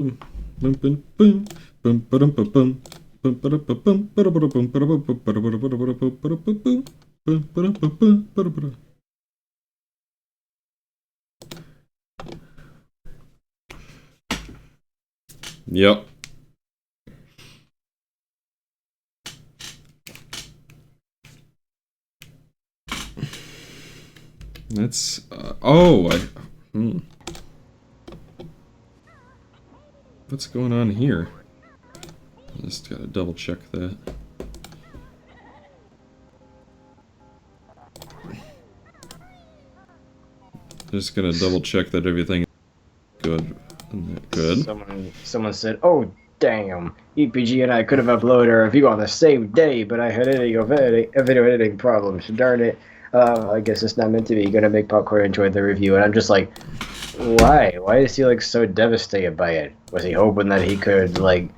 Yep. That's what's going on here? Just gotta double check that. Just gonna double check that everything is good. Good. Someone said, "Oh damn, EPG and I could have uploaded a review on the same day, but I had video editing problems. Darn it. I guess it's not meant to be. You're gonna make Popcorn enjoy the review." And I'm just like, why? Why is he like so devastated by it? Was he hoping that he could like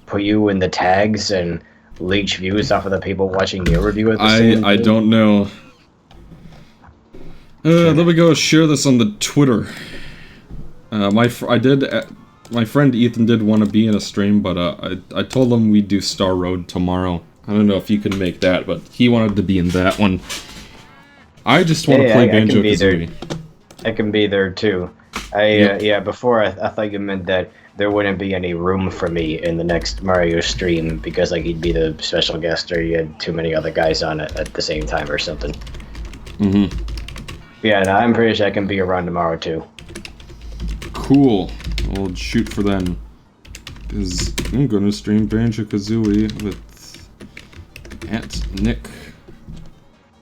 put you in the tags and leech views off of the people watching your review at the same time? I don't know. Let me go share this on the Twitter. My friend Ethan did want to be in a stream, but I told him we'd do Star Road tomorrow. I don't know if you can make that, but he wanted to be in that one. I just want to play Banjo Kazooie. I can be there too. Before I thought you meant that there wouldn't be any room for me in the next Mario stream because like he'd be the special guest or you had too many other guys on it at the same time or something. Mm-hmm. Yeah, no, I'm pretty sure I can be around tomorrow too. Cool. We'll shoot for then. Because I'm gonna stream Banjo Kazooie with @Nick.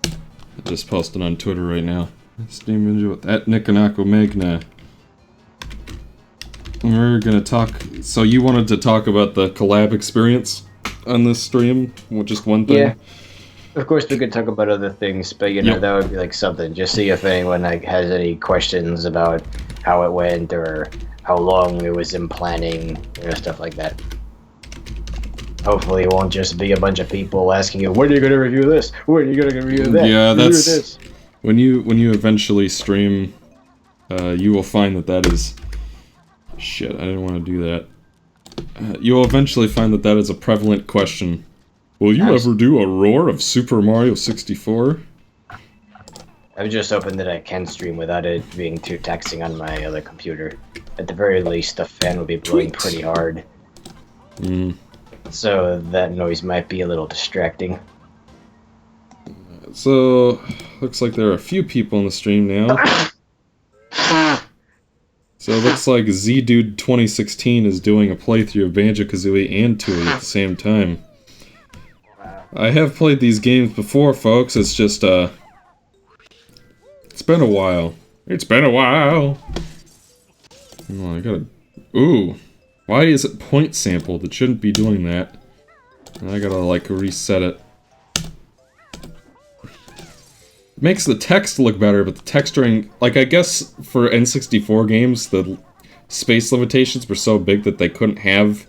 I just posted on Twitter right now. Stream Banjo with @NickonAquaMagna. We're gonna talk. So you wanted to talk about the collab experience on this stream? Well, just one thing. Yeah. Of course, we could talk about other things, but you know that would be like something. Just see if anyone like has any questions about how it went or how long it was in planning, stuff like that. Hopefully, it won't just be a bunch of people asking you, "When are you going to review this? When are you going to review that?" Yeah, that's when you eventually stream. You will find that is shit. I didn't want to do that. You will eventually find that is a prevalent question. Will you ever do a roar of Super Mario 64? I was just hoping that I can stream without it being too taxing on my other computer. At the very least, the fan would be blowing pretty hard. So that noise might be a little distracting. So, looks like there are a few people in the stream now. So it looks like ZDude 2016 is doing a playthrough of Banjo Kazooie and Tooie at the same time. I have played these games before, folks. It's just, it's been a while. It's been a while! Oh, I gotta... Ooh! Why is it point sampled? It shouldn't be doing that. I gotta, like, reset it. It makes the text look better, but the texturing... Like, I guess for N64 games, the space limitations were so big that they couldn't have...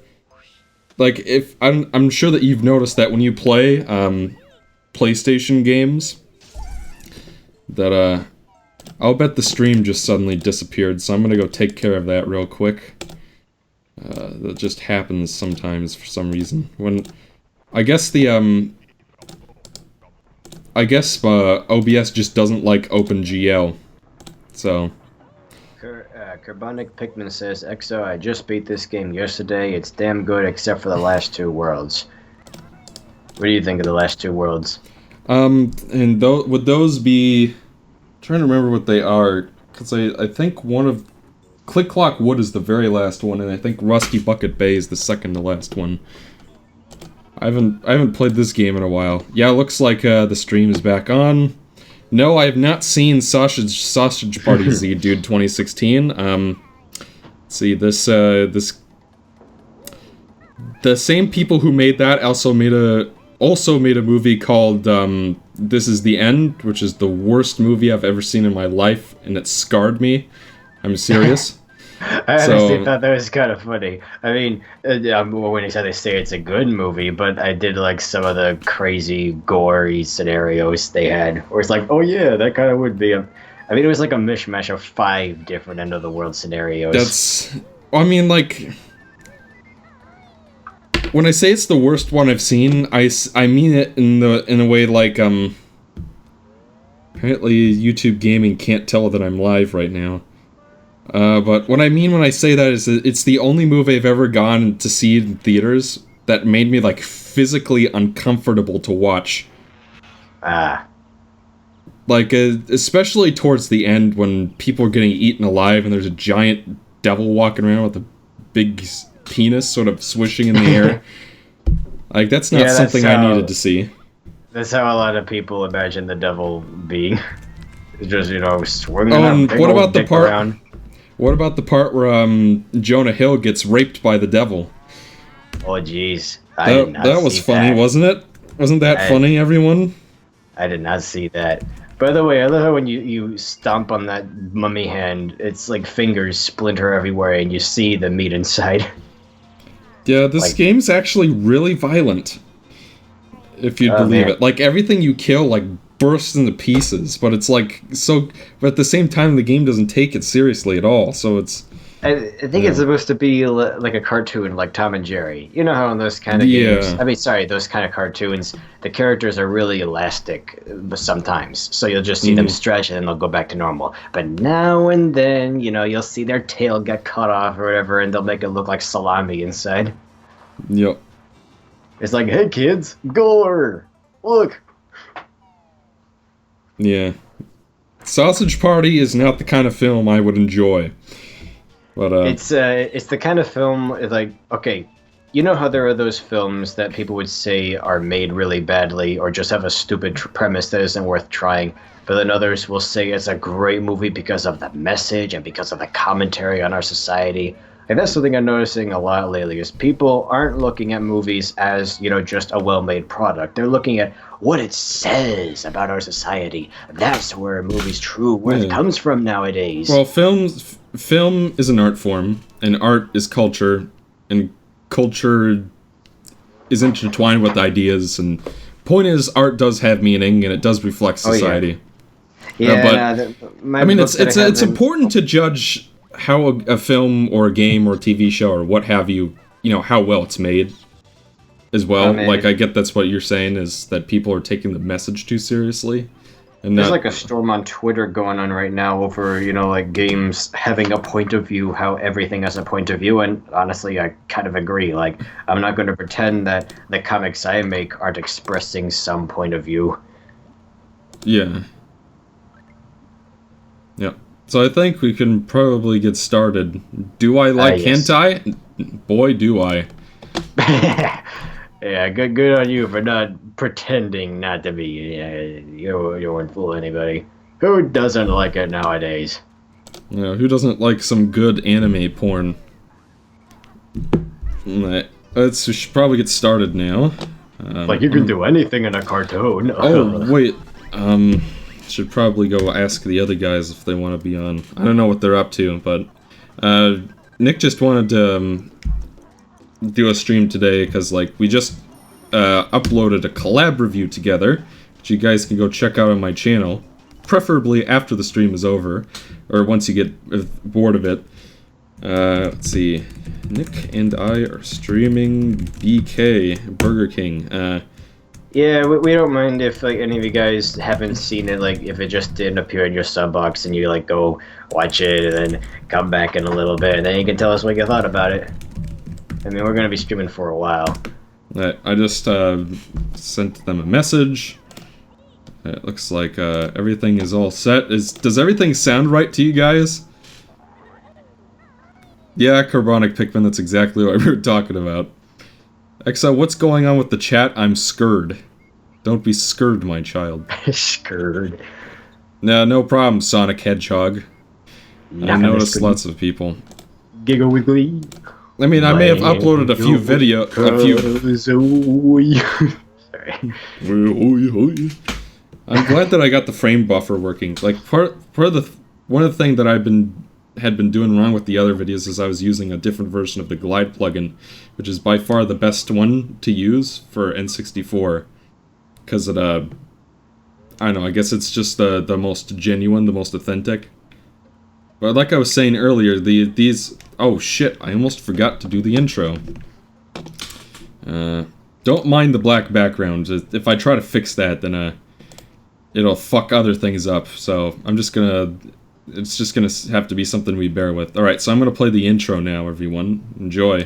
Like, if... I'm sure that you've noticed that when you play, PlayStation games, that, I'll bet the stream just suddenly disappeared, so I'm gonna go take care of that real quick. That just happens sometimes for some reason. When... I guess the, OBS just doesn't like OpenGL. So... Carbonic Pikmin says, "XO, I just beat this game yesterday. It's damn good except for the last two worlds." What do you think of the last two worlds? And would those be... I'm trying to remember what they are, because I think one of... Click Clock Wood is the very last one, and I think Rusty Bucket Bay is the second to last one. I haven't played this game in a while. Yeah, it looks like the stream is back on. No, I have not seen Sausage Party Z Dude 2016. Let's see, the same people who made that also made a movie called This Is the End, which is the worst movie I've ever seen in my life, and it scarred me. I'm serious. I honestly thought that was kind of funny. I mean, when they say it's a good movie, but I did like some of the crazy, gory scenarios they had, where it's like, oh yeah, that kind of would be a... I mean, it was like a mishmash of 5 different end-of-the-world scenarios. I mean, like, when I say it's the worst one I've seen, I mean it in a way like apparently YouTube Gaming can't tell that I'm live right now. But what I mean when I say that is that it's the only movie I've ever gone to see in theaters that made me, like, physically uncomfortable to watch. Like, especially towards the end when people are getting eaten alive and there's a giant devil walking around with a big penis sort of swishing in the air. Like, that's not something I needed to see. That's how a lot of people imagine the devil being. It's just, swinging and what about the part around. What about the part where Jonah Hill gets raped by the devil? Oh, jeez. That was funny, wasn't it? Wasn't that funny, everyone? I did not see that. By the way, I love how when you stomp on that mummy hand, it's like fingers splinter everywhere and you see the meat inside. Yeah, this game's actually really violent. If you believe it. Like, everything you kill, like, bursts into pieces, but it's like, but at the same time, the game doesn't take it seriously at all, so it's... I think it's supposed to be like a cartoon, like Tom and Jerry. You know how in those kind of games... those kind of cartoons, the characters are really elastic sometimes. So you'll just see them stretch and then they'll go back to normal. But now and then, you'll see their tail get cut off or whatever, and they'll make it look like salami inside. Yep. It's like, hey kids, gore! Look! Yeah. Sausage Party is not the kind of film I would enjoy. But it's the kind of film, like, okay, you know how there are those films that people would say are made really badly or just have a stupid premise that isn't worth trying, but then others will say it's a great movie because of the message and because of the commentary on our society. And that's something I'm noticing a lot lately, is people aren't looking at movies as, just a well-made product. They're looking at what it says about our society. That's where a movie's true worth comes from nowadays. Well, film is an art form, and art is culture, and culture is intertwined with ideas, and point is, art does have meaning, and it does reflect society. It's important to judge how a film or a game or a TV show or what have you, how well it's made as well. Like, I get that's what you're saying, is that people are taking the message too seriously. And there's like a storm on Twitter going on right now over, like games having a point of view, how everything has a point of view. And honestly, I kind of agree. Like, I'm not going to pretend that the comics I make aren't expressing some point of view. Yeah. Yep. So I think we can probably get started. Do I like hentai? Boy, do I. Yeah, good on you for not pretending not to be. You won't fool anybody. Who doesn't like it nowadays? Yeah, who doesn't like some good anime porn? We should probably get started now. Like, you can do anything in a cartoon. Oh, wait. Should probably go ask the other guys if they want to be on. I don't know what they're up to, but Nick just wanted to do a stream today because, like, we just uploaded a collab review together, which you guys can go check out on my channel, preferably after the stream is over, or once you get bored of it. Let's see. Nick and I are streaming BK Burger King. Yeah, we don't mind if, like, any of you guys haven't seen it, like, if it just didn't appear in your sub box and you, like, go watch it and then come back in a little bit and then you can tell us what you thought about it. I mean, we're going to be streaming for a while. I just sent them a message. It looks like everything is all set. Does everything sound right to you guys? Yeah, Carbonic Pikmin, that's exactly what we were talking about. Exo, what's going on with the chat? I'm scared. Don't be scared, my child. Scared. No problem, Sonic Hedgehog. I noticed lots of people. Giggle Wiggly. I mean, I may have uploaded a few Sorry. I'm glad that I got the frame buffer working. Like, one of the things that had been doing wrong with the other videos is I was using a different version of the Glide plugin, which is by far the best one to use for N64, because it, I don't know, I guess it's just the most genuine, the most authentic. But like I was saying earlier, oh shit, I almost forgot to do the intro. Don't mind the black background. If I try to fix that, then it'll fuck other things up. So I'm just gonna... It's just gonna have to be something we bear with. Alright, so I'm gonna play the intro now, everyone. Enjoy.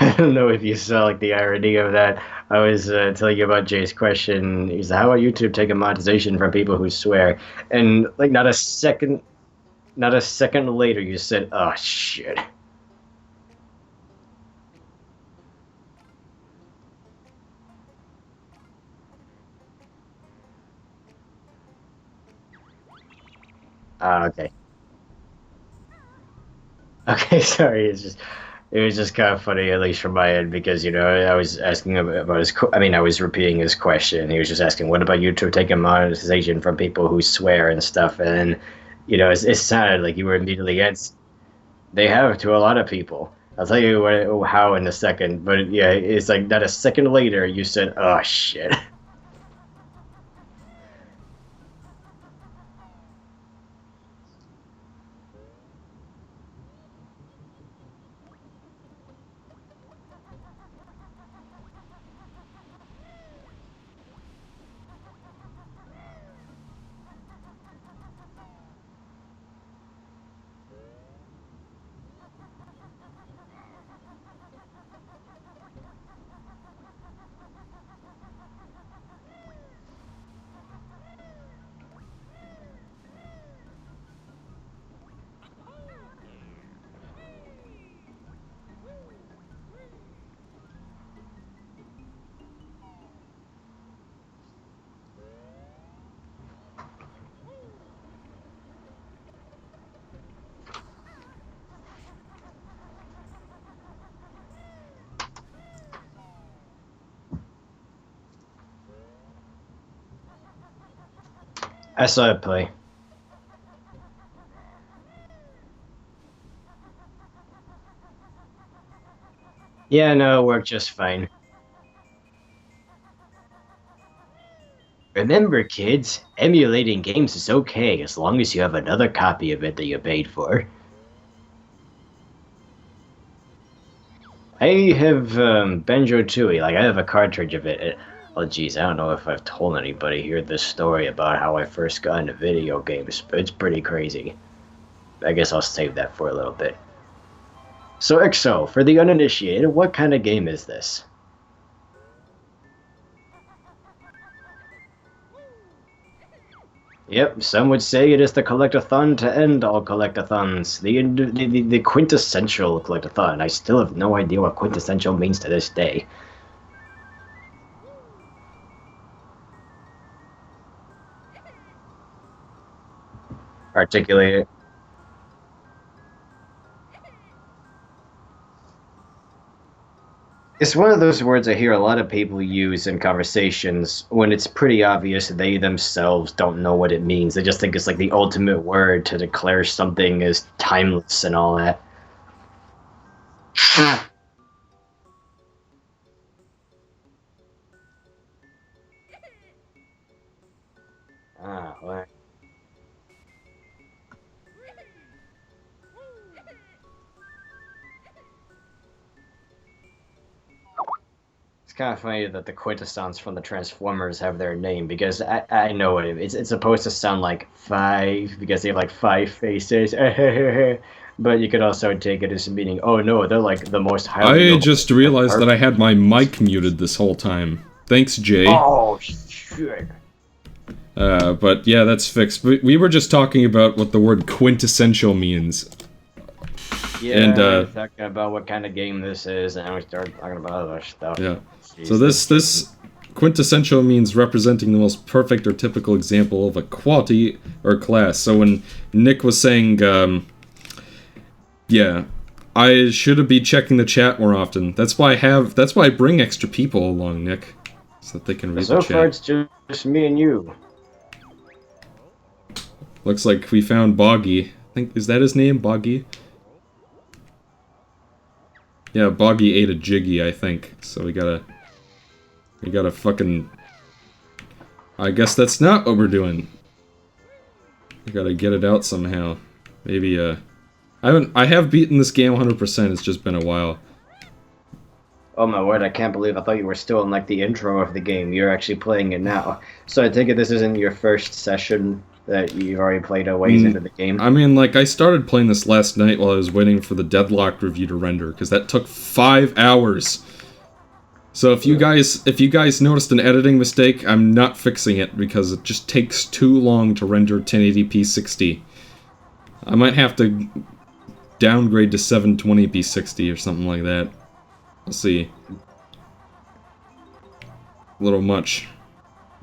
I don't know if you saw like the irony of that. I was telling you about Jay's question. He's like, how about YouTube taking monetization from people who swear? And like not a second later, you said, "Oh shit." Okay. Okay, sorry. It was just kind of funny, at least from my end, because I was asking him about I was repeating his question. He was just asking, "What about YouTube taking monetization from people who swear and stuff?" And it sounded like you were immediately against. They have to a lot of people. I'll tell you how in a second. But yeah, it's like not a second later, you said, "Oh shit." I saw it play. Yeah, no, it worked just fine. Remember, kids, emulating games is okay as long as you have another copy of it that you paid for. I have Banjo Tooie, like I have a cartridge of it. Oh geez, I don't know if I've told anybody here this story about how I first got into video games, but it's pretty crazy. I guess I'll save that for a little bit. So XO, for the uninitiated, what kind of game is this? Yep, some would say it is the Collector-thon to end all Collector-thons. The quintessential Collector-thon. I still have no idea what quintessential means to this day. Articulate it. It's one of those words I hear a lot of people use in conversations when it's pretty obvious they themselves don't know what it means. They just think it's like the ultimate word to declare something as timeless and all that. Well, it's kind of funny that the quintessons from the Transformers have their name because I know what it's supposed to sound like five because they have like five faces. But you could also take it as meaning, oh no, they're like the most highly. I just realized that I had my mic muted this whole time. Thanks, Jay. Oh shit. But yeah, that's fixed. We were just talking about what the word quintessential means. Yeah, And we're talking about what kind of game this is, and we start talking about other stuff. yeah. Jeez, So this quintessential means representing the most perfect or typical example of a quality or class. So when Nick was saying, yeah, I should be checking the chat more often. That's why I bring extra people along, Nick, so that they can read the so chat. far, it's just me and you. Looks like we found Boggy. I think, is that his name, Boggy? Yeah, Boggy ate a Jiggy, I think. So we gotta fucking... I guess that's not what we're doing. We gotta get it out somehow. Maybe, I have beaten this game 100%, it's just been a while. Oh my word, I can't believe I thought you were still in, like, the intro of the game. You're actually playing it now. So I take it this isn't your first session that you've already played a ways into the game? I mean, like, I started playing this last night while I was waiting for the Deadlock review to render, because that took 5 hours. So if you guys noticed an editing mistake, I'm not fixing it, because it just takes too long to render 1080p 60. I might have to downgrade to 720p 60 or something like that. We'll see. A little much.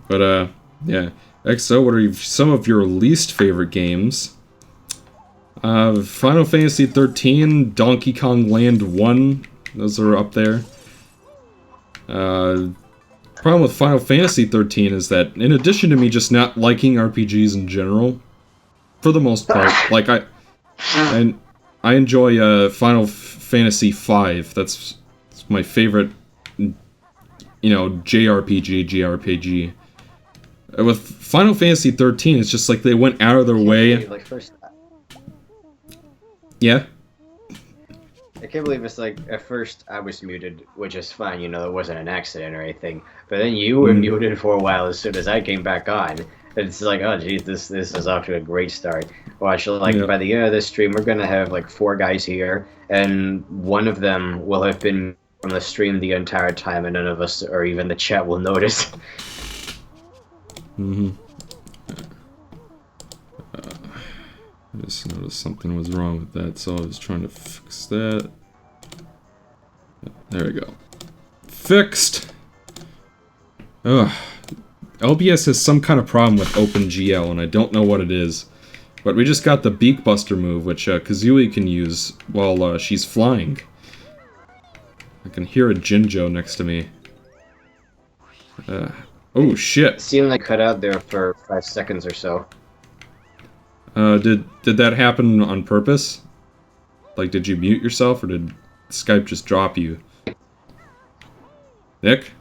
But, yeah. XO, what are some of your least favorite games? Final Fantasy 13, Donkey Kong Land 1, those are up there. Problem with Final Fantasy 13 is that, in addition to me just not liking RPGs in general, for the most part, like, I enjoy, Final Fantasy 5, that's my favorite, you know, JRPG. With Final Fantasy 13, it's just like they went out of their way. Yeah? I can't believe it's like, at first I was muted, which is fine, you know, it wasn't an accident or anything. But then you were muted for a while as soon as I came back on. It's like, oh geez, this is off to a great start. Watch, like, by the end of this stream, we're gonna have like 4 guys here, and one of them will have been on the stream the entire time, and none of us, or even the chat, will notice. I just noticed something was wrong with that, so I was trying to fix that. There we go. Fixed! Ugh. LBS has some kind of problem with OpenGL, and I don't know what it is. But we just got the Beakbuster move, which Kazooie can use while she's flying. I can hear a Jinjo next to me. Oh shit! It seemed like cut out there for 5 seconds or so. Did that happen on purpose? Like, did you mute yourself, or did Skype just drop you? Nick?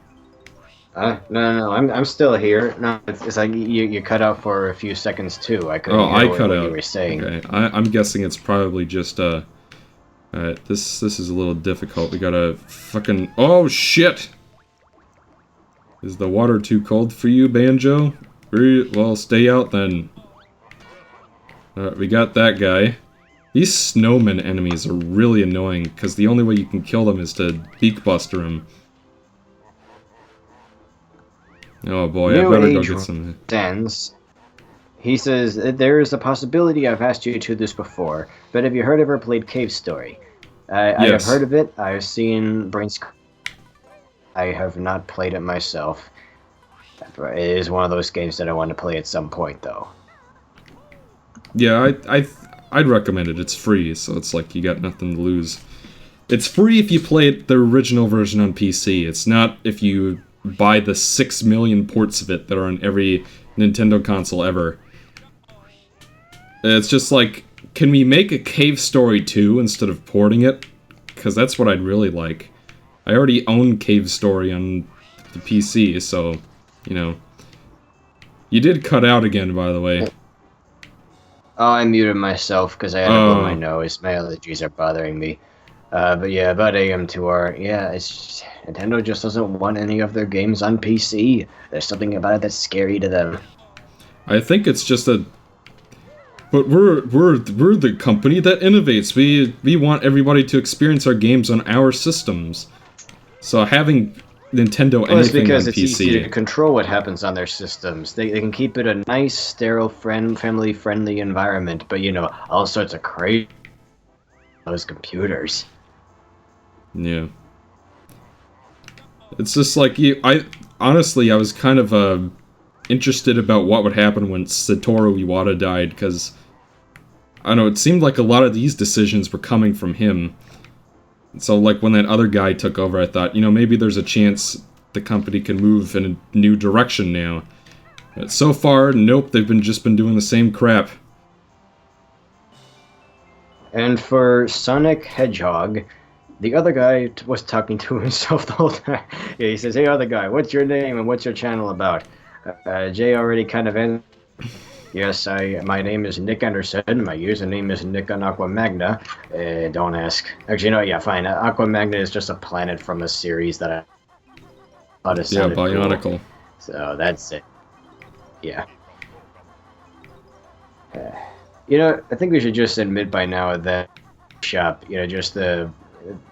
No, I'm still here. No, it's like you cut out for a few seconds too. I couldn't hear what you were saying. Okay, I'm guessing it's probably just, alright, this is a little difficult. We gotta fucking... Oh, shit! Is the water too cold for you, Banjo? Well, stay out then. Alright, we got that guy. These snowman enemies are really annoying, because the only way you can kill them is to Beakbuster them. Oh boy, I better go get some... Dance. He says, there is a possibility I've asked you to this before, but have you heard of or played Cave Story? I have heard of it, I've seen Brains... I have not played it myself. It is one of those games that I want to play at some point, though. Yeah, I'd recommend it. It's free, so it's like you got nothing to lose. It's free if you play it, the original version on PC. It's not if you buy the 6 million ports of it that are on every Nintendo console ever. It's just like, can we make a Cave Story 2 instead of porting it? Because that's what I'd really like. I already own Cave Story on the PC, so, you know. You did cut out again, by the way. Oh, I muted myself because I had to blow my nose. My allergies are bothering me. But yeah, about AM2R, yeah, it's Nintendo just doesn't want any of their games on PC. There's something about it that's scary to them. I think it's just a... But we're the company that innovates. We want everybody to experience our games on our systems. So having Nintendo anything on PC... Well, it's because it's easy to control what happens on their systems. They can keep it a nice, sterile, family-friendly environment, but, you know, all sorts of crazy those computers. Yeah. It's just like honestly, I was kind of interested about what would happen when Satoru Iwata died, because I don't know, it seemed like a lot of these decisions were coming from him. So like when that other guy took over, I thought, maybe there's a chance the company can move in a new direction now. But so far, nope, they've just been doing the same crap. And for Sonic Hedgehog, the other guy was talking to himself the whole time. Yeah, he says, "Hey, other guy, what's your name and what's your channel about?" Jay already kind of answered. Yes, my name is Nick Anderson. My username is NickonAquaMagna. Don't ask. Actually, no, yeah, fine. Aquamagna is just a planet from a series that I thought it sounded Bionicle. Cool. So that's it. Yeah. I think we should just admit by now that shop, just the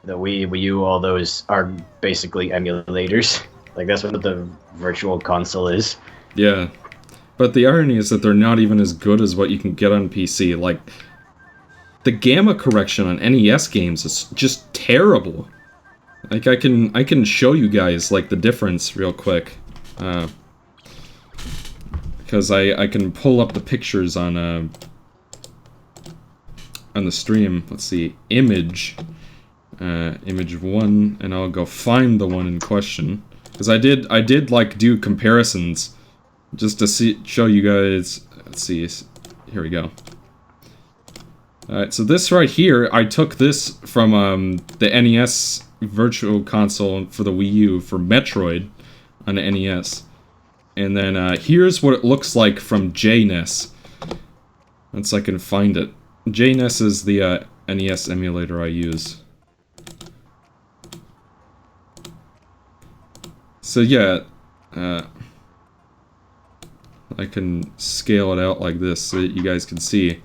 Wii U, all those are basically emulators. Like, that's what the virtual console is. Yeah. But the irony is that they're not even as good as what you can get on PC. Like, the gamma correction on NES games is just terrible. Like, I can show you guys, like, the difference real quick. Because I can pull up the pictures on the stream. Let's see, image 1, and I'll go find the one in question. Because I did like do comparisons just to show you guys. Let's see, here we go. Alright, so this right here, I took this from the NES Virtual Console for the Wii U for Metroid on the NES. And then here's what it looks like from JNES. Once I can find it. JNES is the NES emulator I use. So yeah, I can scale it out like this so that you guys can see.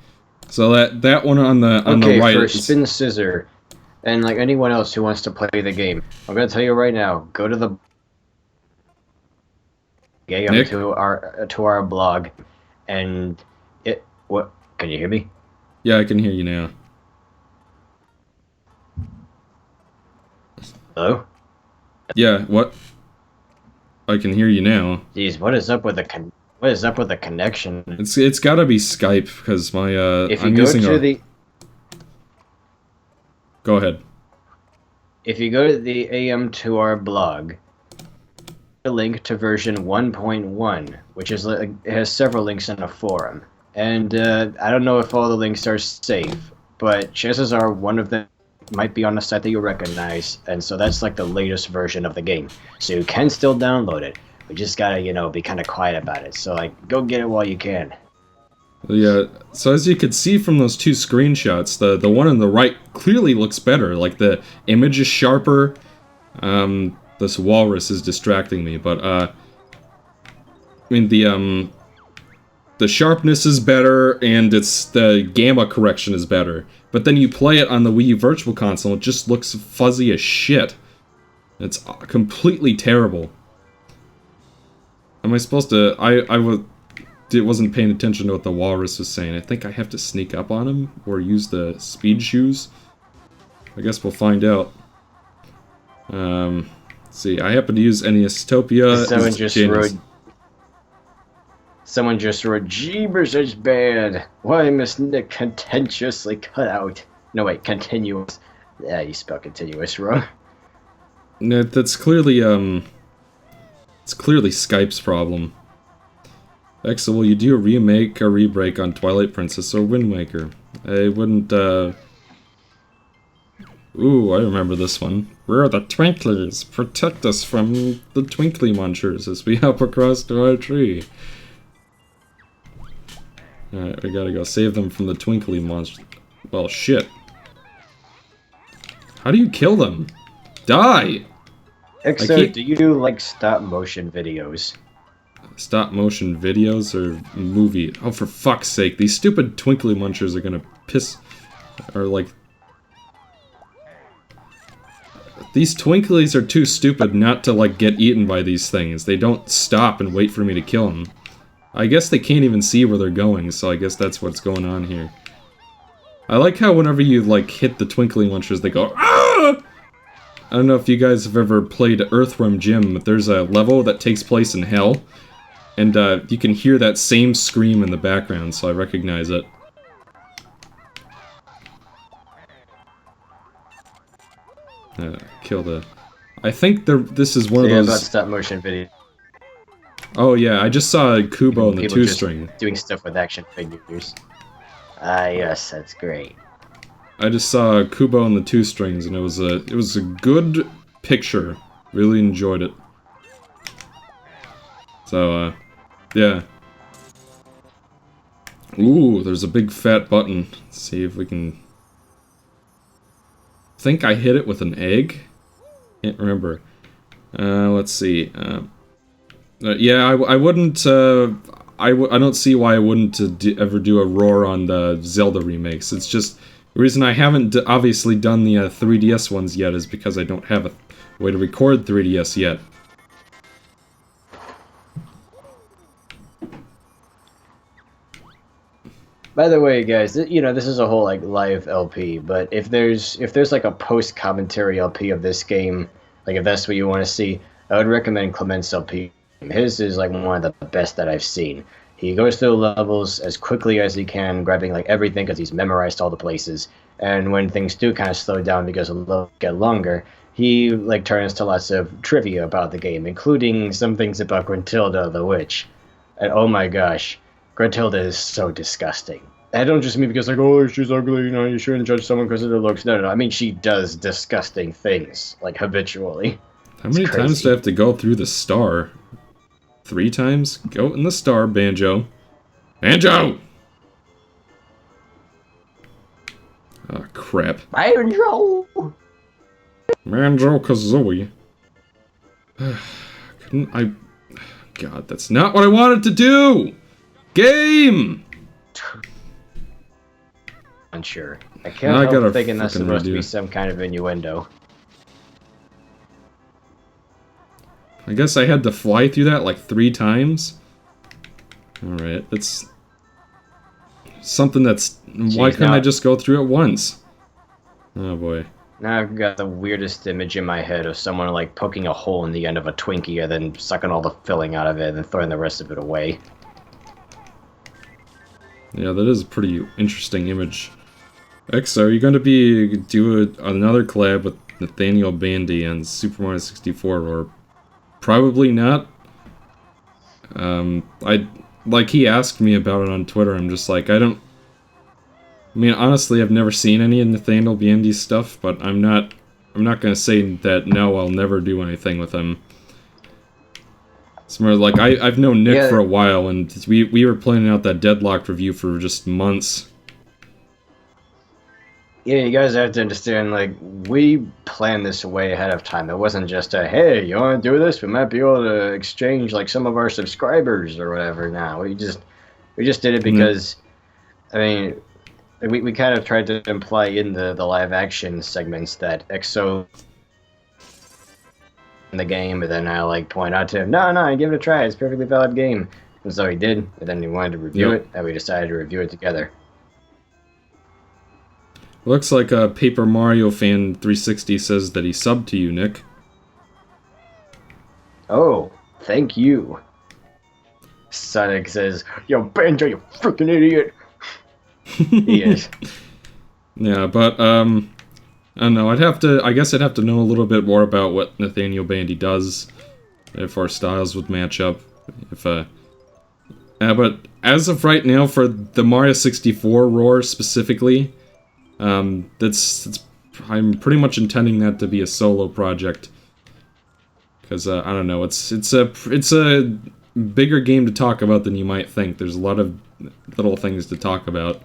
So that one on the right. Okay, for Spin Scissor, and like anyone else who wants to play the game, I'm gonna tell you right now. Go to the game to our blog, and what? Can you hear me? Yeah, I can hear you now. Hello? Yeah, what? I can hear you now. Jeez, what is up with the connection? It's gotta be Skype, because my if you Go ahead. If you go to the AM2R blog, a link to version 1.1, which is it has several links in a forum. And I don't know if all the links are safe, but chances are one of them might be on a site that you recognize, and so that's like the latest version of the game. So you can still download it. We just gotta, be kind of quiet about it. So, like, go get it while you can. Yeah, so as you can see from those two screenshots, the one on the right clearly looks better. Like, the image is sharper. This walrus is distracting me, but, I mean, the sharpness is better, and the gamma correction is better. But then you play it on the Wii U Virtual Console, it just looks fuzzy as shit. It's completely terrible. Am I supposed to... wasn't paying attention to what the walrus was saying. I think I have to sneak up on him, or use the speed shoes. I guess we'll find out. Let's see, I happen to use Aniestopia. Someone just wrote, "Jeebers, it's bad. Why must Nick contentiously cut out?" No, wait, continuous. Yeah, you spelled continuous wrong. No, that's clearly, it's clearly Skype's problem. Excellent, will you do a remake or rebreak on Twilight Princess or Wind Waker? I wouldn't, Ooh, I remember this one. Where are the Twinklies? Protect us from the Twinkly Munchers as we hop across to our tree. Alright, we gotta go save them from the Twinkly monster. Well, shit. How do you kill them? Die! Exo, do you like stop-motion videos? Stop-motion videos or movie? Oh, for fuck's sake, these stupid Twinkly Munchers are gonna piss... Or, like... These Twinklies are too stupid not to, like, get eaten by these things. They don't stop and wait for me to kill them. I guess they can't even see where they're going, so I guess that's what's going on here. I like how whenever you, like, hit the twinkling launchers, they go, ah! I don't know if you guys have ever played Earthworm Jim, but there's a level that takes place in hell, and you can hear that same scream in the background, so I recognize it. Kill the... I think this is one of those... about stop motion video. Oh yeah, I just saw Kubo and the two-string. Doing stuff with action figures. Ah, yes, that's great. I just saw Kubo and the two strings, and it was a good picture. Really enjoyed it. So, yeah. Ooh, there's a big fat button. Let's see if we can... I think I hit it with an egg? Can't remember. Let's see. Yeah, I wouldn't, I don't see why I wouldn't ever do a roar on the Zelda remakes. It's just... The reason I haven't obviously done the 3DS ones yet is because I don't have a way to record 3DS yet. By the way, guys, you know, this is a whole, like, live LP, but if there's like, a post-commentary LP of this game, like, if that's what you want to see, I would recommend Clement's LP. His is, like, one of the best that I've seen. He goes through levels as quickly as he can, grabbing, like, everything because he's memorized all the places. And when things do kind of slow down because the levels get longer, he, like, turns to lots of trivia about the game, including some things about Gruntilda the Witch. And oh my gosh, Gruntilda is so disgusting. I don't just mean because, like, oh, she's ugly, you know, you shouldn't judge someone because of their looks. No, I mean she does disgusting things, like, habitually. How many times do I have to go through the star? 3 times? Go in the star, Banjo. Banjo! Oh, crap. Banjo! Banjo Kazooie. Couldn't I... God, that's not what I wanted to do! Game! Unsure. I can't help thinking that's supposed to be some kind of innuendo. I guess I had to fly through that like 3 times. Alright, that's... something that's... Jeez, why couldn't I just go through it once? Oh boy. Now I've got the weirdest image in my head of someone, like, poking a hole in the end of a Twinkie and then sucking all the filling out of it and then throwing the rest of it away. Yeah, that is a pretty interesting image. X, are you going to do another collab with Nathaniel Bandy on Super Mario 64, or probably not? Like, he asked me about it on Twitter. I'm just like, I mean, honestly, I've never seen any of Nathaniel Bandy's stuff, but I'm not gonna say that no, I'll never do anything with him. It's more like, I've known Nick for a while, and we were planning out that Deadlocked review for just months. Yeah, you guys have to understand, like, we planned this way ahead of time. It wasn't just a, hey, you want to do this? We might be able to exchange, like, some of our subscribers or whatever now. We just did it because, I mean, we kind of tried to imply in the live action segments that EXO in the game, and then I, like, point out to him, no, give it a try. It's a perfectly valid game. And so he did, and then he wanted to review it, and we decided to review it together. Looks like a Paper Mario Fan 360 says that he subbed to you, Nick. Oh, thank you. Sonic says, yo, Banjo, you freaking idiot. He is. Yeah, but, I don't know, I guess I'd have to know a little bit more about what Nathaniel Bandy does, if our styles would match up, but as of right now, for the Mario 64 roar specifically, I'm pretty much intending that to be a solo project, because I don't know, it's a bigger game to talk about than you might think. There's a lot of little things to talk about.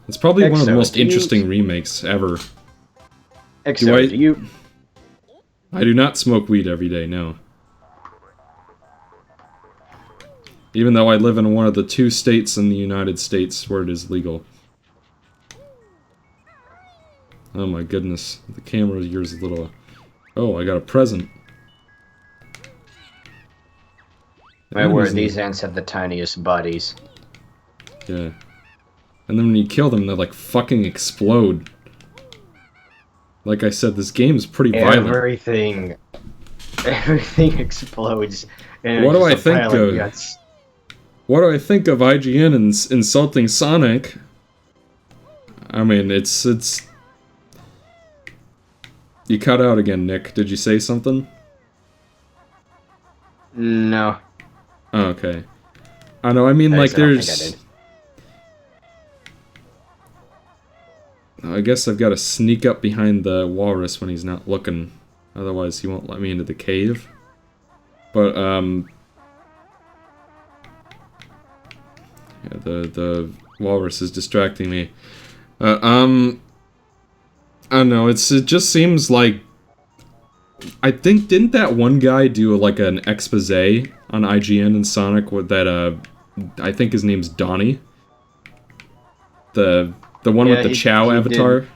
It's probably one of the most interesting remakes ever. I do not smoke weed every day, no. Even though I live in one of the 2 states in the United States where it is legal. Oh my goodness, the camera here is a little... Oh, I got a present. My word, these ants have the tiniest bodies. Yeah. And then when you kill them, they like fucking explode. Like I said, this game is pretty violent. Everything explodes. And What do I just a think pile of of? guts. What do I think of IGN insulting Sonic? I mean, it's... You cut out again, Nick. Did you say something? No. Oh, okay. I know, I mean, like, there's... I guess I've got to sneak up behind the walrus when he's not looking. Otherwise, he won't let me into the cave. But, yeah, the walrus is distracting me. I don't know, it just seems like... I think, didn't that one guy do, like, an expose on IGN and Sonic with that, I think his name's Donnie? The one with the Chow avatar? Did.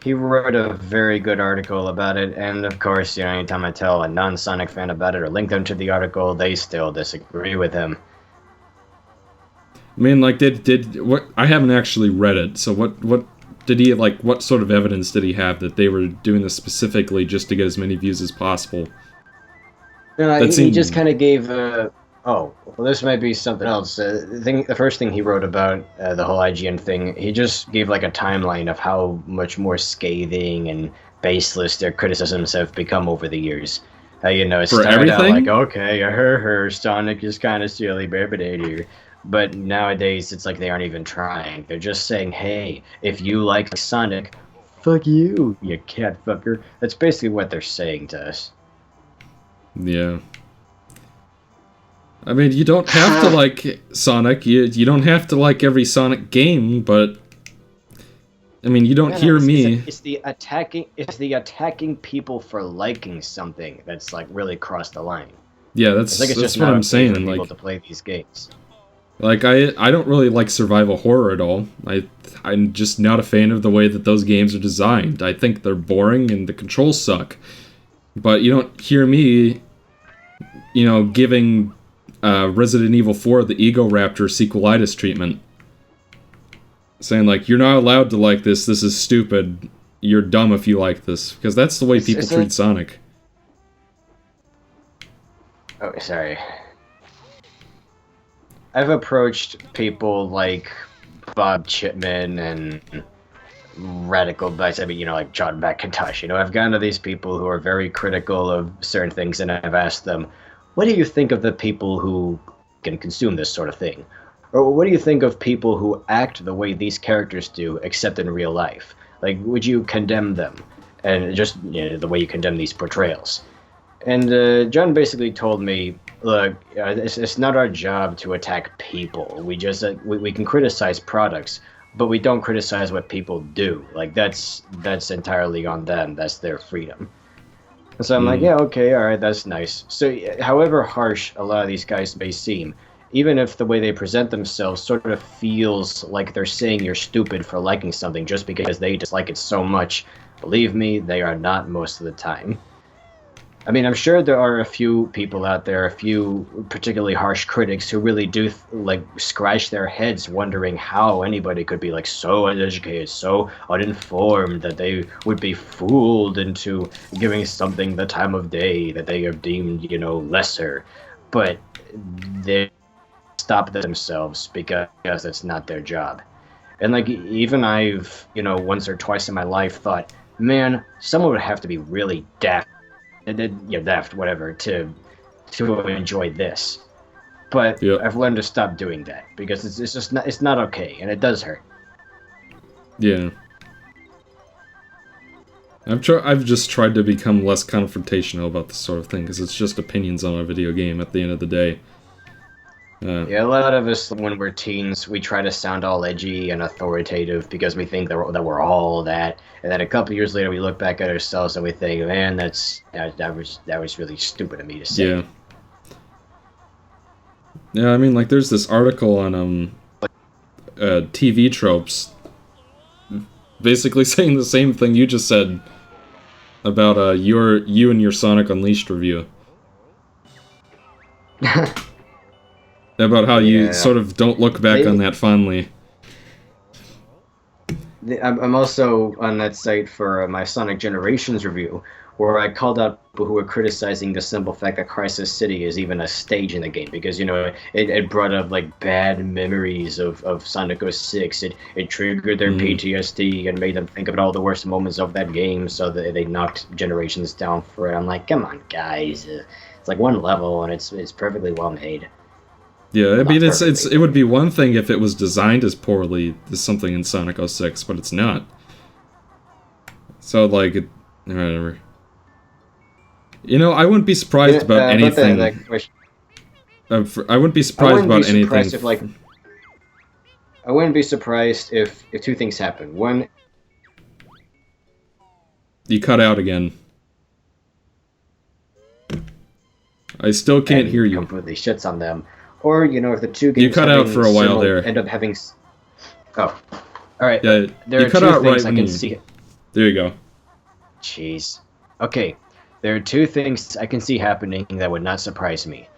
He wrote a very good article about it, and of course, you know, anytime I tell a non-Sonic fan about it or link them to the article, they still disagree with him. I mean, like, what? I haven't actually read it, so what did he, like, what sort of evidence did he have that they were doing this specifically just to get as many views as possible? He just kind of gave, oh, well, this might be something else. The first thing he wrote about the whole IGN thing, he just gave, like, a timeline of how much more scathing and baseless their criticisms have become over the years. You know, it started out like, okay, Sonic is kind of silly, but nowadays it's like they aren't even trying. They're just saying, hey, if you like Sonic, fuck you, you cat fucker. That's basically what they're saying to us. Yeah. I mean, you don't have to like Sonic, you don't have to like every Sonic game, but... I mean, you don't hear me... It's the attacking people for liking something that's, like, really crossed the line. Yeah, that's what I'm saying. For people like, to play these games. Like, I don't really like survival horror at all. I'm just not a fan of the way that those games are designed. I think they're boring and the controls suck. But you don't hear me, you know, giving Resident Evil 4 the Ego Raptor sequelitis treatment. Saying, like, you're not allowed to like this is stupid, you're dumb if you like this. Because that's the way people treat Sonic. Oh, sorry. I've approached people like Bob Chipman and Radical Bites, I mean, you know, like John McIntosh, you know, I've gone to these people who are very critical of certain things, and I've asked them, what do you think of the people who can consume this sort of thing? Or what do you think of people who act the way these characters do, except in real life? Like, would you condemn them? And just, you know, the way you condemn these portrayals. And John basically told me, look, it's not our job to attack people. We just we can criticize products, but we don't criticize what people do. Like, that's entirely on them. That's their freedom. And so I'm like, yeah, okay, all right, that's nice. So however harsh a lot of these guys may seem, even if the way they present themselves sort of feels like they're saying you're stupid for liking something just because they dislike it so much, believe me, they are not most of the time. I mean, I'm sure there are a few people out there, a few particularly harsh critics who really do, like, scratch their heads wondering how anybody could be, like, so uneducated, so uninformed that they would be fooled into giving something the time of day that they have deemed, you know, lesser. But they stop themselves because it's not their job. And, like, even I've, you know, once or twice in my life thought, man, someone would have to be really daft, whatever, to enjoy this. But yep. I've learned to stop doing that because it's just not, it's not okay, and it does hurt. Yeah. I've just tried to become less confrontational about this sort of thing because it's just opinions on a video game at the end of the day. Yeah, a lot of us, when we're teens, we try to sound all edgy and authoritative because we think that we're all that, and then a couple years later we look back at ourselves and we think, man, that was really stupid of me to say. Yeah. Yeah, I mean, like, there's this article on TV tropes, basically saying the same thing you just said about you and your Sonic Unleashed review. About how you sort of don't look back on that fondly. I'm also on that site for my Sonic Generations review, where I called out people who were criticizing the simple fact that Crisis City is even a stage in the game, because, it brought up, like, bad memories of Sonic 06. It triggered their PTSD and made them think about all the worst moments of that game, so they knocked Generations down for it. I'm like, come on, guys. It's like one level, and it's perfectly well made. Yeah, I mean, Perfectly. it would be one thing if it was designed as poorly as something in Sonic 06, but it's not. So, like, whatever. I wouldn't be surprised about anything. That question, I wouldn't be I surprised wouldn't be about anything. surprised if, like, I wouldn't be surprised if two things happen. One, You cut out again. I still can't hear you. completely shits on them, or if the two games You cut out for a while there. end up having. Oh, all right. Yeah, There you are cut two out things right I when can you. see. There you go. Jeez. Okay, there are two things I can see happening that would not surprise me.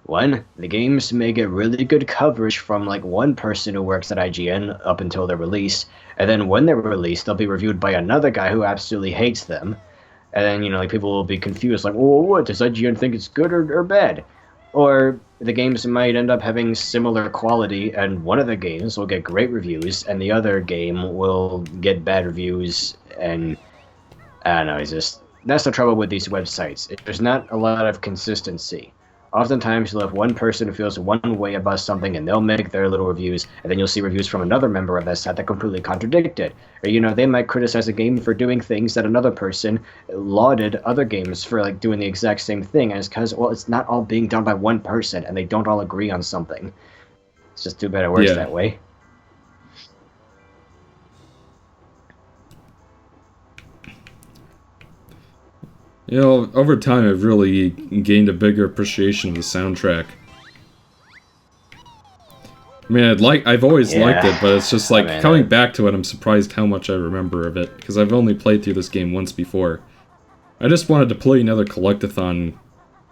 One, the games may get really good coverage from, like, one person who works at IGN up until they're released, and then when they're released, they'll be reviewed by another guy who absolutely hates them. And then, like, people will be confused, like, well, what, does IGN think it's good or bad? Or the games might end up having similar quality, and one of the games will get great reviews, and the other game will get bad reviews, and I don't know, that's the trouble with these websites. There's not a lot of consistency. Oftentimes, you'll have one person who feels one way about something, and they'll make their little reviews, and then you'll see reviews from another member of that site that completely contradict it. Or, they might criticize a game for doing things that another person lauded other games for, like, doing the exact same thing, and it's because, well, it's not all being done by one person, and they don't all agree on something. It's just too bad it works that way. Over time, I've really gained a bigger appreciation of the soundtrack. I mean, I've always liked it, but it's just like coming back to it, I'm surprised how much I remember of it, because I've only played through this game once before. I just wanted to play another Collector-thon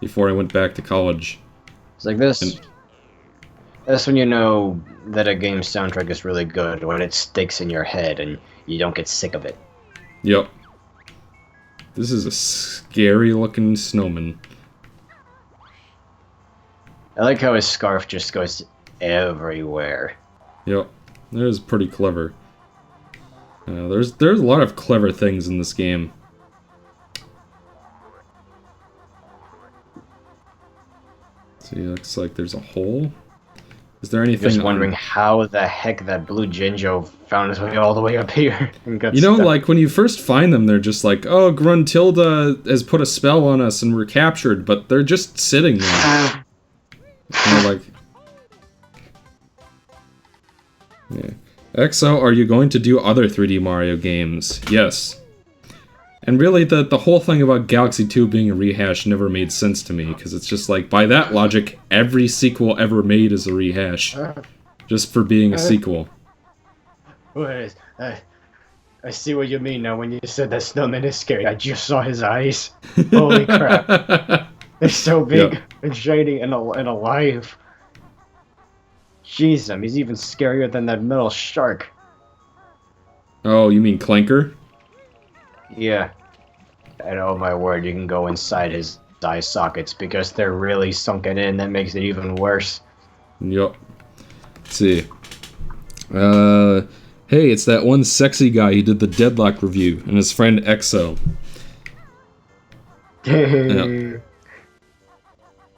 before I went back to college. It's like this. That's when you know that a game's soundtrack is really good, when it sticks in your head and you don't get sick of it. Yep. This is a scary-looking snowman. I like how his scarf just goes everywhere. Yep. That is pretty clever. There's a lot of clever things in this game. See, looks like there's a hole. Is there anything? Just wondering how the heck that blue Jinjo found his way all the way up here and got like when you first find them, they're just like, oh, Gruntilda has put a spell on us and we're captured, but they're just sitting there. Like, yeah. EXO, are you going to do other 3D Mario games? Yes. And really, the whole thing about Galaxy 2 being a rehash never made sense to me, because it's just like, by that logic, every sequel ever made is a rehash. Just for being a sequel. Wait, I see what you mean now when you said that snowman is scary. I just saw his eyes. Holy crap. They're so big and shiny and alive. Jeez, he's even scarier than that metal shark. Oh, you mean Clanker? Yeah. And oh my word, you can go inside his eye sockets because they're really sunken in. That makes it even worse. Yup. Let's see. Hey, it's that one sexy guy who did the Deadlock review, and his friend EXO. Yeah.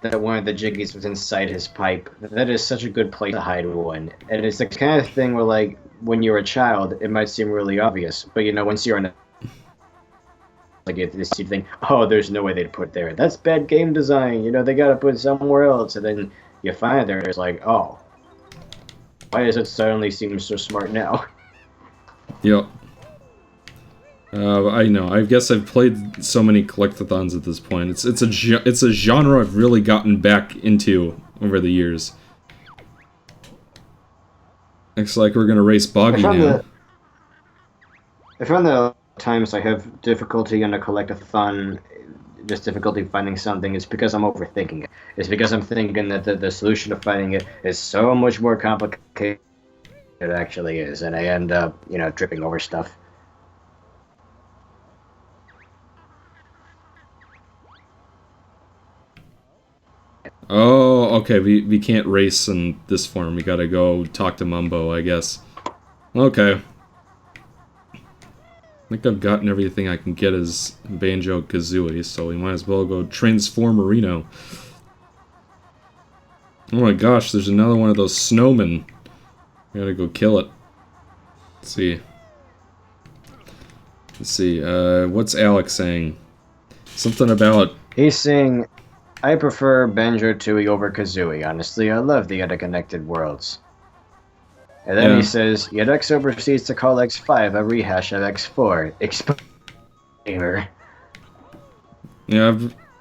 That one of the jiggies was inside his pipe. That is such a good place to hide one. And it's the kind of thing where, like, when you're a child, it might seem really obvious. But, once you're an like, you think, oh, there's no way they'd put there. That's bad game design. They gotta put it somewhere else. And then you find it there, it's like, oh, why does it suddenly seem so smart now? Yep. I know. I guess I've played so many Collector-thons at this point. It's a genre I've really gotten back into over the years. Looks like we're gonna race Boggy now. I found that times I have difficulty in a Collector-thon, just difficulty finding something, it's because I'm overthinking it. It's because I'm thinking that the solution to finding it is so much more complicated it actually is, and I end up, tripping over stuff. Oh, okay, we can't race in this form. We gotta go talk to Mumbo, I guess. Okay. I think I've gotten everything I can get as Banjo Kazooie, so we might as well go transform Reno. Oh my gosh, there's another one of those snowmen. We gotta go kill it. Let's see. What's Alex saying? Something about... He's saying, I prefer Banjo Tooie over Kazooie. Honestly, I love the interconnected worlds. And then he says, yet X proceeds to call X5 a rehash of X4. Explainer. Yeah,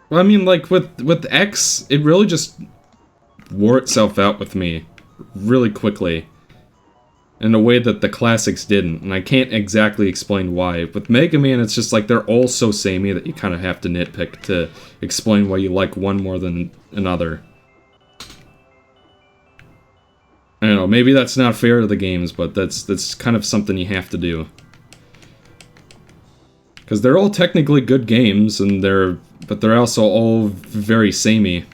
well, I mean, like, with X, it really just wore itself out with me really quickly. In a way that the classics didn't, and I can't exactly explain why. With Mega Man, it's just like they're all so samey that you kind of have to nitpick to explain why you like one more than another. I don't know, maybe that's not fair to the games, but that's kind of something you have to do. Because they're all technically good games, and but they're also all very samey.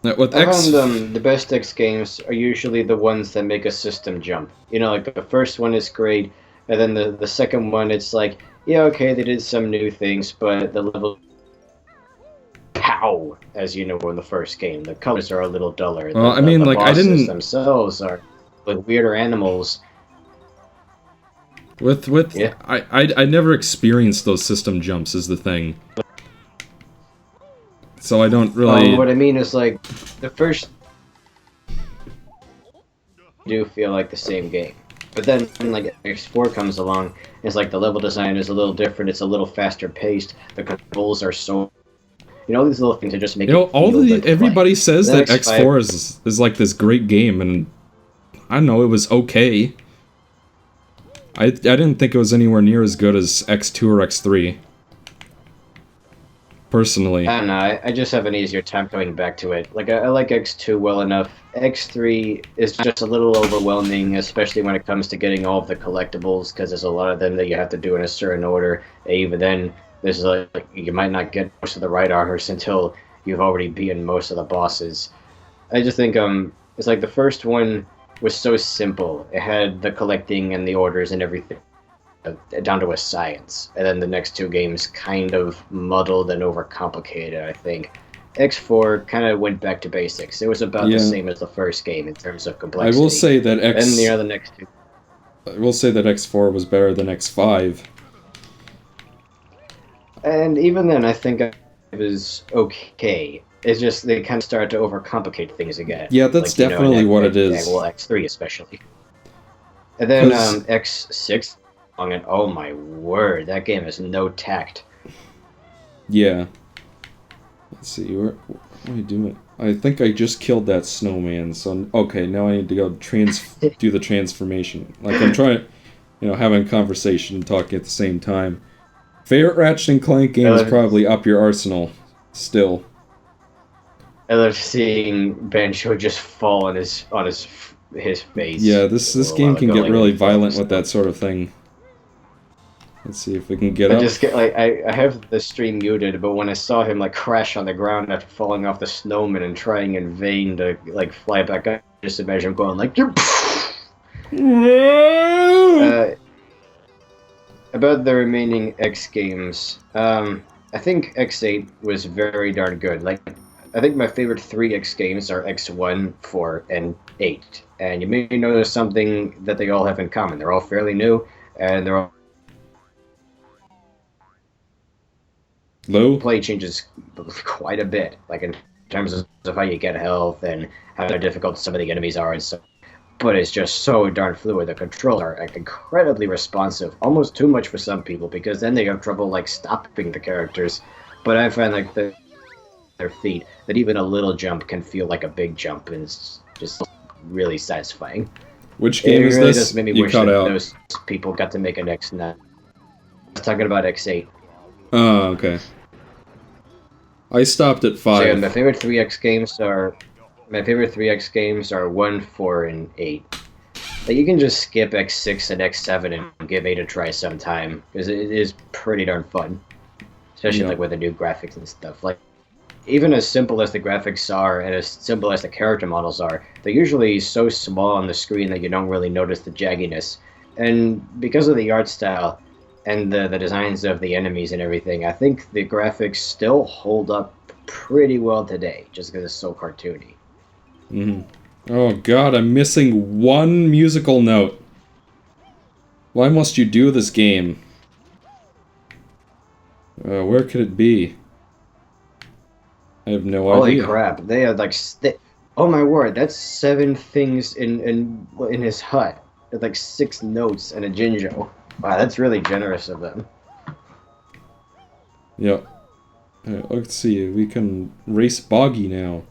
With I X... found the best X games are usually the ones that make a system jump. Like the first one is great, and then the second one, it's like, yeah, okay, they did some new things, but the level... Pow! As you know in the first game. The colors are a little duller. Well, I mean, the like, I bosses didn't... themselves are like weirder animals. Yeah. I never experienced those system jumps is the thing. So I don't really... what I mean is, like, the first... do feel like the same game. But then, like, X4 comes along, it's like the level design is a little different, it's a little faster paced, the controls are so... these little things that just make it feel everybody says that X5 X4 is like this great game, and I don't know, it was okay. I didn't think it was anywhere near as good as X2 or X3. Personally. I don't know, I just have an easier time coming back to it. Like, I like X2 well enough. X3 is just a little overwhelming, especially when it comes to getting all of the collectibles, because there's a lot of them that you have to do in a certain order. And even then, there's like, you might not get most of the right armors until you've already beaten most of the bosses. I just think, it's like the first one was so simple. It had the collecting and the orders and everything down to a science, and then the next two games kind of muddled and overcomplicated. I think X4 kind of went back to basics. It was about the same as the first game in terms of complexity. I will say that the next two. I will say that X4 was better than X5. And even then, I think it was okay. It's just they kind of started to overcomplicate things again. Yeah, that's definitely what it is. Well, X3 especially. And then X6. And oh my word, that game has no tact. Yeah. Let's see, what am I doing? I think I just killed that snowman, so okay, now I need to go do the transformation. Like, I'm trying, having a conversation and talking at the same time. Favorite Ratchet and Clank game is probably Up Your Arsenal, still. I love seeing Banjo just fall on his face. Yeah, this game can get really violent with that sort of thing. Let's see if we can get up. I have the stream muted, but when I saw him like crash on the ground after falling off the snowman and trying in vain to like fly back up, just imagine him going like about the remaining X games, I think X8 was very darn good. Like, I think my favorite 3 X games are X1, 4, and 8. And you may notice something that they all have in common. They're all fairly new, and they're all play changes quite a bit, like in terms of how you get health and how difficult some of the enemies are and so. But it's just so darn fluid. The controls are incredibly responsive, almost too much for some people, because then they have trouble like stopping the characters. But I find like their feet, that even a little jump can feel like a big jump, and it's just really satisfying. Which game is really this? Does make me wish that those people got to make an X9. I was talking about X8. Oh, okay. I stopped at 5. So, yeah, my favorite 3X games are My favorite 3X games are 1, 4, and 8. Like, you can just skip X6 and X7 and give 8 a try sometime, because it is pretty darn fun. Especially like with the new graphics and stuff. Like, even as simple as the graphics are and as simple as the character models are, they're usually so small on the screen that you don't really notice the jagginess. And because of the art style and the designs of the enemies and everything, I think the graphics still hold up pretty well today, just because it's so cartoony. Oh god, I'm missing one musical note. Why must you do this game? Where could it be? I have no idea. Holy crap! They had like, oh my word, that's 7 things in his hut. There's like 6 notes and a Jinjo. Wow, that's really generous of them. Yeah. Let's see. We can race Boggy now.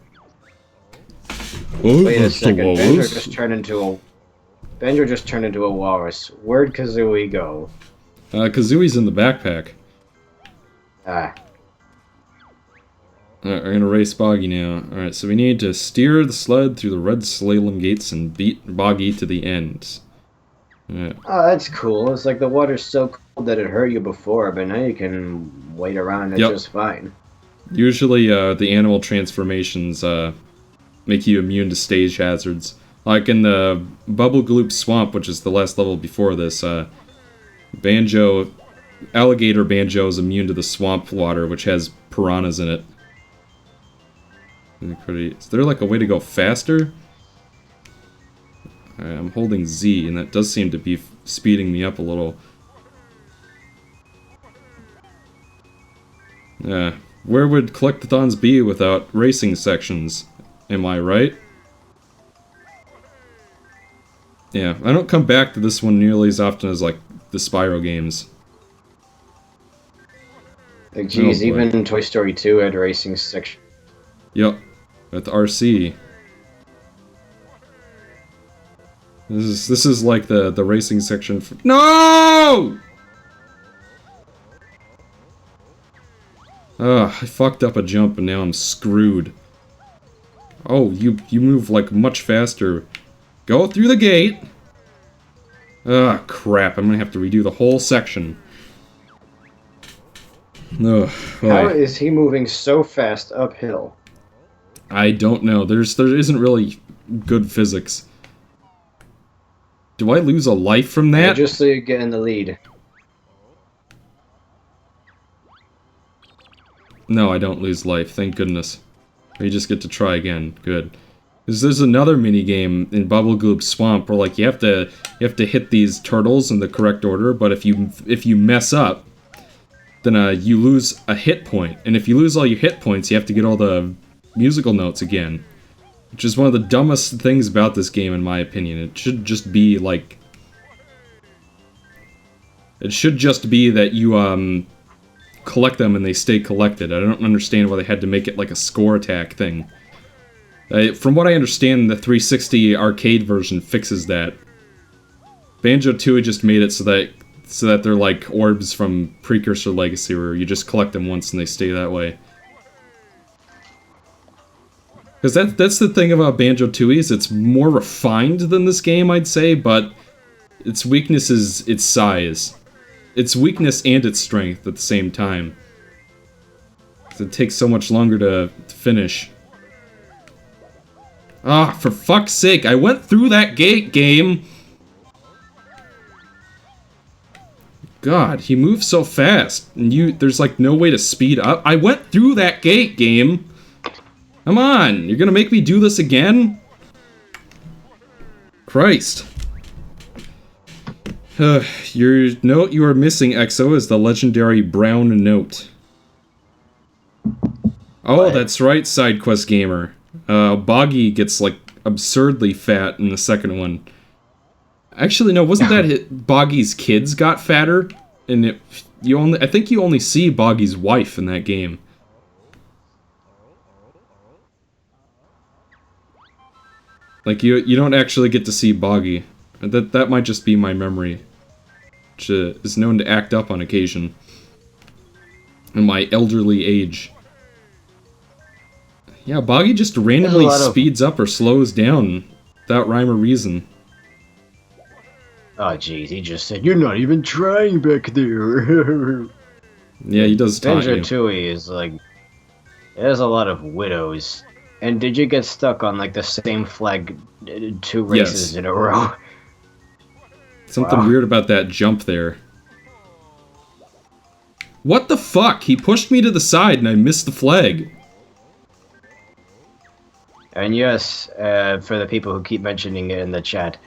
Wait a second. Banjo just turned into a walrus. Where'd Kazooie go? Kazooie's in the backpack. Ah. Alright, we're gonna race Boggy now. Alright, so we need to steer the sled through the red slalom gates and beat Boggy to the end. Yeah. Oh, that's cool. It's like the water's so cold that it hurt you before, but now you can wait around it just fine. Usually, the animal transformations, make you immune to stage hazards. Like in the Bubble Gloop Swamp, which is the last level before this, Alligator Banjo is immune to the swamp water, which has piranhas in it. Is there like a way to go faster? I'm holding Z, and that does seem to be speeding me up a little. Where would Collector-thons be without racing sections? Am I right? Yeah, I don't come back to this one nearly as often as, like, the Spyro games. Like, geez, even Toy Story 2 had a racing section. Yep, with RC. This is like the racing section for— No! Ugh, I fucked up a jump and now I'm screwed. Oh, you move like much faster. Go through the gate! Ugh, crap, I'm gonna have to redo the whole section. Ugh, How is he moving so fast uphill? I don't know. There isn't really good physics. Do I lose a life from that? Yeah, just so you get in the lead. No, I don't lose life, thank goodness. We just get to try again. Good. There's another mini game in Bubble Gloop Swamp where like you have to hit these turtles in the correct order, but if you mess up, then you lose a hit point, and if you lose all your hit points, you have to get all the musical notes again. Which is one of the dumbest things about this game, in my opinion. It should just be, like... It should just be that you, collect them and they stay collected. I don't understand why they had to make it like a score attack thing. From what I understand, the 360 arcade version fixes that. Banjo Tooie just made it so that they're like orbs from Precursor Legacy, where you just collect them once and they stay that way. Because that's the thing about Banjo Tooie, is it's more refined than this game, I'd say, but its weakness is its size. Its weakness and its strength at the same time. It takes so much longer to finish. Ah, for fuck's sake, I went through that gate, game! God, he moves so fast, and there's like no way to speed up. I went through that gate, game! Come on, you're gonna make me do this again? Christ. Your note you are missing, EXO, is the legendary brown note. Oh, what? That's right, Side Quest Gamer. Boggy gets, like, absurdly fat in the second one. Actually, no, wasn't that Boggy's kids got fatter? And I think you only see Boggy's wife in that game. Like, you don't actually get to see Boggy. That might just be my memory, which is known to act up on occasion. In my elderly age. Yeah, Boggy just randomly speeds up or slows down without rhyme or reason. Oh, jeez, he just said, "You're not even trying back there." Yeah, he does taunt Banjo you. Kazooie is like, there's a lot of widows. And did you get stuck on like the same flag 2 races in a row? Something weird about that jump there. What the fuck? He pushed me to the side and I missed the flag. And yes, for the people who keep mentioning it in the chat,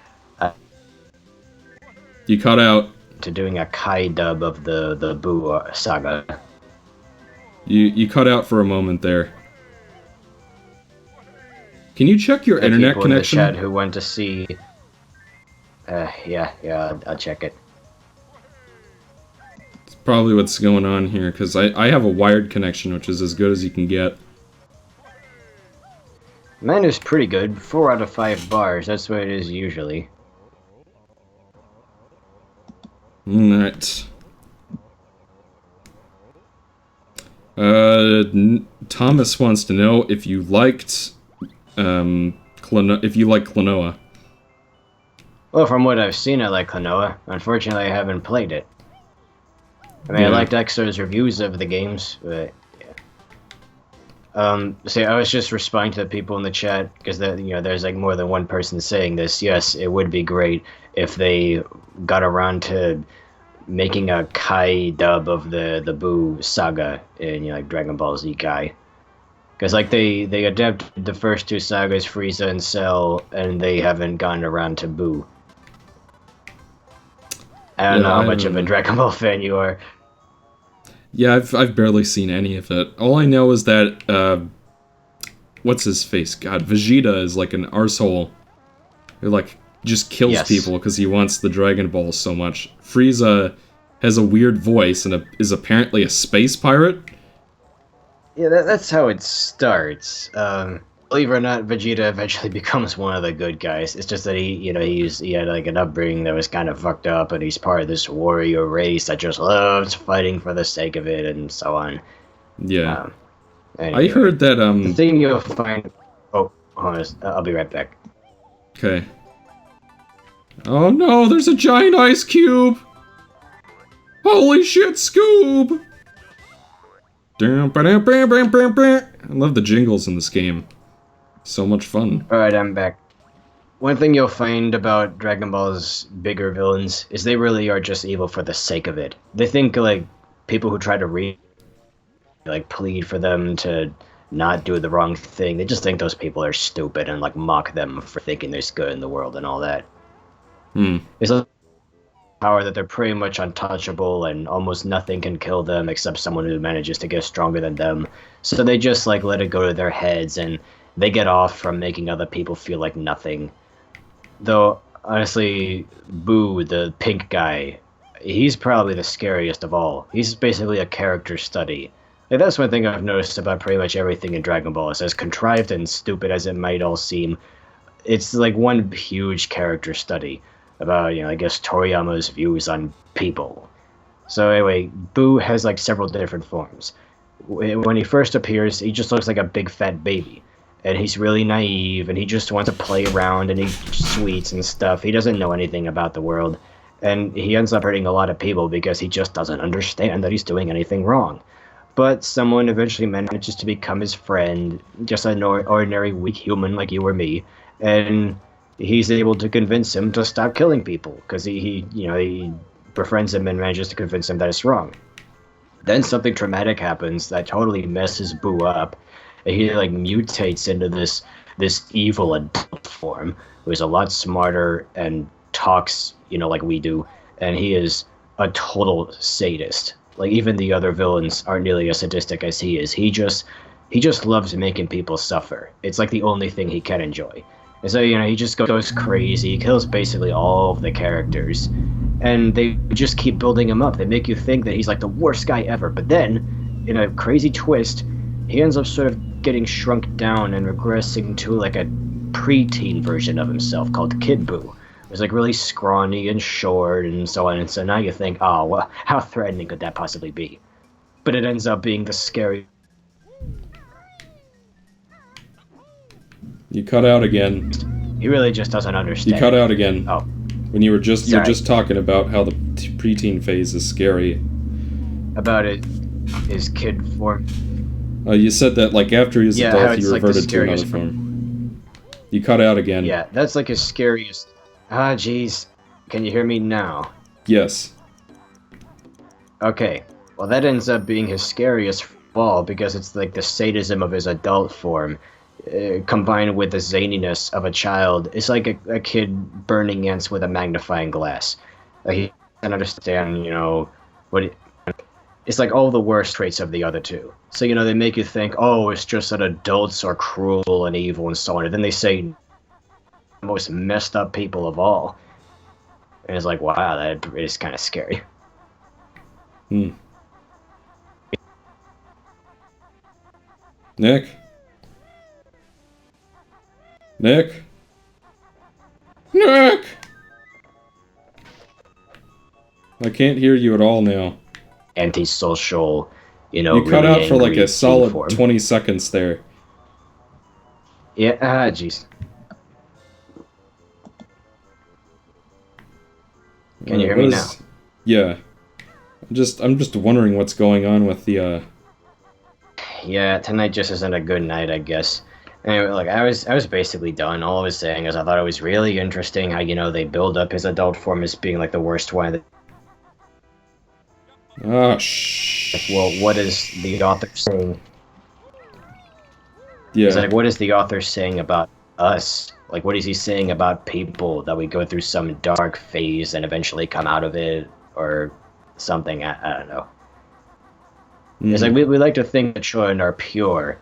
you cut out. To doing a Kai dub of the Boo saga. You cut out for a moment there. Can you check your internet connection? In the chat who went to see. Yeah, I'll check it. It's probably what's going on here, because I have a wired connection, which is as good as you can get. Mine is pretty good. 4 out of 5 bars. That's what it is usually. Alright. Thomas wants to know if you liked, if you like Klonoa. Well, from what I've seen, I like Klonoa. Unfortunately, I haven't played it. I mean, I liked Exo's reviews of the games, but yeah. See, I was just responding to the people in the chat because there's like more than one person saying this. Yes, it would be great if they got around to making a Kai dub of the Boo saga in like Dragon Ball Z Kai, because like they adapted the first 2 sagas, Frieza and Cell, and they haven't gotten around to Boo. I don't know how much of a Dragon Ball fan you are. Yeah, I've barely seen any of it. All I know is that what's his face? God, Vegeta is like an arsehole who like just kills people because he wants the Dragon Balls so much. Frieza has a weird voice and is apparently a space pirate. Yeah, that's how it starts. Believe it or not, Vegeta eventually becomes one of the good guys. It's just that he had like an upbringing that was kind of fucked up, and he's part of this warrior race that just loves fighting for the sake of it, and so on. Yeah. Anyway, I heard that the thing you'll find. Oh, hold on, I'll be right back. Okay. Oh no, there's a giant ice cube! Holy shit, Scoob! I love the jingles in this game. So much fun. Alright, I'm back. One thing you'll find about Dragon Ball's bigger villains is they really are just evil for the sake of it. They think, like, people who try to plead for them to not do the wrong thing, they just think those people are stupid and, like, mock them for thinking there's good in the world and all that. It's a power that they're pretty much untouchable and almost nothing can kill them except someone who manages to get stronger than them. So they just, like, let it go to their heads and they get off from making other people feel like nothing. Though, honestly, Boo, the pink guy, he's probably the scariest of all. He's basically a character study. Like, that's one thing I've noticed about pretty much everything in Dragon Ball. Is as contrived and stupid as it might all seem, it's like one huge character study about, I guess, Toriyama's views on people. So anyway, Boo has like several different forms. When he first appears, he just looks like a big fat baby. And he's really naive, and he just wants to play around and eat sweets and stuff. He doesn't know anything about the world. And he ends up hurting a lot of people because he just doesn't understand that he's doing anything wrong. But someone eventually manages to become his friend, just an ordinary weak human like you or me. And he's able to convince him to stop killing people, because he befriends him and manages to convince him that it's wrong. Then something traumatic happens that totally messes Boo up. He like mutates into this evil adult form who is a lot smarter and talks, like we do, and he is a total sadist. Like even the other villains aren't nearly as sadistic as he is. He just loves making people suffer. It's like the only thing he can enjoy. And so, he just goes crazy, he kills basically all of the characters, and they just keep building him up. They make you think that he's like the worst guy ever, but then, in a crazy twist, he ends up sort of getting shrunk down and regressing to like a preteen version of himself called Kid Boo. It was like really scrawny and short and so on, and so now you think, oh, well, how threatening could that possibly be? But it ends up being the scary... You cut out again. He really just doesn't understand. You cut out again. Oh. When you were He really just doesn't understand. You cut out again. Oh. When you were just Sorry. talking about how the preteen phase is scary. About it, his kid form. You said that like after he was Yeah, how adult, it's he like the reverted to another scariest form. You cut out again. Yeah, that's like his scariest. Ah, jeez. Can you hear me now? Yes. Okay. Well, that ends up being his scariest of all because it's like the sadism of his adult form, combined with the zaniness of a child. It's like a kid burning ants with a magnifying glass. He doesn't understand, you know, it's like all the worst traits of the other two. So, you know, they make you think, oh, it's just that adults are cruel and evil and so on. And then they say the most messed up people of all. And it's like, wow, that is kind of scary. Hmm. Nick? Nick? Nick! I can't hear you at all now. Antisocial, you know, You cut really out for like angry a solid form. 20 seconds there. Yeah, jeez. Can you hear me now? Yeah. I'm just wondering what's going on with the Yeah, tonight just isn't a good night, I guess. Anyway, like I was basically done. All I was saying is I thought it was really interesting how, you know, they build up his adult form as being like the worst one. Ah, Well, what is the author saying? Yeah. It's like, what is the author saying about us? Like, what is he saying about people, that we go through some dark phase and eventually come out of it, or something? I don't know. It's like, we like to think that children are pure,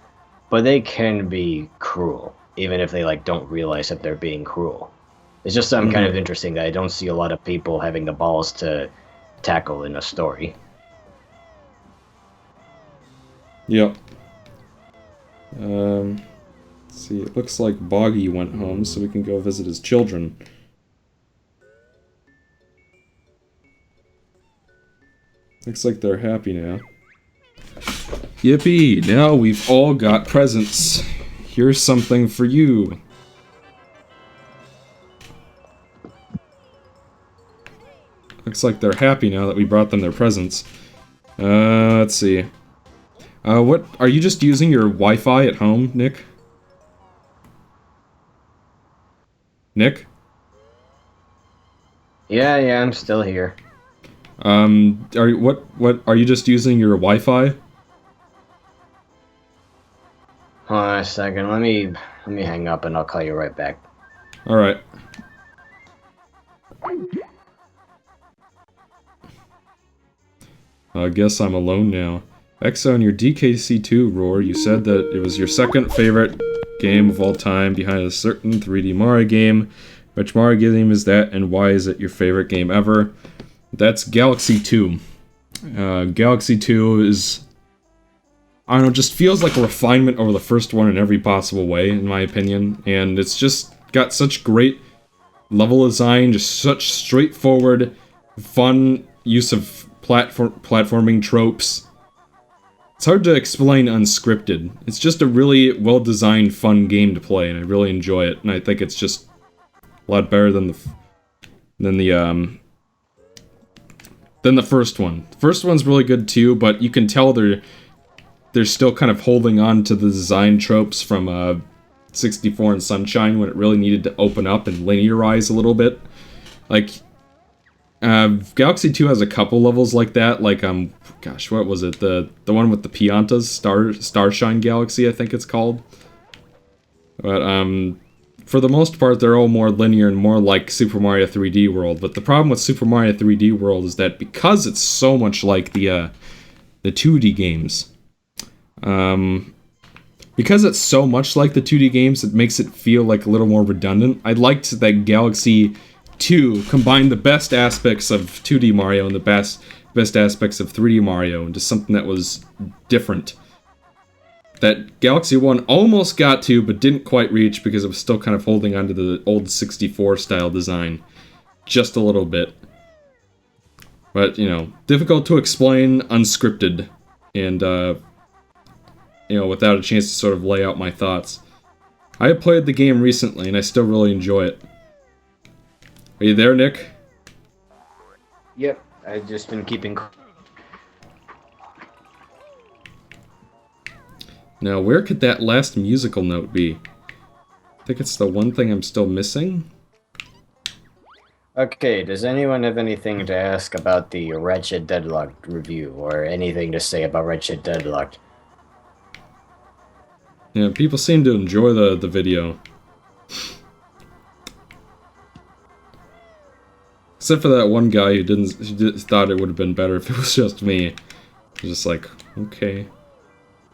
but they can be cruel, even if they, like, don't realize that they're being cruel. It's just something kind of interesting that I don't see a lot of people having the balls to tackle in a story. Yep. Let's see, it looks like Boggy went home, so we can go visit his children. Looks like they're happy now. Yippee! Now we've all got presents. Here's something for you. Looks like they're happy now that we brought them their presents. Let's see. What, are you just using your Wi-Fi at home, Nick? Nick? Yeah, I'm still here. Are you just using your Wi-Fi? Hold on a second, let me hang up and I'll call you right back. Alright. I guess I'm alone now. Exo, in your DKC2 roar, you said that it was your second favorite game of all time behind a certain 3D Mario game. Which Mario game is that, and why is it your favorite game ever? That's Galaxy 2. Galaxy 2 is... I don't know, just feels like a refinement over the first one in every possible way, in my opinion. And it's just got such great level design, just such straightforward, fun use of platforming tropes. It's hard to explain unscripted. It's just a really well-designed, fun game to play, and I really enjoy it. And I think it's just a lot better than the first one. The first one's really good too, but you can tell they're still kind of holding on to the design tropes from 64 and Sunshine when it really needed to open up and linearize a little bit. Like, Galaxy 2 has a couple levels like that, like, gosh, what was it? The one with the Piantas, Starshine Galaxy, I think it's called. But, for the most part, they're all more linear and more like Super Mario 3D World. But the problem with Super Mario 3D World is that because it's so much like the 2D games, because it's so much like the 2D games, it makes it feel like a little more redundant. I liked that Galaxy 2 combined the best aspects of 2D Mario and the best aspects of 3D Mario into something that was different. That Galaxy 1 almost got to, but didn't quite reach because it was still kind of holding onto the old 64 style design. Just a little bit. But, you know, difficult to explain, unscripted, and, you know, without a chance to sort of lay out my thoughts. I played the game recently, and I still really enjoy it. Are you there, Nick? Yep, I've just been keeping... Now, where could that last musical note be? I think it's the one thing I'm still missing. Okay, does anyone have anything to ask about the Ratchet Deadlocked review, or anything to say about Ratchet Deadlocked? Yeah, people seem to enjoy the video. Except for that one guy who thought it would have been better if it was just me. Just like, okay.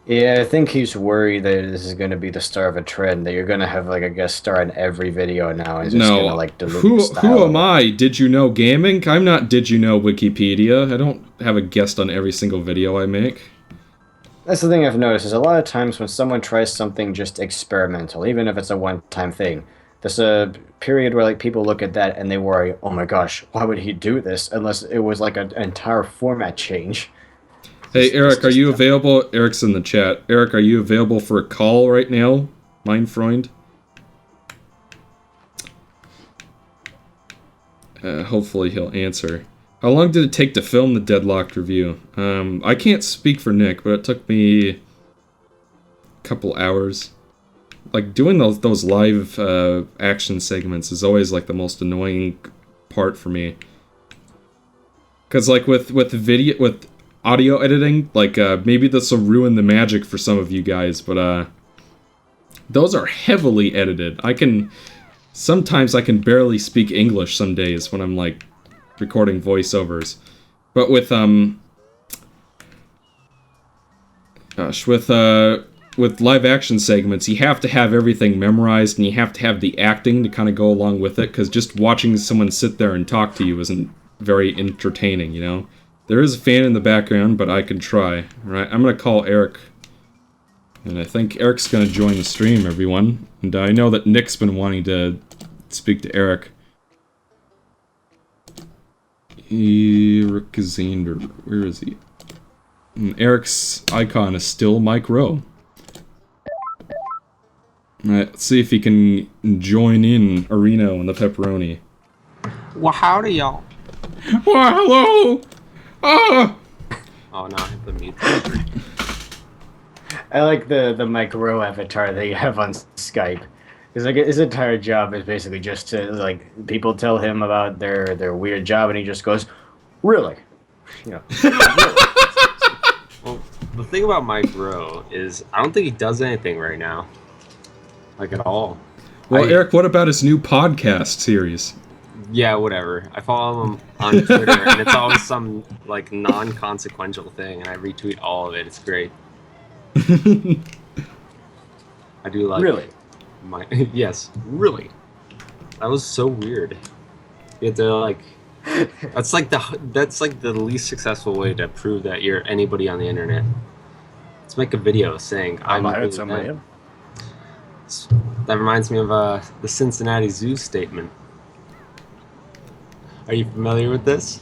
Yeah, I think he's worried that this is going to be the start of a trend, that you're going to have like a guest star in every video now, and it's just going to like dilute the style. Who am I? Did you know gaming? I'm not Did you know Wikipedia. I don't have a guest on every single video I make. That's the thing I've noticed, is a lot of times when someone tries something just experimental, even if it's a one-time thing, there's a period where like people look at that and they worry, oh my gosh, why would he do this unless it was like an entire format change. Hey, Eric, are you available? Eric's in the chat. Eric, are you available for a call right now, mein Freund? Hopefully he'll answer. How long did it take to film the Deadlocked review? I can't speak for Nick, but it took me a couple hours. Like, doing those live action segments is always, like, the most annoying part for me. Because, like, with audio editing, like, maybe this will ruin the magic for some of you guys, but, those are heavily edited. Sometimes I can barely speak English some days when I'm, like, recording voiceovers. But with live action segments, you have to have everything memorized, and you have to have the acting to kind of go along with it, because just watching someone sit there and talk to you isn't very entertaining, you know? There is a fan in the background, but I can try. Alright, I'm gonna call Eric. And I think Eric's gonna join the stream, everyone. And I know that Nick's been wanting to speak to Eric. Eric Zander, where is he? And Eric's icon is still Mike Rowe. Alright, let's see if he can join in Areno and the Pepperoni. Well, howdy, y'all. Why, hello! Ah! Oh, no, I hit the mute. I like the Mike Rowe avatar that you have on Skype. It's like his entire job is basically just to, like, people tell him about their weird job, and he just goes, really? You know, really? Well, the thing about Mike Rowe is I don't think he does anything right now. Like, at all. Well, Eric, what about his new podcast series? Yeah, whatever. I follow him on Twitter, and it's always some, like, non-consequential thing, and I retweet all of it. It's great. I do like... Really? Yes, really. That was so weird. You have to, like... That's like the least successful way to prove that you're anybody on the internet. Let's make a video saying I'm somebody. That reminds me of the Cincinnati Zoo statement. Are you familiar with this?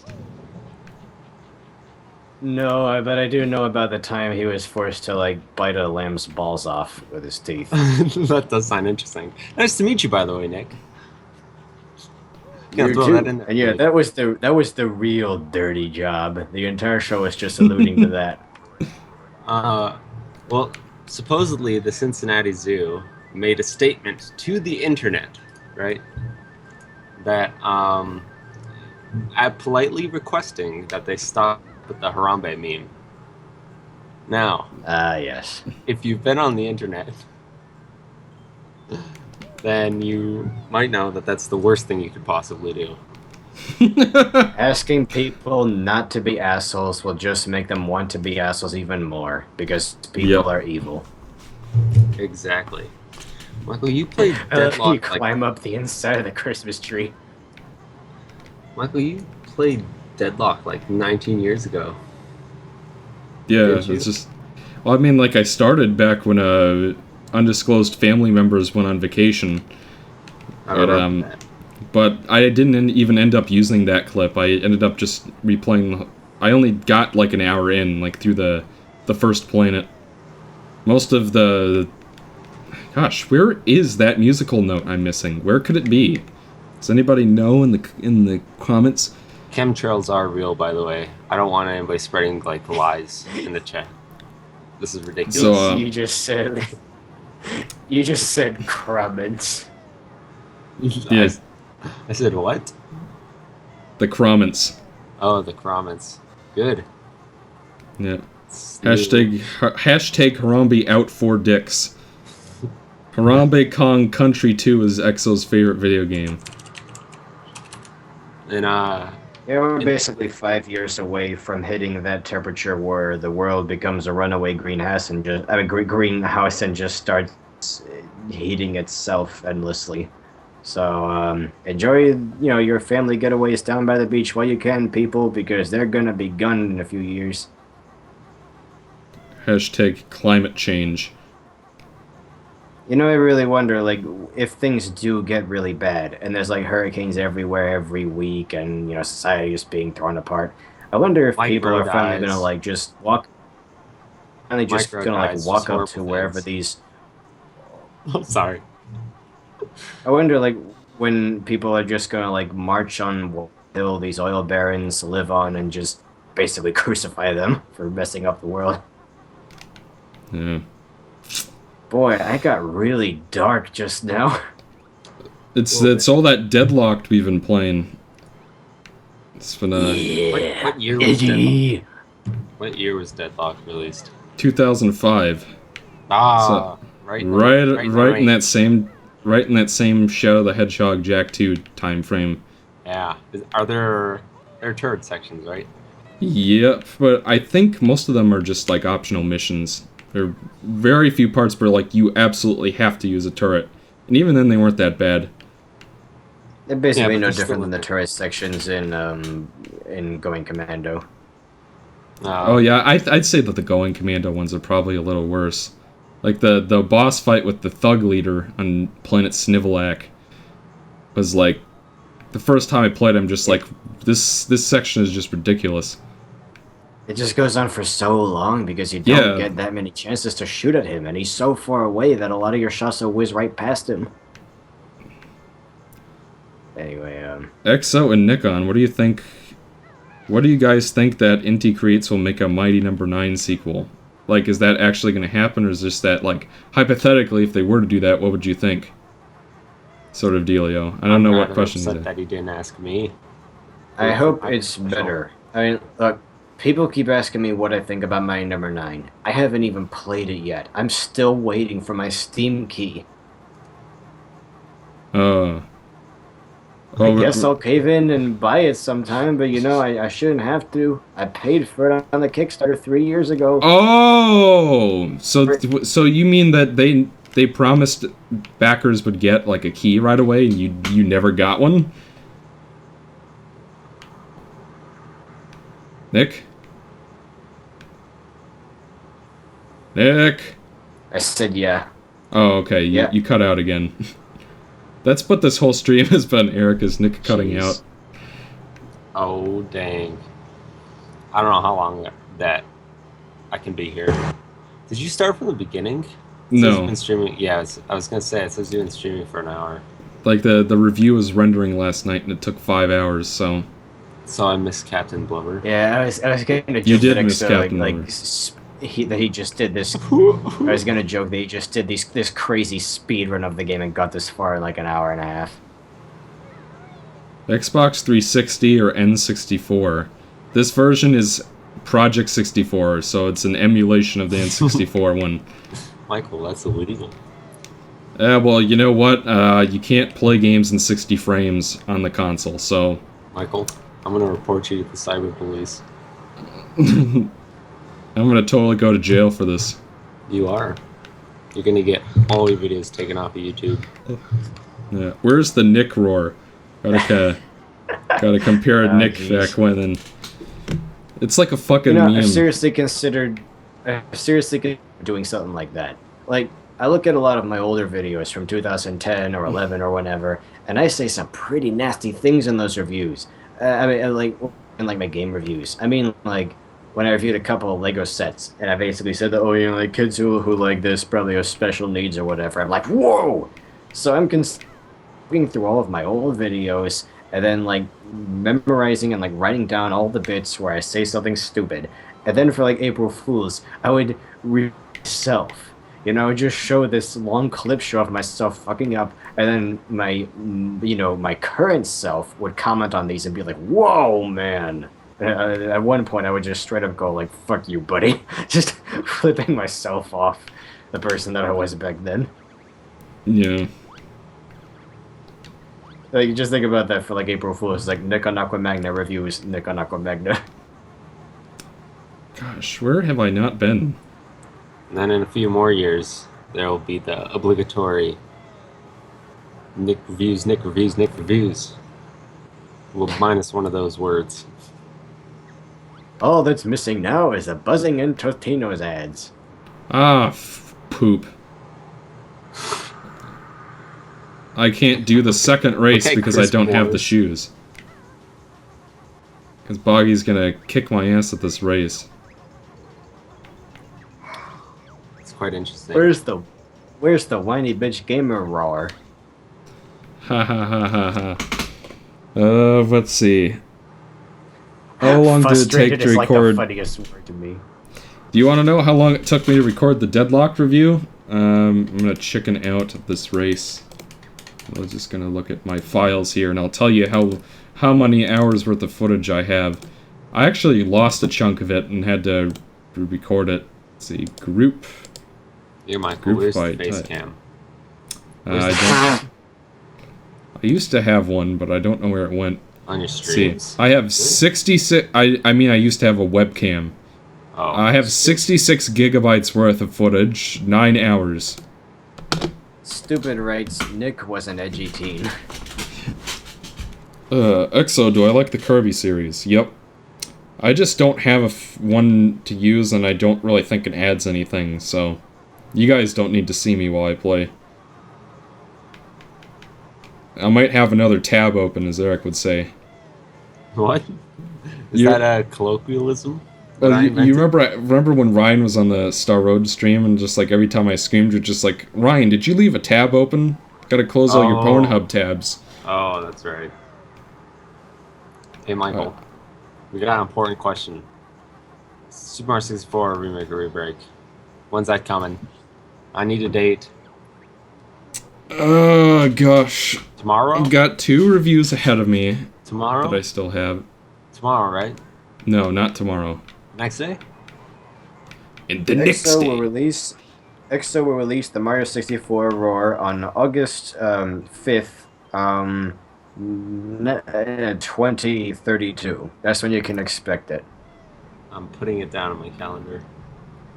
No, but I do know about the time he was forced to, like, bite a lamb's balls off with his teeth. That does sound interesting. Nice to meet you, by the way, Nick. You too. And yeah, that was the real dirty job. The entire show was just alluding to that. Well, supposedly the Cincinnati Zoo made a statement to the internet, right? That politely requesting that they stop with the Harambe meme. Now, yes. If you've been on the internet, then you might know that that's the worst thing you could possibly do. Asking people not to be assholes will just make them want to be assholes even more, because people are evil. Exactly. Michael, you played Deadlock. You climb up the inside of the Christmas tree. Michael, you played Deadlock like 19 years ago. Yeah, it's just... Well, I mean, like, I started back when undisclosed family members went on vacation. But I didn't even end up using that clip. I ended up just replaying... I only got, like, an hour in, like, through the first planet. Most of the Gosh, where is that musical note I'm missing? Where could it be? Does anybody know in the comments? Chemtrails are real, by the way. I don't want anybody spreading like lies in the chat. This is ridiculous. So, you just said crummets. Yeah. I said what? The Croments. Oh, the Croments. Good. Yeah. Hashtag Harambe out for dicks. Harambe Kong Country 2 is Exo's favorite video game. And Yeah, we're basically 5 years away from hitting that temperature where the world becomes a runaway greenhouse and just starts heating itself endlessly. So enjoy, your family getaways down by the beach while you can, people, because they're gonna be gone in a few years. Hashtag climate change. I really wonder, if things do get really bad, and there's, hurricanes everywhere every week, and, society is being torn apart. I wonder if people are finally gonna, just walk... Finally just gonna, walk up to wherever these... I'm sorry. I wonder, when people are just gonna, march on what hill these oil barons live on and just basically crucify them for messing up the world. Yeah. Boy, I got really dark just now. It's all that Deadlocked we've been playing. It's been What year was Deadlocked? What year was Deadlocked released? 2005. Ah, So, right in that same Shadow the Hedgehog Jack 2 time frame. Yeah. There are turret sections, right? Yep, but I think most of them are just optional missions. There are very few parts where you absolutely have to use a turret, and even then they weren't that bad. They're basically no different than the turret sections in Going Commando. Oh yeah, I'd say that the Going Commando ones are probably a little worse. The boss fight with the thug leader on planet Snivelac was the first time I played, I'm just this section is just ridiculous. It just goes on for so long because you don't get that many chances to shoot at him, and he's so far away that a lot of your shots will whiz right past him. Anyway, Exo and Nikon, what do you think? What do you guys think that Inti Creates will make a Mighty Number 9 sequel? Is that actually going to happen, or is this that, hypothetically, if they were to do that, what would you think? Sort of dealio. I don't know what question is that he didn't ask me. I hope it's better. I mean, look, people keep asking me what I think about Mighty Number 9. I haven't even played it yet. I'm still waiting for my Steam key. I guess I'll cave in and buy it sometime, but I shouldn't have to. I paid for it on the Kickstarter 3 years ago. Oh! So you mean that they promised backers would get, a key right away, and you never got one? Nick? Nick? I said yeah. Oh, okay. You cut out again. That's what this whole stream has been, Eric, is Nick cutting out. Oh, dang. I don't know how long that I can be here. Did you start from the beginning? No. You've been streaming. Yeah, I was going to say, it says you've been streaming for an hour. The review was rendering last night, and it took 5 hours, so... So I missed Captain Blubber. Yeah, I was going to joke you did miss Captain Blubber. That he just did this. I was gonna joke that he just did this crazy speed run of the game and got this far in an hour and a half. Xbox 360 or N64. This version is Project 64, so it's an emulation of the N64 one. Michael, that's illegal. Well, you know what? You can't play games in 60 frames on the console, so... Michael, I'm gonna report you to the cyber police. I'm gonna totally go to jail for this. You are. You're gonna get all your videos taken off of YouTube. Yeah. Where's the Nick roar? Gotta compare Nick back when, and it's like a fucking meme. I've seriously considered doing something like that. I look at a lot of my older videos from 2010 or 11 or whenever, and I say some pretty nasty things in those reviews. In my game reviews. when I reviewed a couple of Lego sets, and I basically said that, oh, you know, like kids who like this probably have special needs or whatever. I'm like, whoa! So I'm looking through all of my old videos and then like memorizing and like writing down all the bits where I say something stupid. And then for like April Fools, I would read myself. You know, just show this long clip show of myself fucking up, and then my current self would comment on these and be like, "Whoa, man!" At one point, I would just straight up go like, "Fuck you, buddy," just flipping myself off the person that I was back then. Yeah. Like, just think about that for like April Fools, like NickonAquaMagna reviews NickonAquaMagna. Gosh, where have I not been? And then in a few more years, there will be the obligatory Nick reviews, Nick reviews, Nick reviews. Well, minus one of those words. All that's missing now is a buzzing in Totino's ads. Ah, poop. I can't do the second race Okay, because Chris I don't have the Moore. shoes. Because Boggy's gonna kick my ass at this race. It's quite interesting. Where's the whiny bitch gamer roar? Ha ha ha ha ha. Let's see. How long did it take to Frustrated is like the record? funniest word to me. Do you want to know how long it took me to record the Deadlocked review? I'm gonna chicken out of this race. I'm just gonna look at my files here, and I'll tell you how many hours worth of footage I have. I actually lost a chunk of it and had to record it. Let's see, group. Here, Michael, Group where's fight, the face cam? I used to have one, but I don't know where it went. On your See, streams? I have 66. I mean, I used to have a webcam. Oh, I have 66 gigabytes worth of footage, 9 hours. Stupid writes, Nick was an edgy teen. EXO, do I like the Kirby series? Yep. I just don't have one to use, and I don't really think it adds anything, so... You guys don't need to see me while I play. I might have another tab open, as Eric would say. What? Is that a colloquialism? You remember when Ryan was on the Star Road stream, and just like every time I screamed, you're just like, Ryan, did you leave a tab open? Gotta close all your Pornhub tabs. Oh, that's right. Hey, Michael. We got an important question. Super Mario 64 Remake or Rebreak. When's that coming? I need a date. Gosh. Tomorrow? I've got 2 reviews ahead of me. Tomorrow? That I still have. Tomorrow, right? No, not tomorrow. Next day? In the next day. EXO will release the Mario 64 Roar on August 5th, 2032. That's when you can expect it. I'm putting it down on my calendar.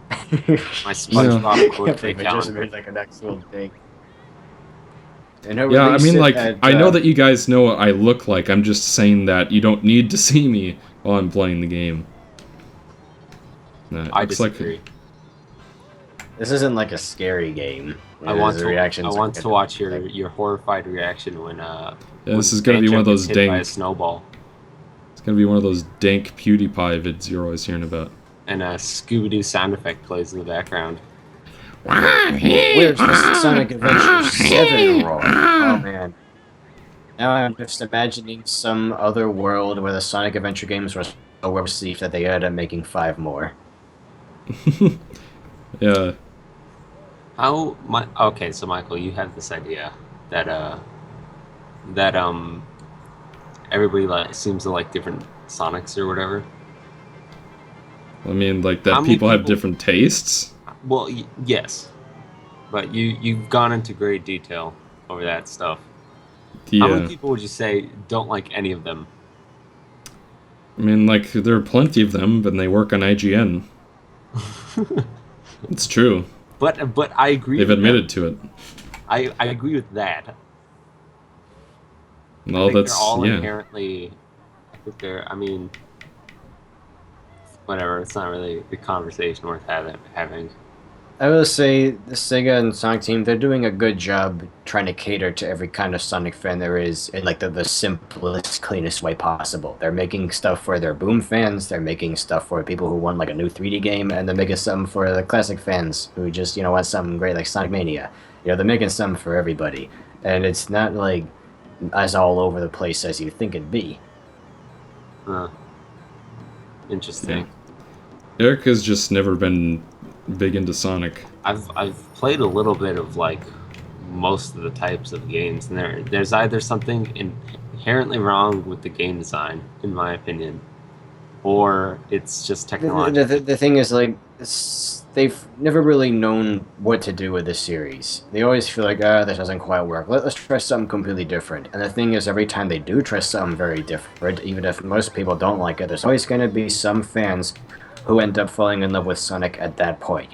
My SpongeBob quote I just calendar. made like an actual thing. Yeah, I mean, like, I know that you guys know what I look like. I'm just saying that you don't need to see me while I'm playing the game. I disagree. This isn't like a scary game. I want to watch your horrified reaction when this is gonna be one of those hit by a dank. snowball. It's gonna be one of those dank PewDiePie vids you're always hearing about. And a Scooby-Doo sound effect plays in the background. Where's the Sonic Adventure 7 Roar? Oh man. Now I'm just imagining some other world where the Sonic Adventure games were so well received that they ended up making 5 more. Yeah. Okay, so Michael, you have this idea that everybody seems to like different Sonics or whatever. I mean, like, that people have different tastes? Well, yes. But you've gone into great detail over that stuff. Yeah. How many people would you say don't like any of them? I mean, like, there are plenty of them, but they work on IGN. It's true. But I agree. They've admitted to it. I agree with that. Well, they're all inherently. I mean, whatever. It's not really the conversation worth having. I will say the Sega and Sonic team, they're doing a good job trying to cater to every kind of Sonic fan there is in like the simplest, cleanest way possible. They're making stuff for their Boom fans, they're making stuff for people who want like a new 3D game, and they're making something for the classic fans who just, want something great like Sonic Mania. They're making something for everybody. And it's not like as all over the place as you think it'd be. Huh. Interesting. Yeah. Eric has just never been big into Sonic. I've played a little bit of like most of the types of games, and there's either something inherently wrong with the game design, in my opinion, or it's just technological. The thing is, like, they've never really known what to do with this series. They always feel like, this doesn't quite work. Let's try something completely different. And the thing is, every time they do try something very different, even if most people don't like it, there's always going to be some fans who end up falling in love with Sonic at that point.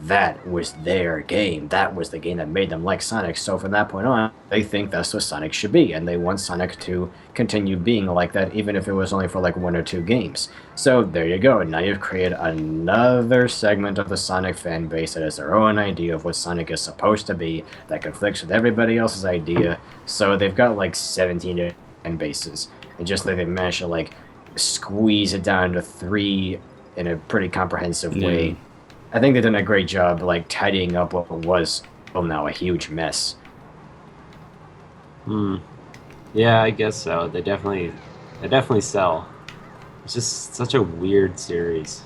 That was their game. That was the game that made them like Sonic. So from that point on, they think that's what Sonic should be, and they want Sonic to continue being like that, even if it was only for like 1 or 2 games. So there you go. Now you've created another segment of the Sonic fan base that has their own idea of what Sonic is supposed to be, that conflicts with everybody else's idea. So they've got like 17 fan bases, and just like they managed to like squeeze it down to 3 in a pretty comprehensive way. I think they've done a great job, like, tidying up what was, well, now a huge mess. Yeah, I guess so. They definitely sell. It's just such a weird series.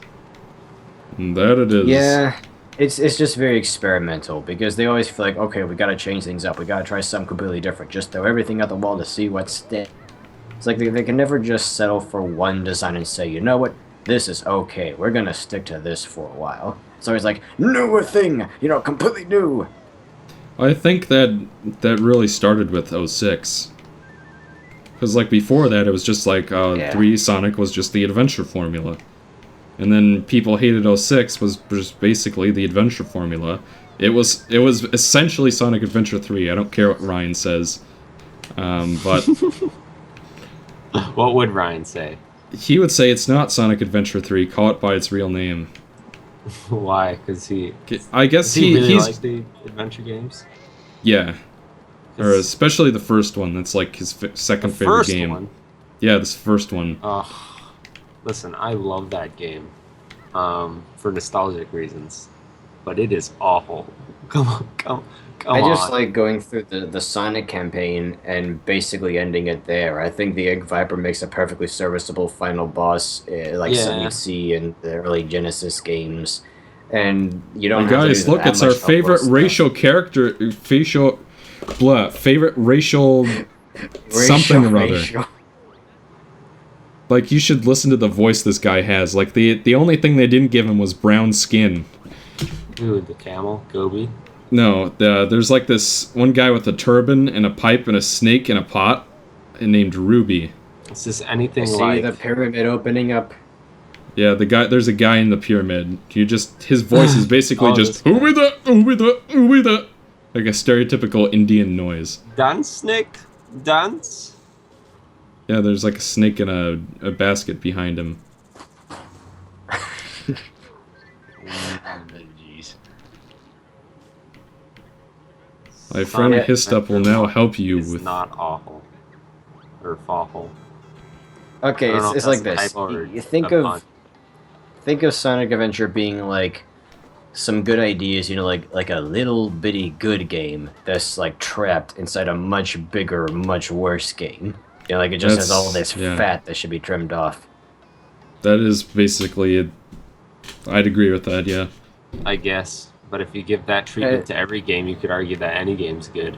That it is. Yeah, it's just very experimental, because they always feel like, okay, we gotta change things up, we gotta try something completely different, just throw everything at the wall to see what sticks. It's like they can never just settle for one design and say, you know what, this is okay, we're gonna stick to this for a while. It's always like, newer thing, completely new. I think that really started with 06. Because, like, before that, it was just like, 3 Sonic was just the adventure formula. And then people hated 06 was just basically the adventure formula. It was essentially Sonic Adventure 3. I don't care what Ryan says. But... What would Ryan say? He would say it's not Sonic Adventure 3, call it by its real name. Why? Because I guess he really he's... likes the adventure games? Yeah. Or especially the first one, that's like his second favorite game. One? Yeah, this first one. Listen, I love that game. For nostalgic reasons. But it is awful. Come on. I just like going through the Sonic campaign and basically ending it there. I think the Egg Viper makes a perfectly serviceable final boss, like something you see in the early Genesis games. And you don't have guys, to do look, it's our favorite racial character, favorite racial something or other. Like, you should listen to the voice this guy has. Like, the only thing they didn't give him was brown skin. Ooh, the camel, Gobi. No, there's like this one guy with a turban and a pipe and a snake in a pot, named Ruby. Is this anything see the pyramid opening up? Yeah, there's a guy in the pyramid. His voice is basically just Oobida, Oobida, Oobida, like a stereotypical Indian noise. Dance, snake? Dance? Yeah, there's like a snake in a basket behind him. My friend Histup will now help you with... not awful. Or awful. Okay, it's like this. You think of Sonic Adventure being like some good ideas, like a little bitty good game that's like trapped inside a much bigger, much worse game. Like it just has all this fat that should be trimmed off. That is basically it. I'd agree with that, yeah. I guess. But if you give that treatment to every game, you could argue that any game's good.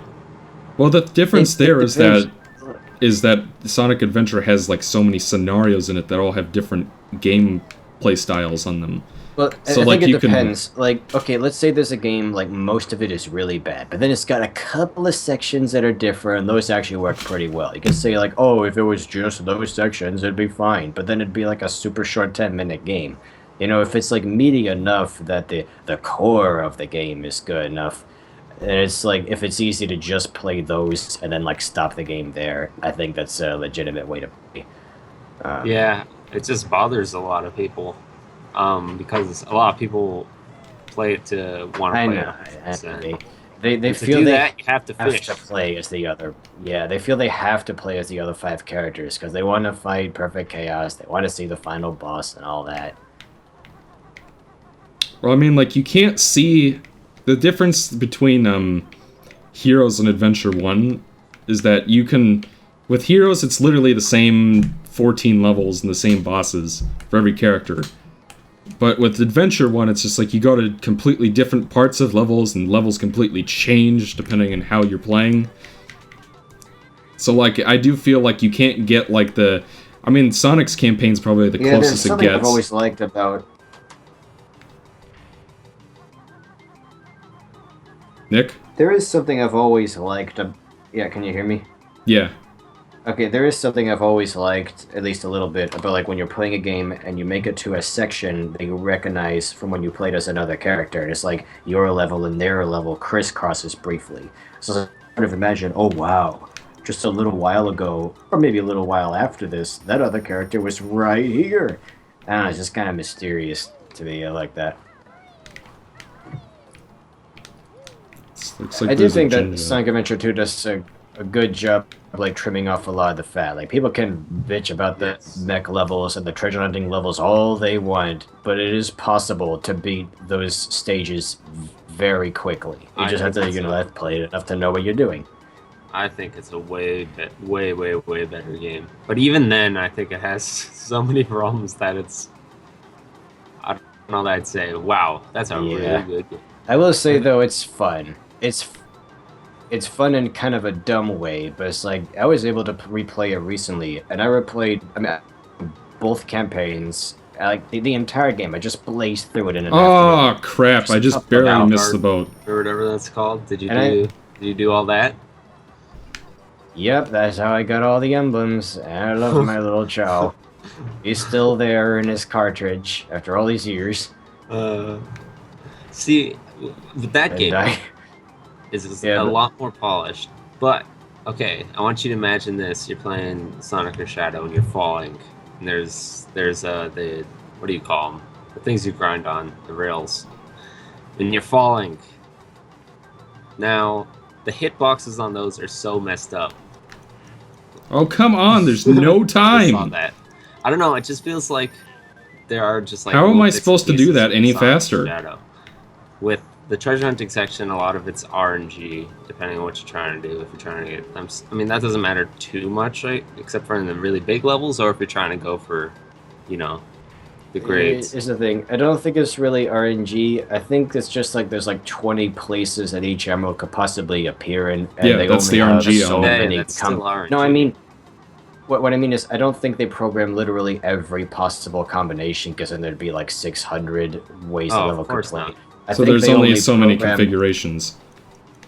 Well, the difference is that Sonic Adventure has like so many scenarios in it that all have different gameplay styles on them. Well, so I think it depends. Like, okay, let's say there's a game, like, most of it is really bad, but then it's got a couple of sections that are different, and those actually work pretty well. You can say, like, oh, if it was just those sections, it'd be fine, but then it'd be like a super short 10-minute game. If it's like meaty enough that the core of the game is good enough, and it's like if it's easy to just play those and then like stop the game there, I think that's a legitimate way to play. Yeah, it just bothers a lot of people because a lot of people play it to want to I play know. it. They to feel do they that, you have to have fish. to play as the other. Yeah, they feel they have to play as the other 5 characters because they want to fight perfect chaos. They want to see the final boss and all that. Well, I mean, like, you can't see the difference between Heroes and Adventure 1 is that you can, with Heroes, it's literally the same 14 levels and the same bosses for every character. But with Adventure 1, it's just like you go to completely different parts of levels, and levels completely change depending on how you're playing. So, like, I do feel like you can't get, like, the... I mean, Sonic's campaign's probably the closest it something gets. I've always liked about... Nick? There is something I've always liked... Yeah, can you hear me? Yeah. Okay, there is something I've always liked, at least a little bit, about like when you're playing a game and you make it to a section that you recognize from when you played as another character. And it's like your level and their level crisscrosses briefly. So I sort of imagine, oh wow, just a little while ago, or maybe a little while after this, that other character was right here. I don't know, it's just kind of mysterious to me. I like that. Looks like I do there's a think that Genie. Sonic Adventure 2 does a good job of like trimming off a lot of the fat. Like people can bitch about the mech levels and the treasure hunting levels all they want, but it is possible to beat those stages very quickly. You just have to, have played enough to know what you're doing. I think it's a way better game. But even then, I think it has so many problems that it's... I don't know that I'd say, wow, that's a really good game. I will say, though, it's fun. It's fun in kind of a dumb way, but it's like, I was able to replay it recently, and I replayed, both campaigns, like the entire game. I just blazed through it in an afternoon. Oh, crap, I just barely missed the boat. Or whatever that's called. Did you do all that? Yep, that's how I got all the emblems, and I love my little Chow. He's still there in his cartridge after all these years. See, with that game... is a lot more polished. But, okay, I want you to imagine this. You're playing Sonic or Shadow and you're falling. And there's the, what do you call them? The things you grind on, the rails. And you're falling. Now, the hitboxes on those are so messed up. Oh, come on, there's no time! I saw that. I don't know, it just feels like there are just like... How am I supposed to do that any faster? Shadow. With the treasure hunting section, a lot of it's RNG, depending on what you're trying to do. If you're trying to get them, I mean, that doesn't matter too much, right? Except for in the really big levels, or if you're trying to go for, the grades. Here's the thing. I don't think it's really RNG. I think it's just like there's like 20 places that each emerald could possibly appear in, and yeah, they that's only the have RNG so many. That's still RNG. No, I mean, what I mean is, I don't think they program literally every possible combination, because then there'd be like 600 ways the level could play. So there's only so many configurations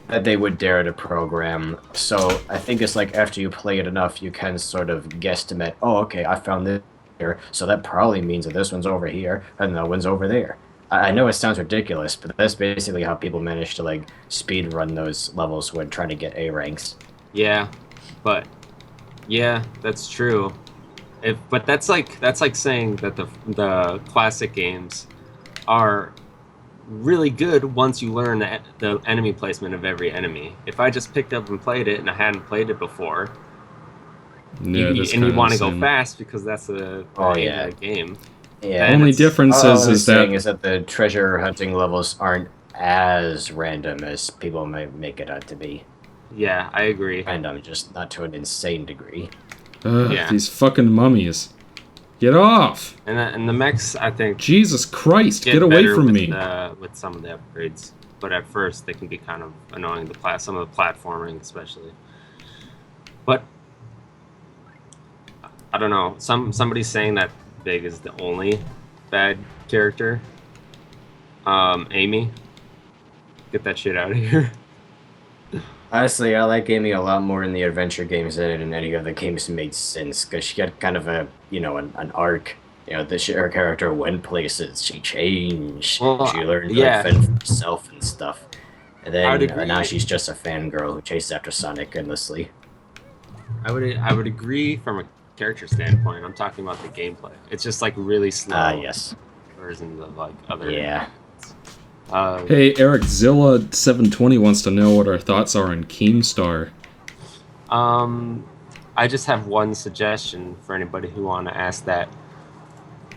that they would dare to program. So I think it's like after you play it enough, you can sort of guesstimate, oh, okay, I found this here, so that probably means that this one's over here, and that one's over there. I know it sounds ridiculous, but that's basically how people manage to like speed run those levels when trying to get A ranks. Yeah, but yeah, that's true. But that's like saying that the classic games are really good once you learn the enemy placement of every enemy. If I just picked up and played it and I hadn't played it before, and you want to go fast because that's the game. Yeah. The only difference is that the treasure hunting levels aren't as random as people might make it out to be. Yeah, I agree. Random, just not to an insane degree. These fucking mummies. Get off! And the mechs, I think... Jesus Christ, get away from me! With some of the upgrades. But at first, they can be kind of annoying, some of the platforming especially. But, I don't know, somebody's saying that Big is the only bad character. Amy. Get that shit out of here. Honestly, I like Amy a lot more in the adventure games than in any other games made sense, because she got kind of a, an arc. Her character went places, she changed, she learned to fend for herself and stuff. And then now she's just a fangirl who chases after Sonic endlessly. I would agree from a character standpoint. I'm talking about the gameplay. It's just like really slow. Yes. Versions of like other. Yeah. Hey, Eric Zilla720 wants to know what our thoughts are on Keemstar. I just have one suggestion for anybody who want to ask that.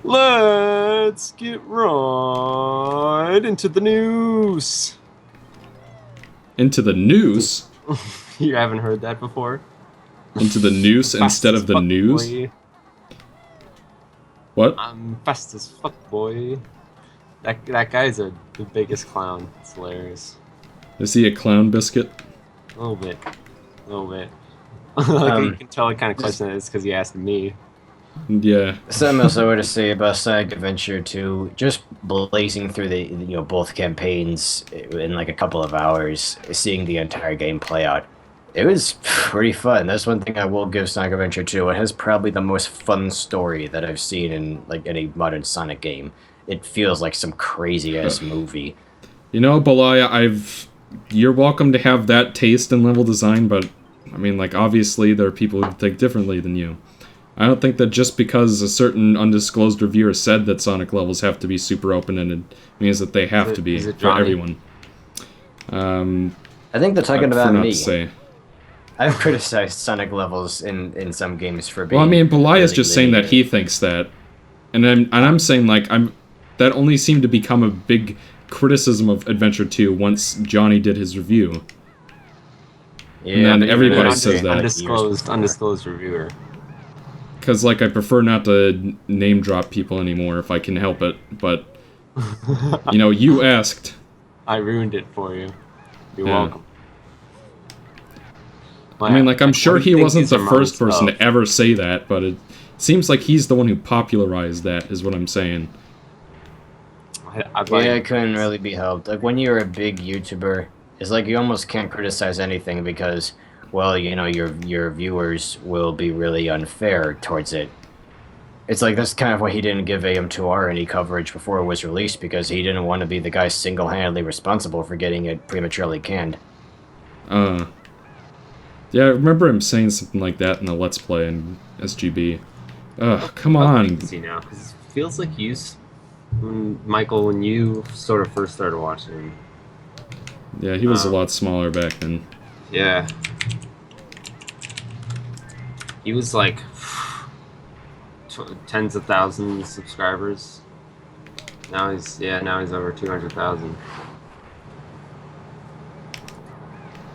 Let's get right into the news. Into the news? You haven't heard that before? Into the noose instead of the news? Boy. What? I'm fast as fuck, boy. That guy's the biggest clown. It's hilarious. Is he a clown biscuit? A little bit. Like, you can tell what kind of question it is because he asked me. Yeah. Something else I want to say about Sonic Adventure 2, just blazing through the both campaigns in like a couple of hours, seeing the entire game play out. It was pretty fun. That's one thing I will give Sonic Adventure 2. It has probably the most fun story that I've seen in like any modern Sonic game. It feels like some crazy ass movie. You know, Balaya, you're welcome to have that taste in level design, but I mean, like, obviously there are people who think differently than you. I don't think that just because a certain undisclosed reviewer said that Sonic levels have to be super open-ended means that they have to be for everyone. I think they're talking about me. To say. I've criticized Sonic levels in some games for being. Well, I mean, Balaya's really just saying that he thinks that, and I'm saying like that only seemed to become a big criticism of Adventure 2 once Johnny did his review. Yeah, and then everybody says that. Undisclosed reviewer. Because, like, I prefer not to name drop people anymore if I can help it, but, you know, you asked. I ruined it for you. You're welcome. I mean, like, I'm sure he wasn't the first person to ever say that, but it seems like he's the one who popularized that, is what I'm saying. Yeah, it couldn't really be helped. Like, when you're a big YouTuber, it's like you almost can't criticize anything because, well, you know, your viewers will be really unfair towards it. It's like that's kind of why he didn't give AM2R any coverage before it was released, because he didn't want to be the guy single-handedly responsible for getting it prematurely canned. Yeah, I remember him saying something like that in the Let's Play in SGB. Ugh, come on. See now, because it feels like Michael, when you sort of first started watching him. Yeah, he was a lot smaller back then. Yeah. He was like tens of thousands of subscribers. Now he's over 200,000.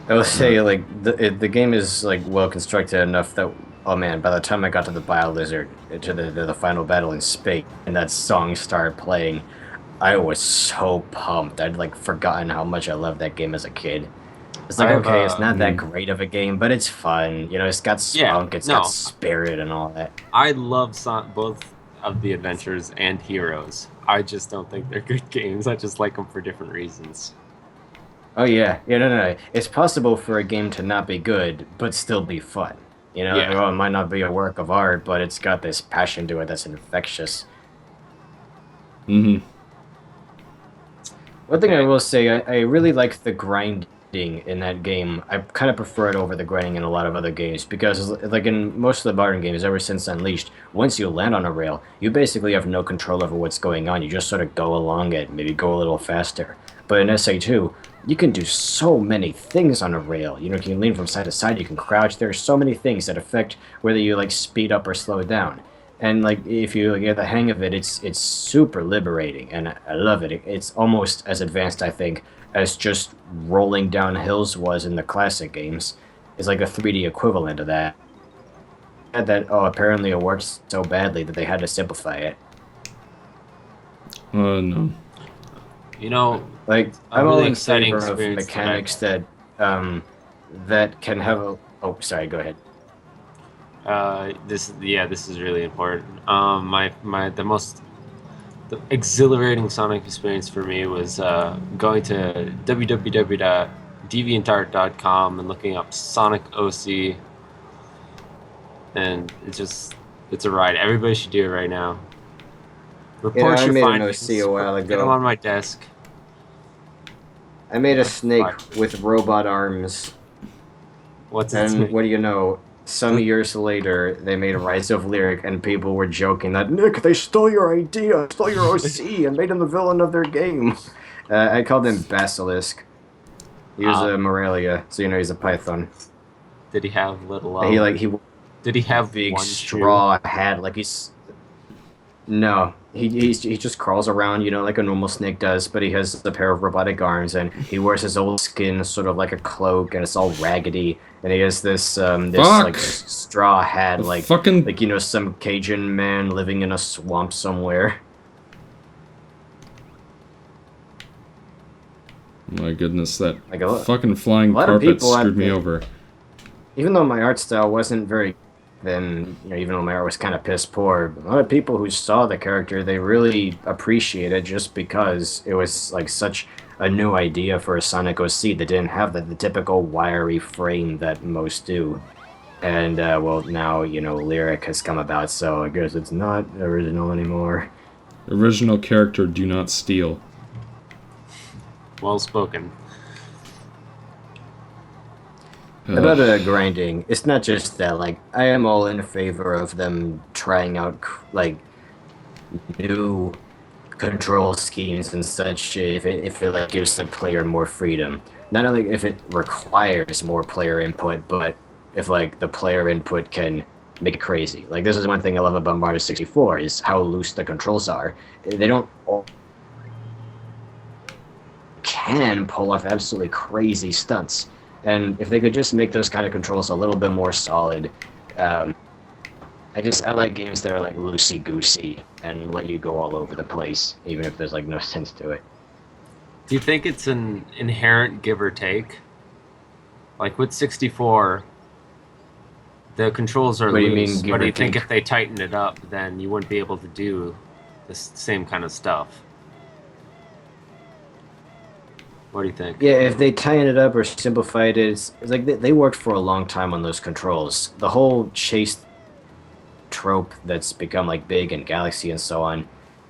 I will say, like, the game is like well constructed enough that, oh man, by the time I got to the Bio Lizard, to the final battle in space, and that song started playing, I was so pumped. I'd like forgotten how much I loved that game as a kid. It's like, okay, it's not that great of a game, but it's fun. You know, it's got spunk, it's got spirit and all that. I love both of the adventures and Heroes. I just don't think they're good games. I just like them for different reasons. Oh yeah, no. It's possible for a game to not be good, but still be fun. You know, well, it might not be a work of art, but it's got this passion to it that's infectious. Mm-hmm. One thing I will say, I really like the grinding in that game. I kind of prefer it over the grinding in a lot of other games, because like in most of the modern games ever since Unleashed, once you land on a rail, you basically have no control over what's going on. You just sort of go along it, maybe go a little faster. But in SA2, you can do so many things on a rail. You know, you can lean from side to side, you can crouch. There are so many things that affect whether you like speed up or slow down. And like if you get the hang of it, it's super liberating, and I love it. It's almost as advanced, I think, as just rolling down hills was in the classic games. It's like a 3D equivalent of that. And that apparently it works so badly that they had to simplify it. No. You know, like I'm really all in exciting favor of mechanics that can have a. Oh, sorry. Go ahead. This is really important. The most exhilarating Sonic experience for me was going to www.deviantart.com and looking up Sonic OC, and it's a ride. Everybody should do it right now. Report your findings. I made an OC a while ago. Get them on my desk. I made a snake with robot arms. What's and snake? what do you know? some years later, they made Rise of Lyric, and people were joking that, Nick, they stole your idea, stole your OC, and made him the villain of their game. I called him Basilisk. He was a Morelia, so he's a python. Did he have little? Did he have big one straw hat? Like No, he just crawls around, like a normal snake does, but he has a pair of robotic arms, and he wears his old skin sort of like a cloak, and it's all raggedy, and he has this like straw hat, like some Cajun man living in a swamp somewhere. My goodness, that like fucking flying carpet screwed me over. Even though my art style wasn't very, then even though my art was kind of piss poor, a lot of people who saw the character, they really appreciate it just because it was like such a new idea for a Sonic OC that didn't have the typical wiry frame that most do. And well, now Lyric has come about, so I guess it's not original anymore. Original character, do not steal. Well spoken. About grinding, it's not just that, like, I am all in favor of them trying out, like, new control schemes and such if it like, gives the player more freedom. Not only if it requires more player input, but if, like, the player input can make it crazy. Like, this is one thing I love about Mario 64, is how loose the controls are. They don't all can pull off absolutely crazy stunts. And if they could just make those kind of controls a little bit more solid, I like games that are like loosey-goosey and let you go all over the place, even if there's like no sense to it. Do you think it's an inherent give or take? Like with 64, the controls are loose, but do you think if they tighten it up, then you wouldn't be able to do the same kind of stuff? What do you think? Yeah, if they tighten it up or simplify it, it's like they worked for a long time on those controls. The whole chase trope that's become like big in Galaxy and so on,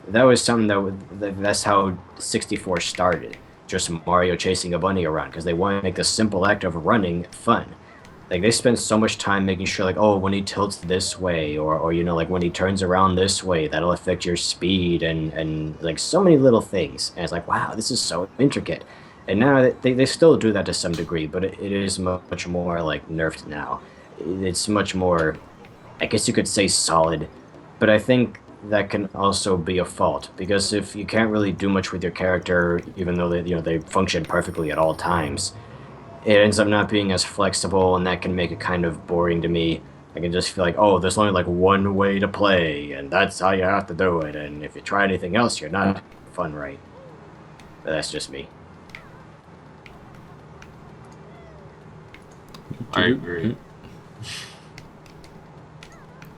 that was something that's how 64 started. Just Mario chasing a bunny around because they wanted to make the simple act of running fun. Like they spent so much time making sure, like, oh, when he tilts this way, or like when he turns around this way, that'll affect your speed, and like so many little things. And it's like, wow, this is so intricate. And now they still do that to some degree, but it is much more like nerfed now. It's much more, I guess you could say, solid. But I think that can also be a fault, because if you can't really do much with your character, even though they function perfectly at all times, it ends up not being as flexible, and that can make it kind of boring to me. I can just feel like, oh, there's only like one way to play, and that's how you have to do it. And if you try anything else, you're not fun right. But that's just me. I agree.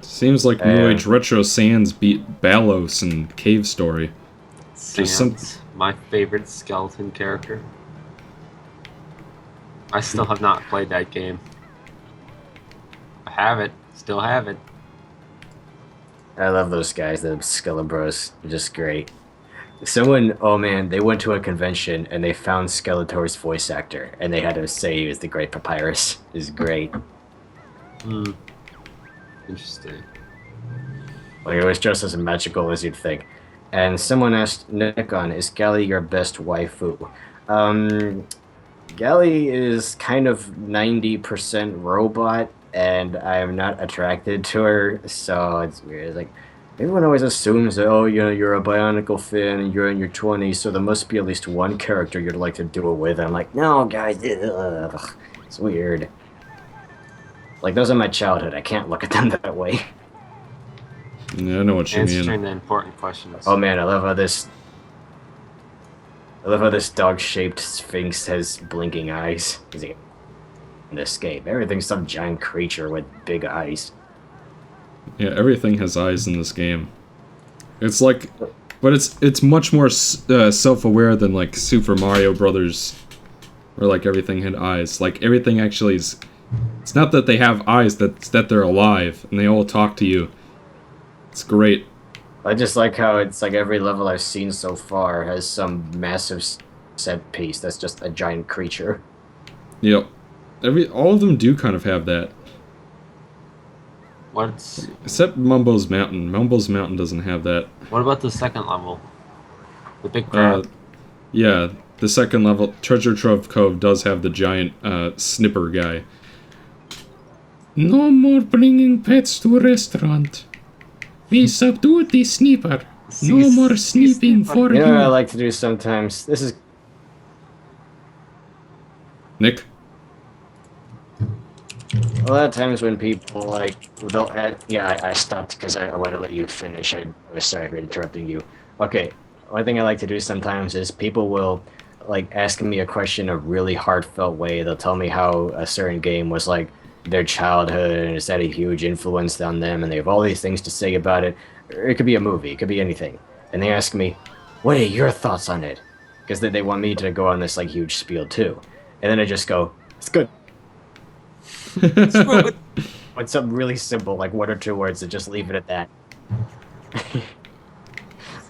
Seems like New Age Retro Sans beat Balos in Cave Story. Sans, my favorite skeleton character. I still have not played that game. I have it. Still have it. I love those guys, the Skelebros. They're just great. Someone, oh man, they went to a convention and they found Skeletor's voice actor, and they had to say he was the Great Papyrus. Is great. Interesting. Like, it was just as magical as you'd think. And someone asked Nikon, is Gali your best waifu? Gali is kind of 90% robot, and I am not attracted to her, so it's weird. It's like, everyone always assumes that, oh, you're a Bionicle fan and you're in your 20s, so there must be at least one character you'd like to do it with. And I'm like, no, guys, ugh, it's weird. Like, those are my childhood. I can't look at them that way. Yeah, I know what you mean. Answering the important questions. Oh man, I love how this dog-shaped sphinx has blinking eyes. In this game, everything's some giant creature with big eyes. Yeah, everything has eyes in this game. It's like, but it's much more self-aware than like Super Mario Brothers, where like everything had eyes. Like everything actually is. It's not that they have eyes; that they're alive and they all talk to you. It's great. I just like how it's like every level I've seen so far has some massive set piece that's just a giant creature. Yep. All of them do kind of have that. What's... Except Mumbo's Mountain. Mumbo's Mountain doesn't have that. What about the second level? The big crab? Yeah, the second level, Treasure Trove Cove, does have the giant snipper guy. No more bringing pets to a restaurant. We subdued the snipper. No more snipping for you. You know what I like to do sometimes? This is... Nick? A lot of times when people, like, they'll add... Yeah, I stopped because I want to let you finish. I was sorry for interrupting you. Okay, one thing I like to do sometimes is people will, like, ask me a question in a really heartfelt way. They'll tell me how a certain game was, like, their childhood and it's had a huge influence on them and they have all these things to say about it. Or it could be a movie, it could be anything. And they ask me, what are your thoughts on it? Because they want me to go on this, like, huge spiel, too. And then I just go, it's good. It's something really simple, like 1 or 2 words, and just leave it at that.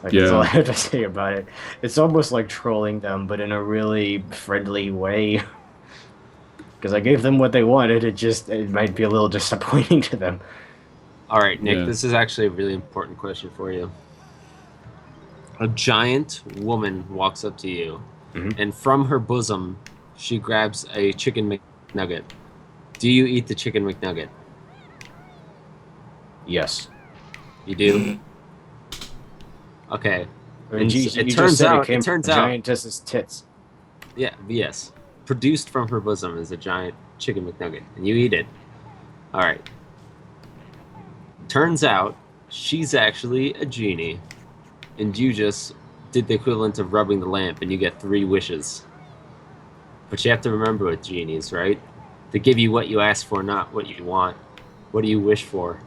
Like, Yeah. that's all I have to say about it. It's almost like trolling them, but in a really friendly way. Because I gave them what they wanted, it might be a little disappointing to them. Alright, Nick, Yeah. this is actually a really important question for you. A giant woman walks up to you, and from her bosom, she grabs a chicken McNugget. Do you eat the chicken McNugget? Yes. You do? Okay. I mean, And geez, it you turns just said out- it came it turns from a out- giantess's tits. Yeah, yes. Produced from her bosom is a giant chicken McNugget, and you eat it. Alright. Turns out, she's actually a genie. And you just did the equivalent of rubbing the lamp, and you get 3 wishes. But you have to remember with genies, right? They give you what you ask for, not what you want. What do you wish for?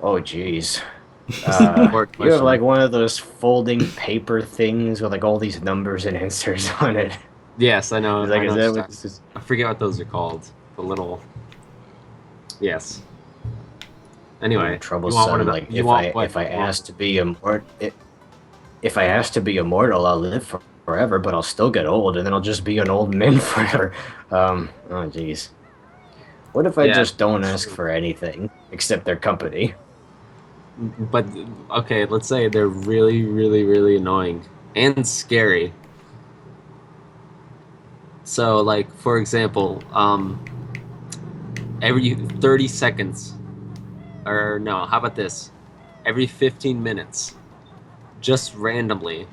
Oh, jeez. Important You have question. like one of those folding paper things with like all these numbers and answers on it. Yes, I know. It's like, I know is that stuff. what this is? I forget what those are called. The little... Yes. Anyway, Troublesome. Like if I ask to be immortal, if I ask to be immortal, I'll live forever, but I'll still get old, and then I'll just be an old man forever. Oh jeez. What if I just don't ask for anything except their company? But okay, let's say they're really, really, really annoying and scary. So, like, for example, every 30 seconds, or no, how about this? Every 15 minutes, just randomly,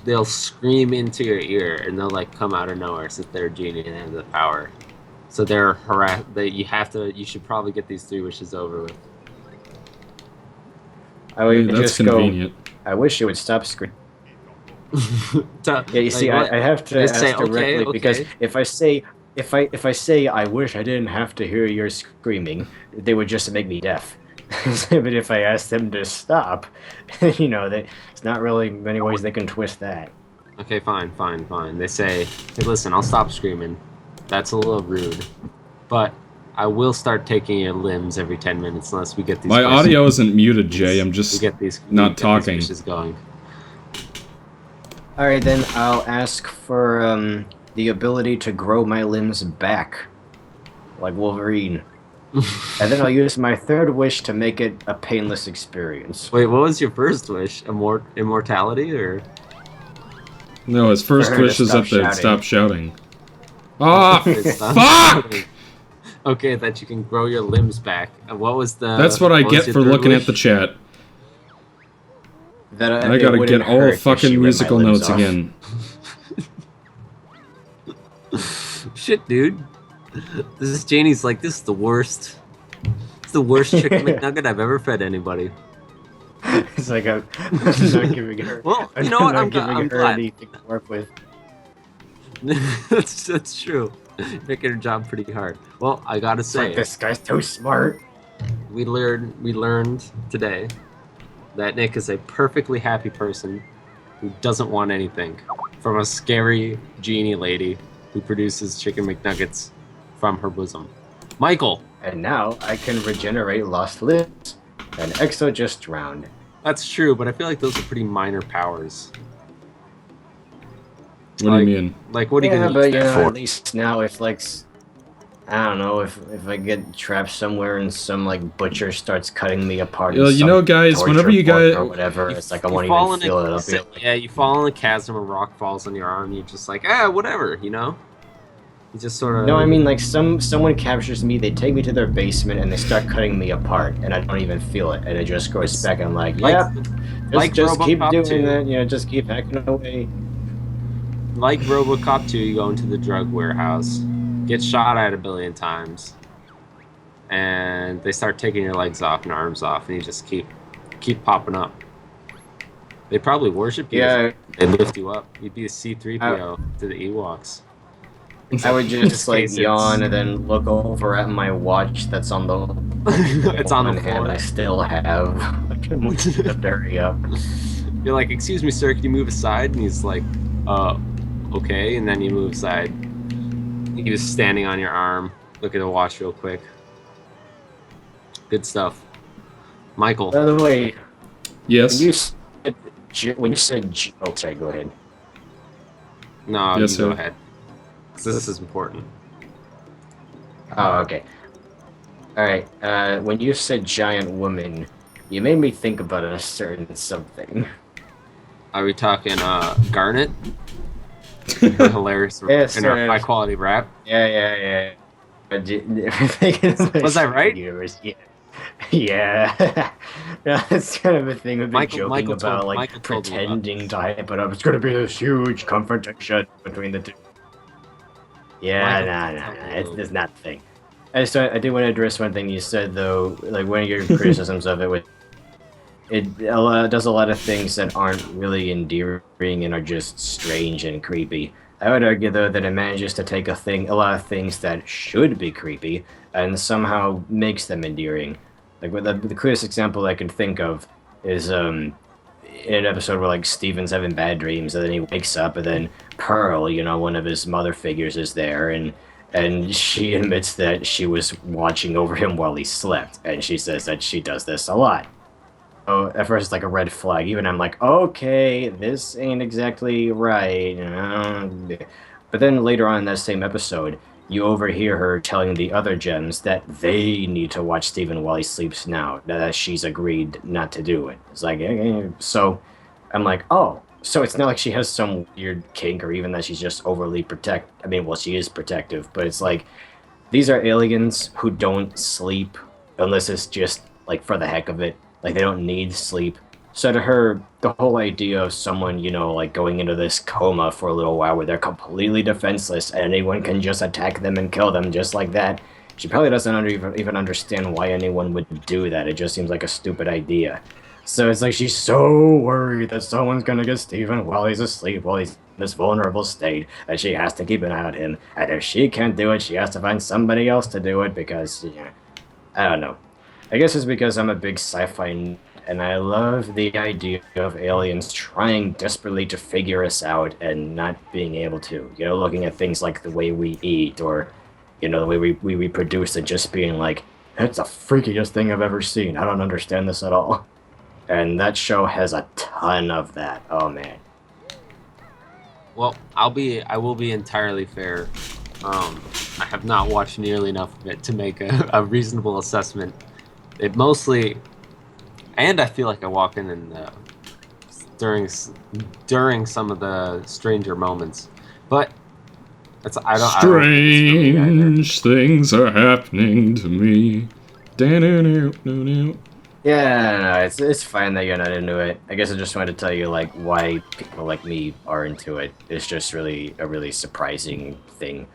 they'll scream into your ear, and they'll like come out of nowhere since they're a genie and have the power. So they're you should probably get these 3 wishes over with. I would That's just convenient. go. I wish you would stop screaming. Yeah, you see, Like, I have to Just ask say, directly okay. because if I say I wish I didn't have to hear your screaming, they would just make me deaf. But if I ask them to stop, you know, it's not really many ways they can twist that. Okay, fine. They say, hey, listen, I'll stop screaming. That's a little rude. But I will start taking your limbs every 10 minutes unless we get these... My audio isn't muted, Jay. I'm we just get these, not we get talking. These wishes going. All right, then I'll ask for the ability to grow my limbs back, like Wolverine. And then I'll use my 3rd wish to make it a painless experience. Wait, what was your first wish? Immortality, or...? No, his first For her to wish is stop that they shouting. stop shouting. Ah, It's not- fuck! Okay, that you can grow your limbs back. And what was the... That's what I what was get your for 3rd looking wish? at the chat. That I it gotta wouldn't get all hurt if she fucking ripped my musical limbs notes off. again. Shit, dude. This is Janie's like, this is the worst. It's the worst chicken McNugget I've ever fed anybody. It's like I'm not giving her. Well, you know what? not I'm giving her glad. anything to work with. that's true. Making her job pretty hard. Well, I gotta It's like, say, this guy's too smart. we learned today that Nick is a perfectly happy person who doesn't want anything from a scary genie lady who produces chicken McNuggets from her bosom. Michael! And now I can regenerate lost limbs. And Exo just drowned. That's true, but I feel like those are pretty minor powers. What do you mean? Like, what are you Yeah, gonna but use you that know, for? at least now if like I don't know if I get trapped somewhere and some like butcher starts cutting me apart. You In know, some guys, whenever torture you porn guys, or whatever, You, it's like I you won't even fall in feel it. I'll be like, yeah, you fall in a chasm, a rock falls on your arm, you're just like, whatever, you know? You just sort no, I of, mean like someone captures me, they take me to their basement and they start cutting me apart, and I don't even feel it, and it just goes back. I'm like, like, yep, like just keep RoboCop doing 2. that, just keep hacking away. Like RoboCop 2, you go into the drug warehouse, get shot at a billion times, and they start taking your legs off and arms off, and you just keep popping up. They probably worship you. Yeah, They lift you up. You'd be a I, C-3PO to the Ewoks. I would In this just like case, it's yawn and then look over at my watch that's on the it's on the one hand floor. I still have. Like, I'm like, have to hurry up. You're like, "Excuse me, sir, can you move aside?" And he's like, okay." And then you move aside. He was standing on your arm. Look at the watch real quick. Good stuff. Michael. By the way, yes, when you said oh, sorry, go ahead. No, yes, you go sir. ahead. So this is important. Oh, okay. All right. When you said giant woman, you made me think about a certain something. Are we talking Garnet? Her hilarious Yes, and her high quality rap? Yeah. Was I right? Universe, yeah. Yeah. That's kind of a thing we've been joking about, like pretending to hype it up. It's gonna be this huge confrontation between the two. Yeah, nah. It's not the thing. I did want to address one thing you said though. Like one of your criticisms of it was does a lot of things that aren't really endearing and are just strange and creepy. I would argue though that it manages to take a lot of things that should be creepy and somehow makes them endearing. Like the clearest example I can think of is in an episode where like Steven's having bad dreams and then he wakes up and then Pearl, one of his mother figures is there and she admits that she was watching over him while he slept, and she says that she does this a lot. Oh, at first it's like a red flag. Even I'm like, okay, this ain't exactly right. But then later on in that same episode, you overhear her telling the other gems that they need to watch Steven while he sleeps now, that she's agreed not to do it. It's like, so I'm like, oh, so it's not like she has some weird kink or even that she's just overly I mean, well, she is protective, but it's like, these are aliens who don't sleep unless it's just like for the heck of it. Like they don't need sleep. So to her, the whole idea of someone, like going into this coma for a little while where they're completely defenseless and anyone can just attack them and kill them just like that, she probably doesn't even understand why anyone would do that. It just seems like a stupid idea. So it's like she's so worried that someone's gonna get Steven while he's asleep, while he's in this vulnerable state, that she has to keep an eye on him. And if she can't do it, she has to find somebody else to do it because, I don't know. I guess it's because I'm a big sci-fi nerd, and I love the idea of aliens trying desperately to figure us out and not being able to. Looking at things like the way we eat or, the way we reproduce and just being like, that's the freakiest thing I've ever seen. I don't understand this at all. And that show has a ton of that. Oh man. Well, I will be entirely fair. I have not watched nearly enough of it to make a reasonable assessment. It mostly, and I feel like I walk in and during some of the stranger moments, but I don't. Strange things are happening to me. Yeah, no, it's fine that you're not into it. I guess I just wanted to tell you like why people like me are into it. It's just really a really surprising thing.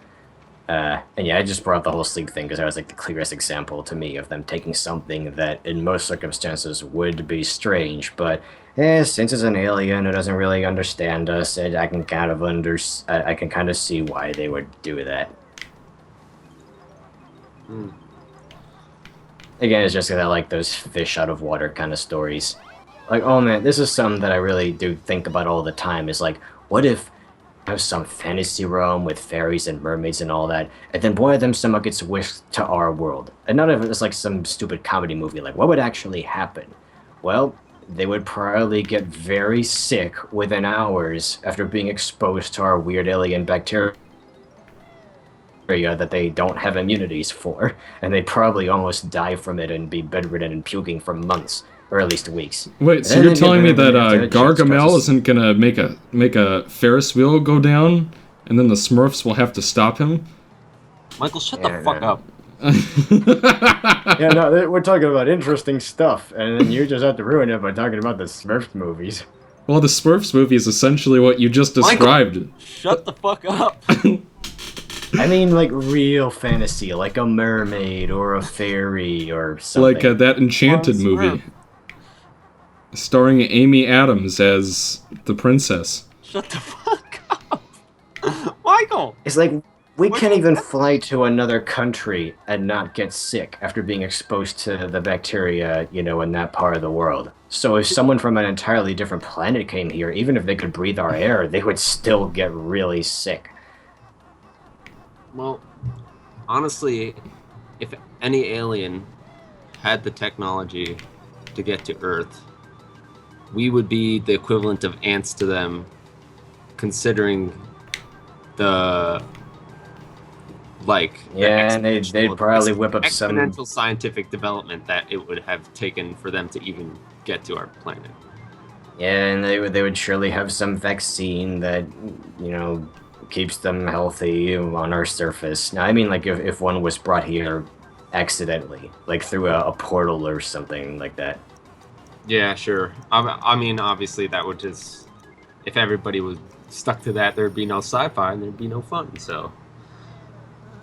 And yeah, I just brought up the whole sleep thing because that was like the clearest example to me of them taking something that in most circumstances would be strange, but since it's an alien who doesn't really understand us, I can kind of I can kind of see why they would do that. Again, it's just because I like those fish out of water kind of stories. Like, oh man, this is something that I really do think about all the time. Is like, what if have some fantasy realm with fairies and mermaids and all that, and then one of them somehow gets whisked to our world. And none of it is like some stupid comedy movie. Like, what would actually happen? Well, they would probably get very sick within hours after being exposed to our weird alien bacteria. bacteria that they don't have immunities for, and they probably almost die from it and be bedridden and puking for months, or at least weeks. Wait, so you're telling me that Gargamel isn't gonna make a Ferris wheel go down, and then the Smurfs will have to stop him? Michael, shut the fuck up. Yeah, no, we're talking about interesting stuff, and then you just have to ruin it by talking about the Smurfs movies. Well, the Smurfs movie is essentially what you just described. Michael, shut the fuck up. I mean, like, real fantasy, like a mermaid or a fairy or something. Like that Enchanted movie. Starring Amy Adams as the princess. Shut the fuck up. Michael! It's like, we can't even fly to another country and not get sick after being exposed to the bacteria, you know, in that part of the world. So if someone from an entirely different planet came here, even if they could breathe our air, they would still get really sick. Well, honestly, if any alien had the technology to get to Earth, we would be the equivalent of ants to them, considering the... Yeah, and they'd probably whip up some exponential scientific development that it would have taken for them to even get to our planet. Yeah, and they would surely have some vaccine that, you know, keeps them healthy on our surface. Now, I mean, like, if one was brought here accidentally, like through a portal or something like that. Yeah, sure. I mean, obviously, that would just... If everybody was stuck to that, there'd be no sci-fi and there'd be no fun, so...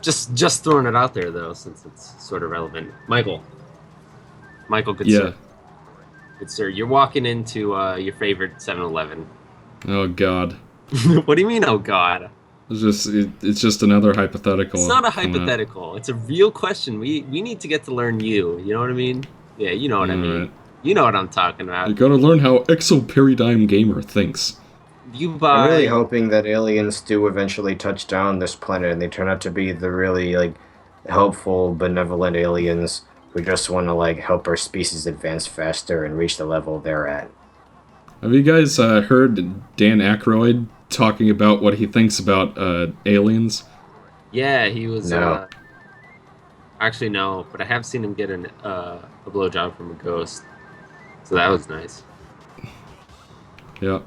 Just throwing it out there, though, since it's sort of relevant. Michael, good sir. Good sir, you're walking into your favorite 7-Eleven. Oh, God. What do you mean, oh, God? It's just another hypothetical. It's not a hypothetical. It's a real question. We need to get to learn you. You know what I mean? Yeah, you know what I mean. Right. You know what I'm talking about. You gotta learn how Exoparadigm Gamer thinks. I'm really hoping that aliens do eventually touch down this planet and they turn out to be the really, like, helpful, benevolent aliens who just want to, like, help our species advance faster and reach the level they're at. Have you guys heard Dan Aykroyd talking about what he thinks about aliens? Yeah, he was... No. Actually, no, but I have seen him get a blowjob from a ghost. So that was nice. Yeah.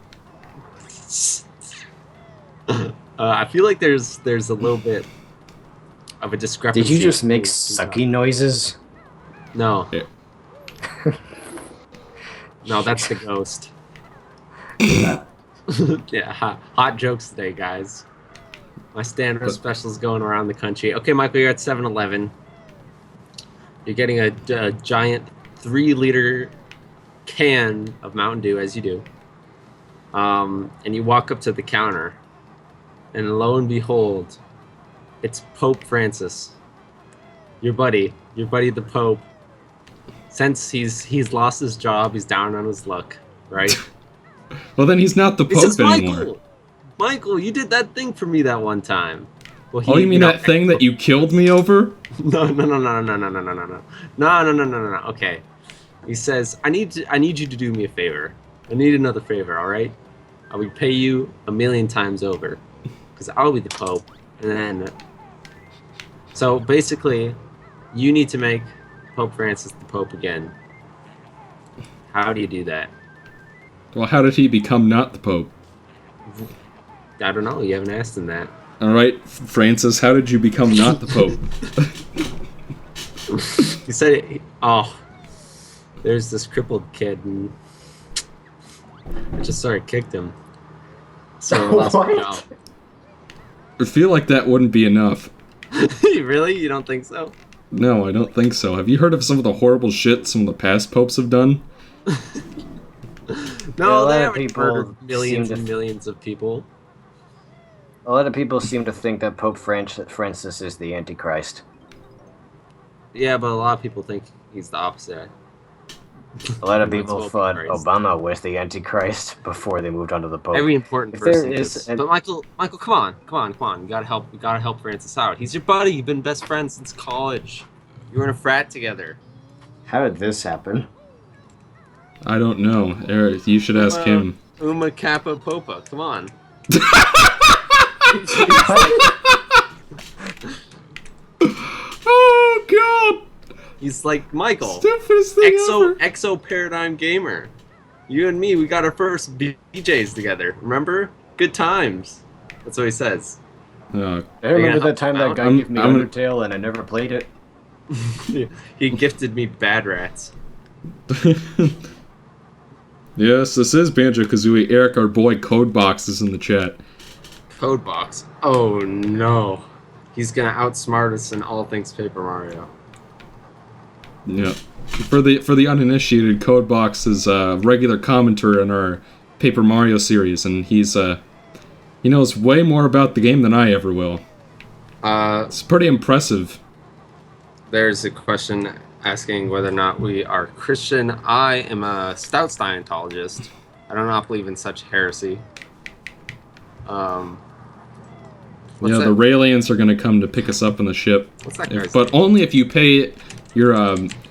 I feel like there's a little bit of a discrepancy. Did you just make sucky noises? No. Yeah. No, that's the ghost. Yeah, hot jokes today, guys. My stand-up special is going around the country. Okay, Michael, you're at 7-Eleven. You're getting a giant 3-liter can of Mountain Dew, as you do. And you walk up to the counter, and lo and behold, it's Pope Francis, your buddy the Pope. Since he's lost his job, he's down on his luck, right? Well, then he's not the Pope anymore. Michael, you did that thing for me that one time. Well, you mean that thing that you killed me over? No. Okay. He says, I need you to do me a favor. I need another favor, all right? I will pay you 1,000,000 times over, because I'll be the Pope. And then, so basically, you need to make Pope Francis the Pope again. How do you do that? Well, how did he become not the Pope? I don't know. You haven't asked him that. All right, Francis, how did you become not the Pope? He said, there's this crippled kid, and I just sort of kicked him. So I lost my job. I feel like that wouldn't be enough. Really? You don't think so? No, I don't think so. Have you heard of some of the horrible shit some of the past popes have done? No, they haven't murdered millions and millions of people. A lot of people seem to think that Pope Francis is the Antichrist. Yeah, but a lot of people think he's the opposite. A lot of people thought Obama was the Antichrist before they moved on to the Pope. Every important person is. But Michael, come on. You gotta help Francis out. He's your buddy. You've been best friends since college. You were in a frat together. How did this happen? I don't know. Eric, you should ask him. Uma Kappa Popa. Come on. He's like, Michael, Stupidest thing ever. Exo Paradigm Gamer. You and me, we got our first BJs together. Remember? Good times. That's what he says. I remember that time that guy gave me Undertale and I never played it. He gifted me Bad Rats. Yes, this is Banjo Kazooie. Eric, our boy Codebox, is in the chat. Codebox. Oh no. He's gonna outsmart us in all things Paper Mario. Yeah. For the uninitiated, Codebox is a regular commentator in our Paper Mario series, and he knows way more about the game than I ever will. It's pretty impressive. There's a question asking whether or not we are Christian. I am a stout Scientologist. I do not believe in such heresy. The Raelians are going to come to pick us up on the ship. What's that guy's but name? only if you pay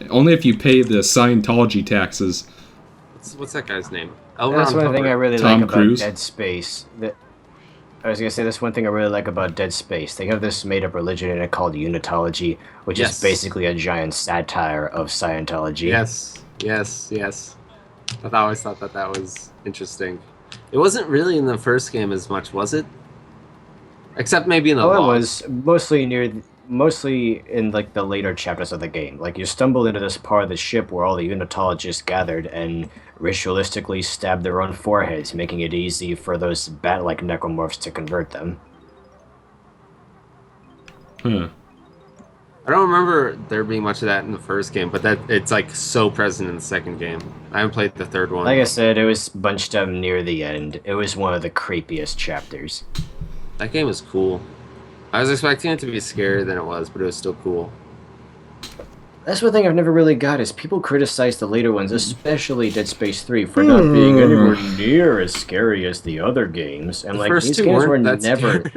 only if you pay the Scientology taxes. What's that guy's name? That's one thing I really Tom like Cruise. about Dead Space. I was gonna say that's one thing I really like about Dead Space. They have this made-up religion in it called Unitology, which is basically a giant satire of Scientology. Yes. I always thought that was interesting. It wasn't really in the first game as much, was it? Except maybe in the it was mostly in like the later chapters of the game. Like you stumbled into this part of the ship where all the Unitologists gathered and ritualistically stabbed their own foreheads, making it easy for those bat-like necromorphs to convert them. Huh. I don't remember there being much of that in the first game, but it's like so present in the second game. I haven't played the third one. Like I said, it was bunched up near the end. It was one of the creepiest chapters. That game was cool. I was expecting it to be scarier than it was, but it was still cool. That's one thing I've never really got is people criticize the later ones, especially Dead Space 3, for not being anywhere near as scary as the other games. And like these games were never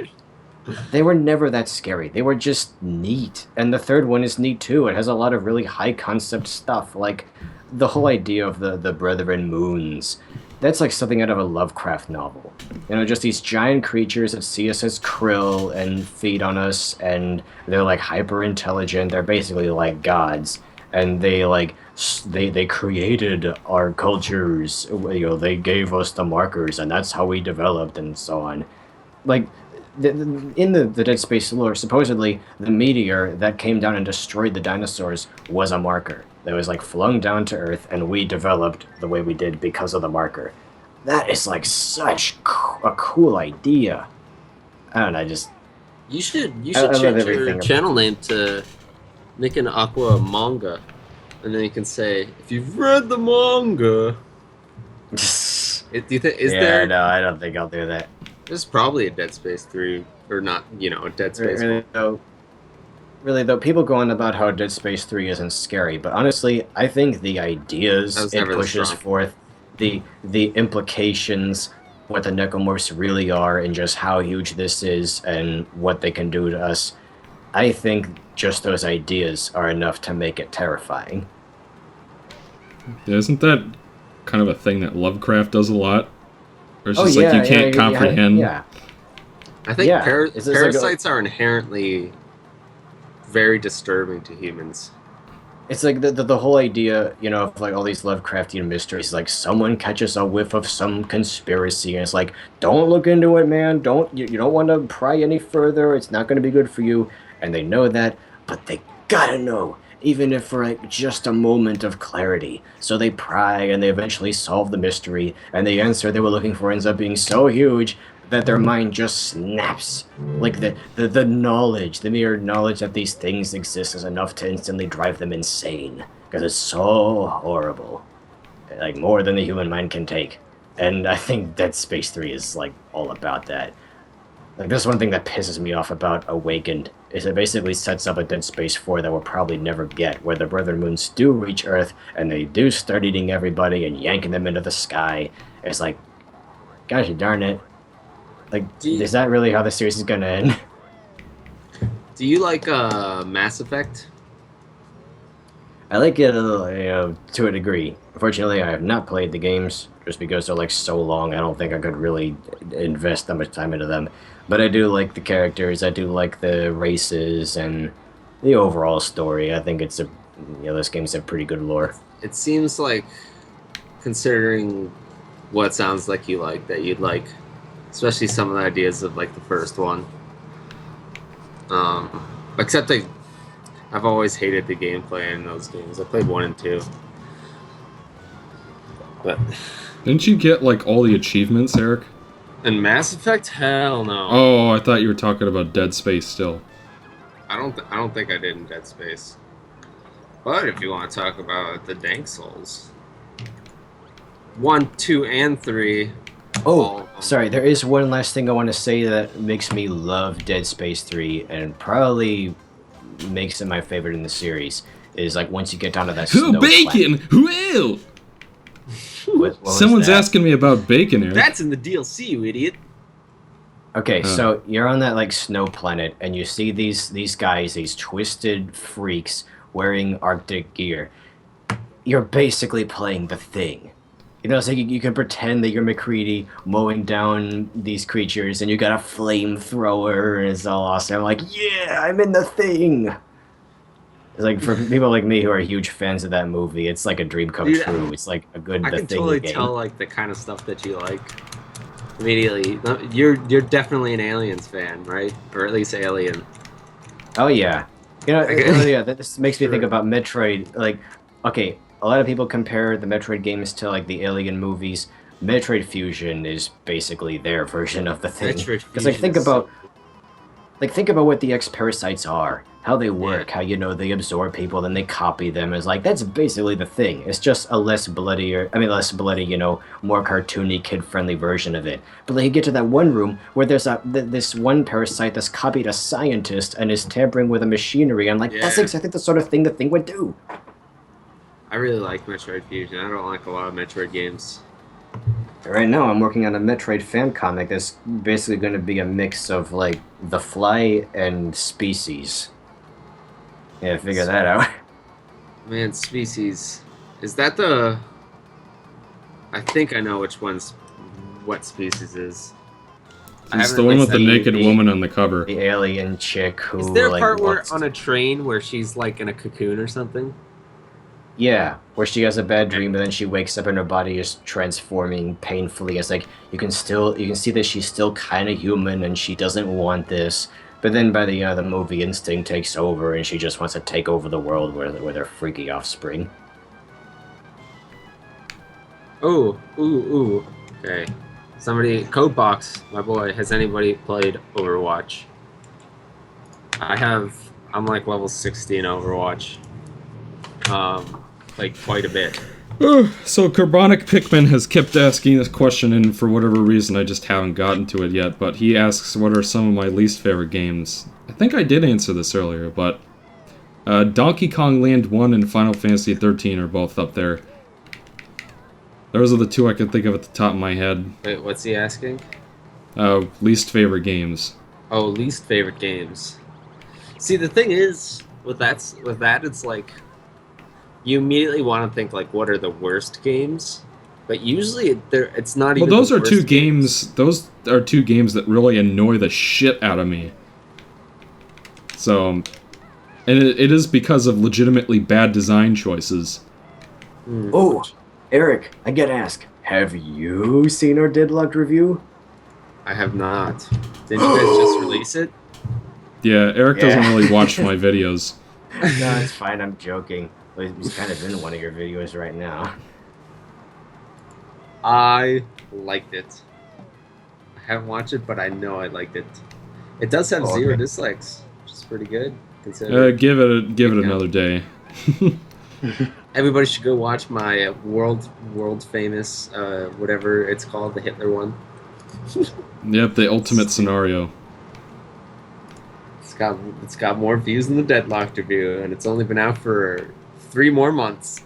they were never that scary. They were just neat. And the third one is neat too. It has a lot of really high concept stuff, like the whole idea of the Brethren Moons. That's like something out of a Lovecraft novel. You know, just these giant creatures that see us as krill and feed on us, and they're like hyper intelligent. They're basically like gods, and they created our cultures. You know, they gave us the markers, and that's how we developed, and so on. Like in the Dead Space lore, supposedly the meteor that came down and destroyed the dinosaurs was a marker that was like flung down to Earth, and we developed the way we did because of the marker. That is like such a cool idea. I don't know, you should change your channel name to NickonAquaMagna, and then you can say, if you've read the manga. No, I don't think I'll do that. There's probably a Dead Space 3, or not, a Dead Space 1. Really though, people go on about how Dead Space 3 isn't scary, but honestly, I think the ideas it pushes forth, the implications, what the necromorphs really are, and just how huge this is, and what they can do to us, I think just those ideas are enough to make it terrifying. Isn't that kind of a thing that Lovecraft does a lot? Or it's just like you can't comprehend? Yeah. I think parasites are inherently very disturbing to humans. It's like the whole idea, of like all these Lovecraftian mysteries, like someone catches a whiff of some conspiracy, and it's like, don't look into it, man. You don't want to pry any further. It's not going to be good for you. And they know that, but they gotta know, even if for like just a moment of clarity. So they pry, and they eventually solve the mystery, and the answer they were looking for ends up being so huge that their mind just snaps. Like the knowledge, the mere knowledge that these things exist is enough to instantly drive them insane. Because it's so horrible. Like, more than the human mind can take. And I think Dead Space 3 is, like, all about that. Like, this one thing that pisses me off about Awakened is it basically sets up a Dead Space 4 that we'll probably never get, where the Brethren Moons do reach Earth, and they do start eating everybody and yanking them into the sky. It's like, gosh darn it. Like, is that really how the series is gonna end? Do you like Mass Effect? I like it to a degree. Unfortunately, I have not played the games, just because they're like so long. I don't think I could really invest that much time into them. But I do like the characters, I do like the races, and the overall story. I think it's Yeah, those games have pretty good lore. It seems like, considering what sounds like you like, that you'd like, especially some of the ideas of like the first one. Except I've always hated the gameplay in those games. I played 1 and 2. But Didn't you get like all the achievements, Eric? in Mass Effect, hell no. Oh, I thought you were talking about Dead Space still. I don't think I did in Dead Space. But if you want to talk about the Dank Souls, 1, 2, and 3. Oh, sorry. There is one last thing I want to say that makes me love Dead Space 3 and probably makes it my favorite in the series. Is like once you get down to that snow Bacon! Who? What Someone's asking me about bacon, Eric. That's in the DLC, you idiot. Okay, so you're on that like snow planet, and you see these guys, these twisted freaks wearing Arctic gear. You're basically playing the Thing. You know, it's like you can pretend that you're McCready mowing down these creatures, and you got a flamethrower, and it's all awesome. I'm like, yeah, I'm in the Thing. It's like for people like me who are huge fans of that movie, it's like a dream come true. It's like a good I The can Thing totally game. tell like the kind of stuff that you like immediately. You're definitely an Aliens fan, right? Or at least Alien. Oh yeah, you know, yeah. This makes me think about Metroid. Like, okay, a lot of people compare the Metroid games to like the Alien movies. Metroid Fusion is basically their version of the Thing. Because like think about what the X-parasites are, how they work, how they absorb people, then they copy them. It's like that's basically the Thing. It's just a less bloody, more cartoony, kid-friendly version of it. But like you get to that one room where there's this one parasite that's copied a scientist and is tampering with a machinery. I'm like, that's exactly the sort of thing the Thing would do. I really like Metroid Fusion. I don't like a lot of Metroid games. Right now, I'm working on a Metroid fan comic that's basically going to be a mix of like The Fly and Species. Yeah, figure that out. Man, Species. Is that the... I think I know what Species is. It's the one with the naked woman on the cover. The alien chick who... Is there a like, part where on a train where she's like in a cocoon or something? Yeah, where she has a bad dream, but then she wakes up and her body is transforming painfully. It's like you can see that she's still kind of human and she doesn't want this. But then by the end of the movie, instinct takes over and she just wants to take over the world with her freaky offspring. Ooh. Okay. Somebody, Codebox, my boy, has anybody played Overwatch? I'm like level 60 in Overwatch. Like quite a bit. So Carbonic Pikmin has kept asking this question, and for whatever reason I just haven't gotten to it yet, but he asks what are some of my least favorite games. I think I did answer this earlier, but Donkey Kong Land 1 and Final Fantasy 13 are both up there. Those are the two I can think of at the top of my head. Wait, what's he asking? Least favorite games. Oh, least favorite games. See, the thing is, with that, it's like, you immediately want to think, like, what are the worst games? But usually, it's not even. Well, those the are worst two games. Those are two games that really annoy the shit out of me. So, and it is because of legitimately bad design choices. Oh, Eric, I gotta ask, have you seen our Deadlocked review? I have not. Didn't you guys just release it? Yeah, Eric doesn't really watch my videos. No, it's fine. I'm joking. He's kind of in one of your videos right now. I liked it. I haven't watched it, but I know I liked it. It does have 0 dislikes, which is pretty good. Give it another day. Everybody should go watch my world famous whatever it's called, the Hitler one. Yep, the ultimate scenario. It's got more views than the Deadlocked review, and it's only been out for 3 more months.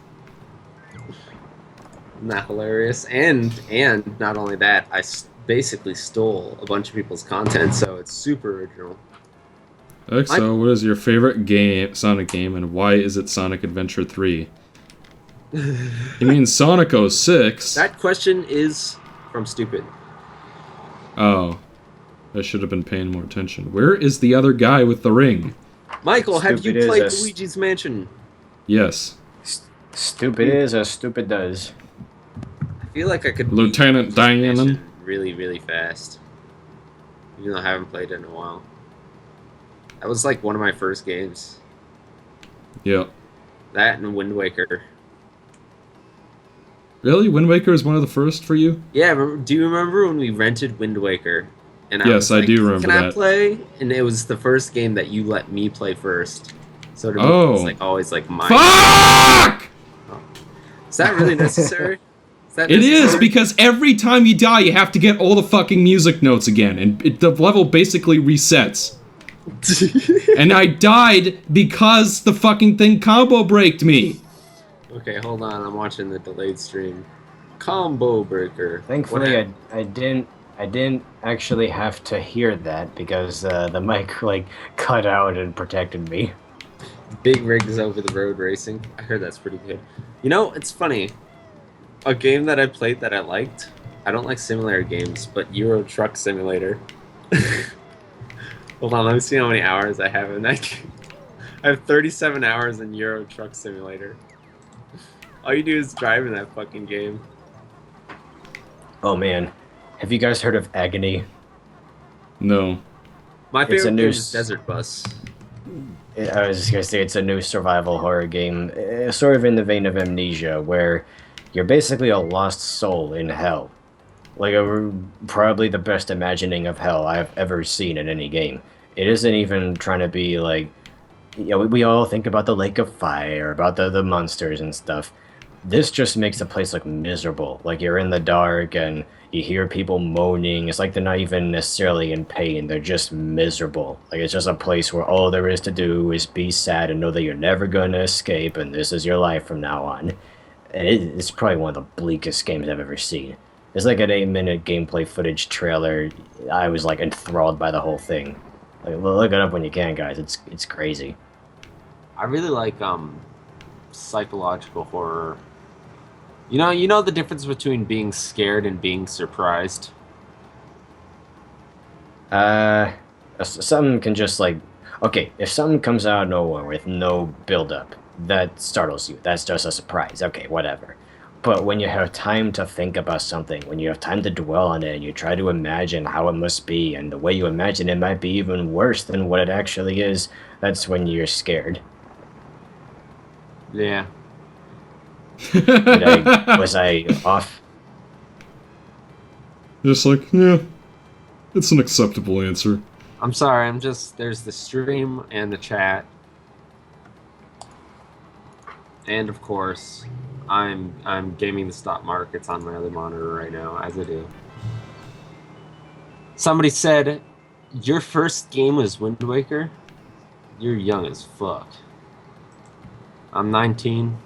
Isn't that hilarious? And not only that, I basically stole a bunch of people's content, so it's super original. So what is your favorite Sonic game, and why is it Sonic Adventure 3? You mean Sonic 06? That question is from Stupid. Oh. I should have been paying more attention. Where is the other guy with the ring? Michael, have you Stupid played is Luigi's Mansion? Yes. Stupid is as stupid does. I feel like I could beat Lieutenant Diamond. Infiltration really, really fast. Even though I haven't played it in a while. That was like one of my first games. Yeah. That and Wind Waker. Really? Wind Waker is one of the first for you? Yeah, do you remember when we rented Wind Waker? And Yes, I do remember Can I that. play? And it was the first game that you let me play first. So to me, it's like always like my. Fuck! Is that really necessary? It is, because every time you die, you have to get all the fucking music notes again, and the level basically resets. And I died because the fucking thing combo braked me. Okay, hold on. I'm watching the delayed stream. Combo breaker. Thankfully, I didn't actually have to hear that because the mic like cut out and protected me. Big rigs over the road racing. I heard that's pretty good. You know, it's funny. A game that I played that I liked. I don't like simulator games, but Euro Truck Simulator. Hold on, let me see how many hours I have in that game. I have 37 hours in Euro Truck Simulator. All you do is drive in that fucking game. Oh man, have you guys heard of Agony? No. My It's a favorite new game is Desert Bus. I was just gonna say it's a new survival horror game, sort of in the vein of Amnesia, where you're basically a lost soul in hell. Like probably the best imagining of hell I've ever seen in any game. It isn't even trying to be like, you know, we all think about the Lake of Fire, about the monsters and stuff. This just makes the place look miserable. Like you're in the dark and you hear people moaning. It's like they're not even necessarily in pain. They're just miserable. Like it's just a place where all there is to do is be sad and know that you're never going to escape and this is your life from now on. And it's probably one of the bleakest games I've ever seen. It's like an 8-minute gameplay footage trailer. I was like enthralled by the whole thing. Like look it up when you can, guys. It's crazy. I really like psychological horror. You know the difference between being scared and being surprised? Something can just like, okay, if something comes out of nowhere with no build-up, that startles you. That's just a surprise. Okay, whatever. But when you have time to think about something, when you have time to dwell on it, and you try to imagine how it must be, and the way you imagine it might be even worse than what it actually is, that's when you're scared. Yeah. Was I off? Just like, yeah, it's an acceptable answer. I'm sorry, there's the stream and the chat. And of course, I'm gaming the stock markets on my other monitor right now, as I do. Somebody said, your first game was Wind Waker? You're young as fuck. I'm 19.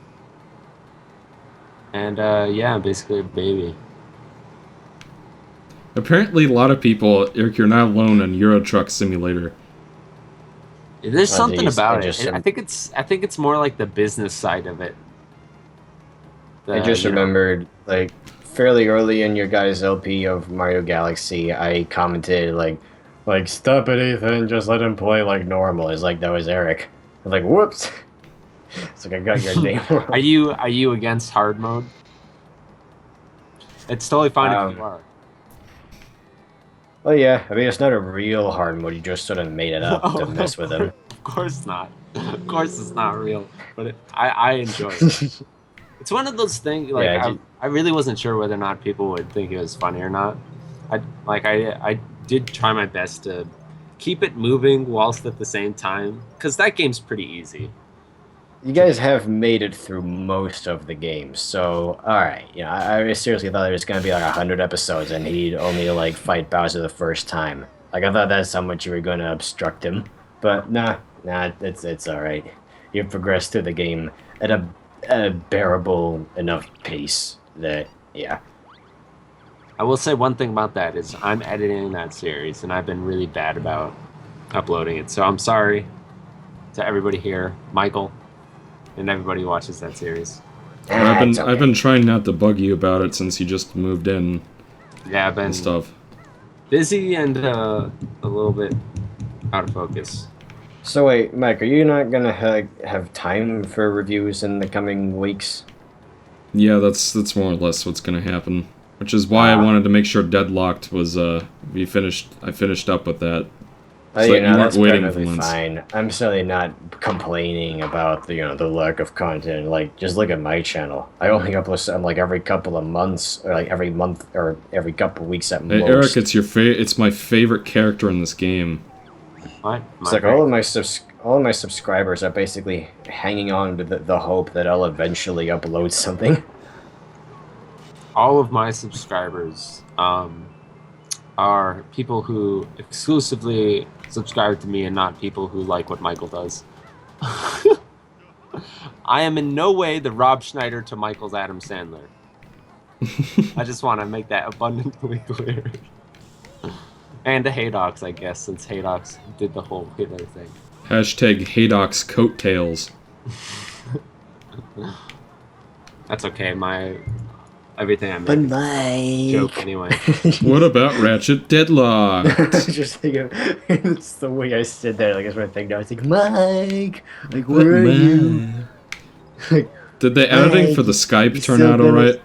And yeah, I'm basically a baby. Apparently a lot of people, Eric, you're not alone in Euro Truck Simulator. There's something geez, about it. I think it's more like the business side of it. I just remembered, like, fairly early in your guys' LP of Mario Galaxy, I commented, like, stop it, Ethan, just let him play like normal. It's like, that was Eric. I'm like, whoops. It's like, I got your name wrong. Are you against hard mode? It's totally fine if you are. Well, yeah, I mean, it's not a real hard mode, you just sort of made it up to mess with him. Of course not. Of course it's not real. But I enjoy it. It's one of those things, like, Yeah, I really wasn't sure whether or not people would think it was funny or not. I did try my best to keep it moving whilst at the same time, because that game's pretty easy. You guys have made it through most of the games, so alright. You know, I seriously thought there was going to be like 100 episodes and he'd only like fight Bowser the first time. Like, I thought that's how much you were going to obstruct him. But nah, it's alright. You've progressed through the game at a bearable enough pace that, yeah. I will say one thing about that is I'm editing that series and I've been really bad about uploading it. So I'm sorry to everybody here, Michael, and everybody who watches that series. I've been trying not to bug you about it since you just moved in. Yeah, I've been and stuff. busy and a little bit out of focus. So wait, Mike, are you not gonna have time for reviews in the coming weeks? Yeah, that's more or less what's gonna happen. Which is why I wanted to make sure Deadlocked was I finished up with that. So You that know, you that's weren't waiting for perfectly months. fine. I'm certainly not complaining about the the lack of content. Like, just look at my channel. I only upload something like every couple of months, or like every month, or every couple of weeks at Hey, most. Eric, it's my favorite character in this game. It's like all of my subscribers are basically hanging on to the hope that I'll eventually upload something. All of my subscribers are people who exclusively subscribe to me and not people who like what Michael does. I am in no way the Rob Schneider to Michael's Adam Sandler. I just want to make that abundantly clear. And to Haydox, I guess, since Haydox did the whole Hitler thing. Hashtag Haydox coattails. That's okay, everything I make is a joke anyway. What about Ratchet Deadlocked? Just think of it's the way I said that. Like, it's my thing now. It's like, Mike, like, where are you? Like, Did the editing Mike, for the Skype you turn still out gonna- alright?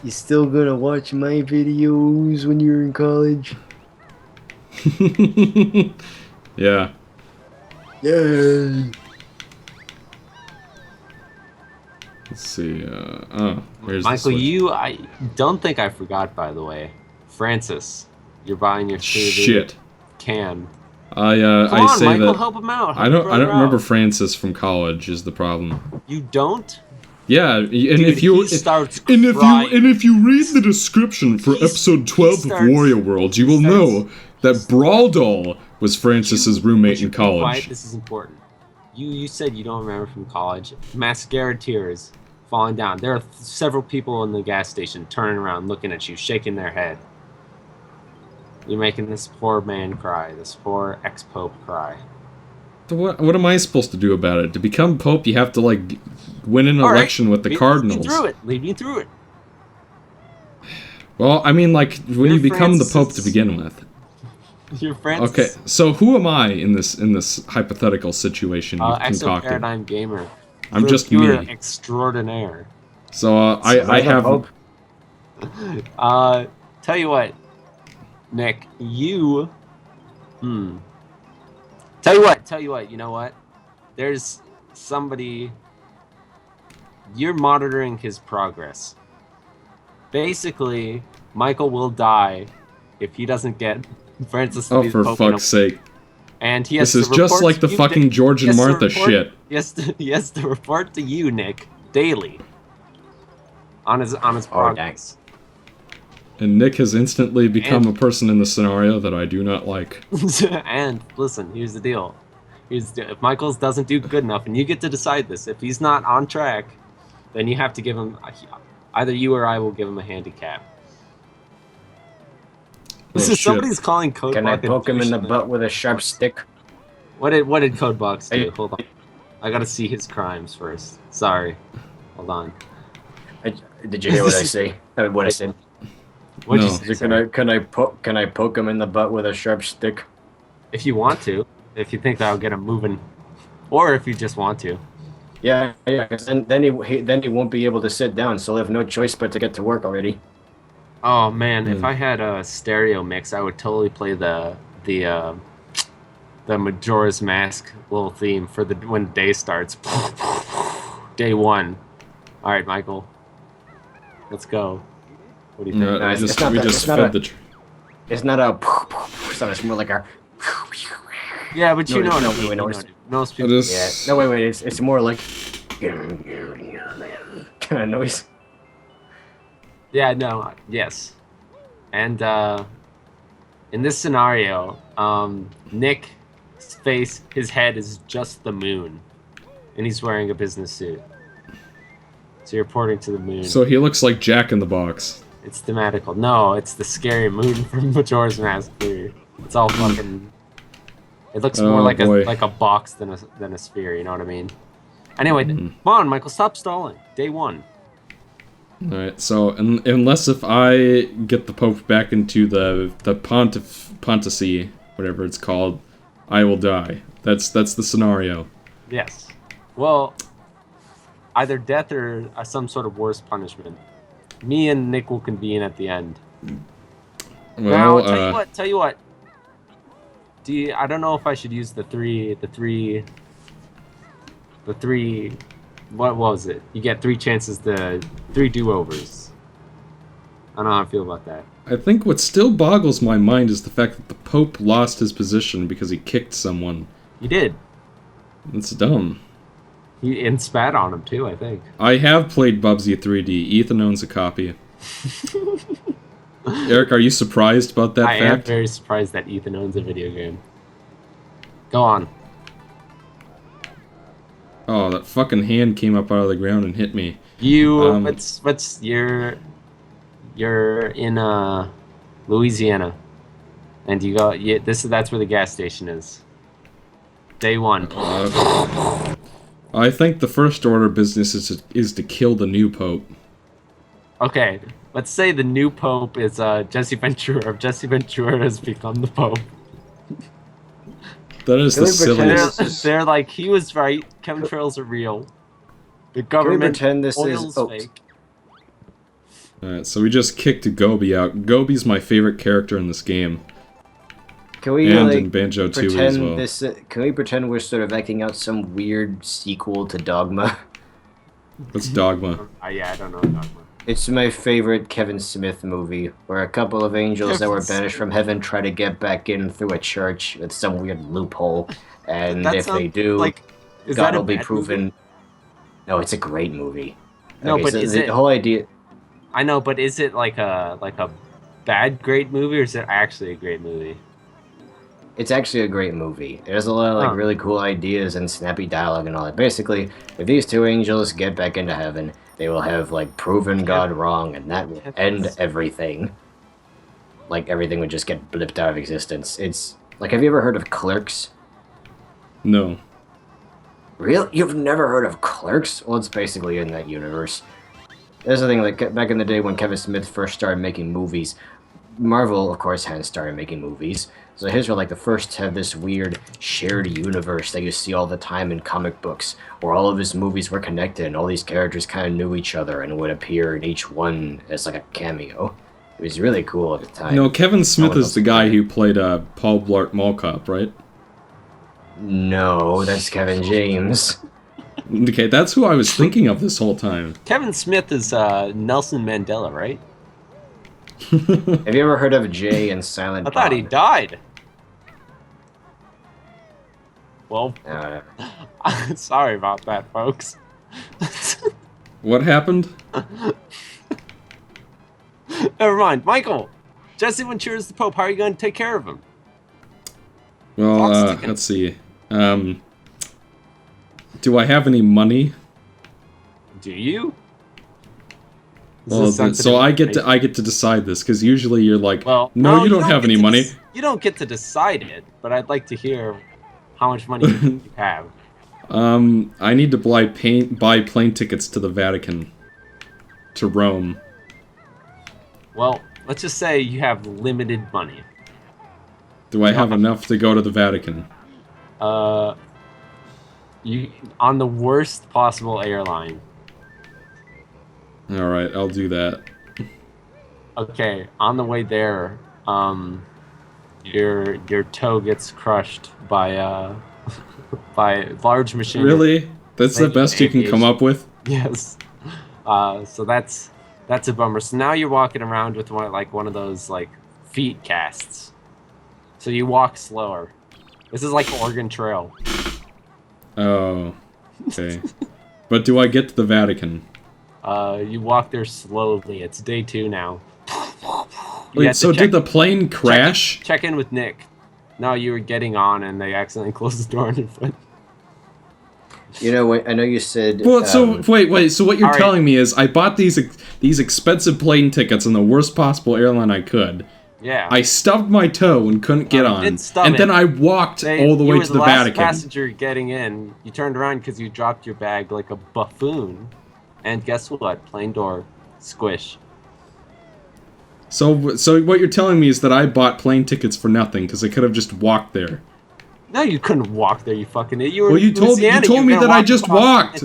You still gonna watch my videos when you're in college? Yeah. Yeah. Let's see. Where's Michael, the I don't think I forgot, by the way. Francis, you're buying your shit. can. Come Come I on, say Michael, that help him out. I don't remember Francis from college is the problem. You don't? Yeah, and Dude, if you he starts and if crying. you read the description for episode 12 of Wario World, you will know that Brawl Doll was Francis's roommate in college. Quiet? This is important. You said you don't remember from college. Mascara tears falling down. There are several people in the gas station turning around, looking at you, shaking their head. You're making this poor man cry. This poor ex-pope cry. So what am I supposed to do about it? To become pope, you have to like win an election with the Cardinals. Lead me through it. Well, I mean, like when you become the pope to begin with. You're Francis. Okay, so who am I in this hypothetical situation you've concocted? Paradigm Gamer. I'm just me. Extraordinaire. So I have. Tell you what, Nick, you. Tell you what. You know what? There's somebody. You're monitoring his progress. Basically, Michael will die if he doesn't get Francis. Oh, for fuck's sake! And he has this is just like the fucking George and Martha shit. He has to report to you, Nick, daily. On his progress. And Nick has instantly become a person in the scenario that I do not like. And listen, here's the deal. If Michaels doesn't do good enough, and you get to decide this, if he's not on track, then you have to give him either you or I will give him a handicap. Somebody's calling Codebox. Can I poke him in the butt with a sharp stick? What did Codebox do? Hold on. I gotta see his crimes first. Sorry. Hold on. Did you hear what I say? What I said? What'd No. you say? Can I poke him in the butt with a sharp stick? If you want to. If you think that'll get him moving. Or if you just want to. Yeah. Cause then he won't be able to sit down, so he'll have no choice but to get to work already. Oh man, if I had a stereo mix, I would totally play the Majora's Mask little theme for when the day starts. Day 1. All right, Michael, let's go. What do you think? No, we just it's not fed a- the. It's not a sound. It's more like a. Yeah, but you know what I mean. we You know noticed. what I mean. Most people. Yeah. No, wait. It's more like kind of noise. Yeah, no, yes. And in this scenario, Nick's face, his head is just the moon. And he's wearing a business suit. So you're reporting to the moon. So he looks like Jack in the Box. It's thematical. No, it's the scary moon from Majora's Mask 3. It's all fucking... It looks more like a box than a sphere, you know what I mean? Anyway, come on, Michael, stop stalling. Day 1. Alright, so unless if I get the Pope back into the pontificacy, whatever it's called, I will die. That's the scenario. Yes. Well, either death or some sort of worse punishment. Me and Nick will convene at the end. Well, now, tell you what. I don't know if I should use the three. What was it? You get 3 chances to 3 do-overs. I don't know how I feel about that. I think what still boggles my mind is the fact that the Pope lost his position because he kicked someone. He did. It's dumb. And spat on him too, I think. I have played Bubsy 3D. Ethan owns a copy. Eric, are you surprised about that fact? I am very surprised that Ethan owns a video game. Go on. Oh, that fucking hand came up out of the ground and hit me. You're in Louisiana, and you go. Yeah, that's where the gas station is. Day 1. I think the first order of business is to kill the new Pope. Okay, let's say the new Pope is Jesse Ventura. Jesse Ventura has become the Pope. That is the silliest. They're like, he was right. Chemtrails are real. The government oil's fake. Alright, so we just kicked Gobi out. Gobi's my favorite character in this game. Can we and in Banjo 2 as well. Can we pretend we're sort of acting out some weird sequel to Dogma? What's Dogma? Yeah, I don't know Dogma. It's my favorite Kevin Smith movie, where a couple of angels that were banished from heaven try to get back in through a church with some weird loophole, and if they do, God will be proven. Movie? No, it's a great movie. No, okay, but so the whole idea? I know, but is it like a bad great movie, or is it actually a great movie? It's actually a great movie. There's a lot of really cool ideas and snappy dialogue and all that. Basically, if these 2 angels get back into heaven, they will have proven God wrong, and that will end everything. Everything would just get blipped out of existence. It's have you ever heard of Clerks? No. Really? You've never heard of Clerks? Well, it's basically in that universe. There's the thing, back in the day when Kevin Smith first started making movies, Marvel, of course, hadn't started making movies. So his were the first to have this weird shared universe that you see all the time in comic books, where all of his movies were connected and all these characters kind of knew each other and would appear in each one as a cameo. It was really cool at the time. No, Kevin Smith is the guy who played Paul Blart Mall Cop, right? No, that's Kevin James. Okay, that's who I was thinking of this whole time. Kevin Smith is Nelson Mandela, right? Have you ever heard of Jay and Silent Bob? I thought he died. Well, sorry about that, folks. What happened? Never mind. Michael, Jesse Ventura's the Pope. How are you going to take care of him? Well, let's see. Do I have any money? Do you? Well, so I get to decide this, because usually you're like, well, no, you don't have any money. You don't get to decide it, but I'd like to hear how much money you have. I need to buy plane tickets to the Vatican. To Rome. Well, let's just say you have limited money. Do I have enough to go to the Vatican? You on the worst possible airline. Alright, I'll do that. Okay, on the way there, your toe gets crushed by by large machine. Really? That's the best you can come up with? Yes. So that's a bummer. So now you're walking around with one of those feet casts. So you walk slower. This is like Oregon Trail. Oh, okay. But do I get to the Vatican? You walk there slowly. It's day 2 now. Wait, so did the plane crash? Check in with Nick. No, you were getting on and they accidentally closed the door on your foot. You know what? I know you said. Well, so wait. So what you're telling me is I bought these expensive plane tickets on the worst possible airline I could. Yeah. I stubbed my toe and couldn't get on, and then I walked all the way to the Vatican. You were the last passenger getting in. You turned around because you dropped your bag like a buffoon, and guess what? Plane door, squish. So what you're telling me is that I bought plane tickets for nothing because I could have just walked there. No, you couldn't walk there. You fucking idiot. You were Well, you in told Louisiana. me that I just walked.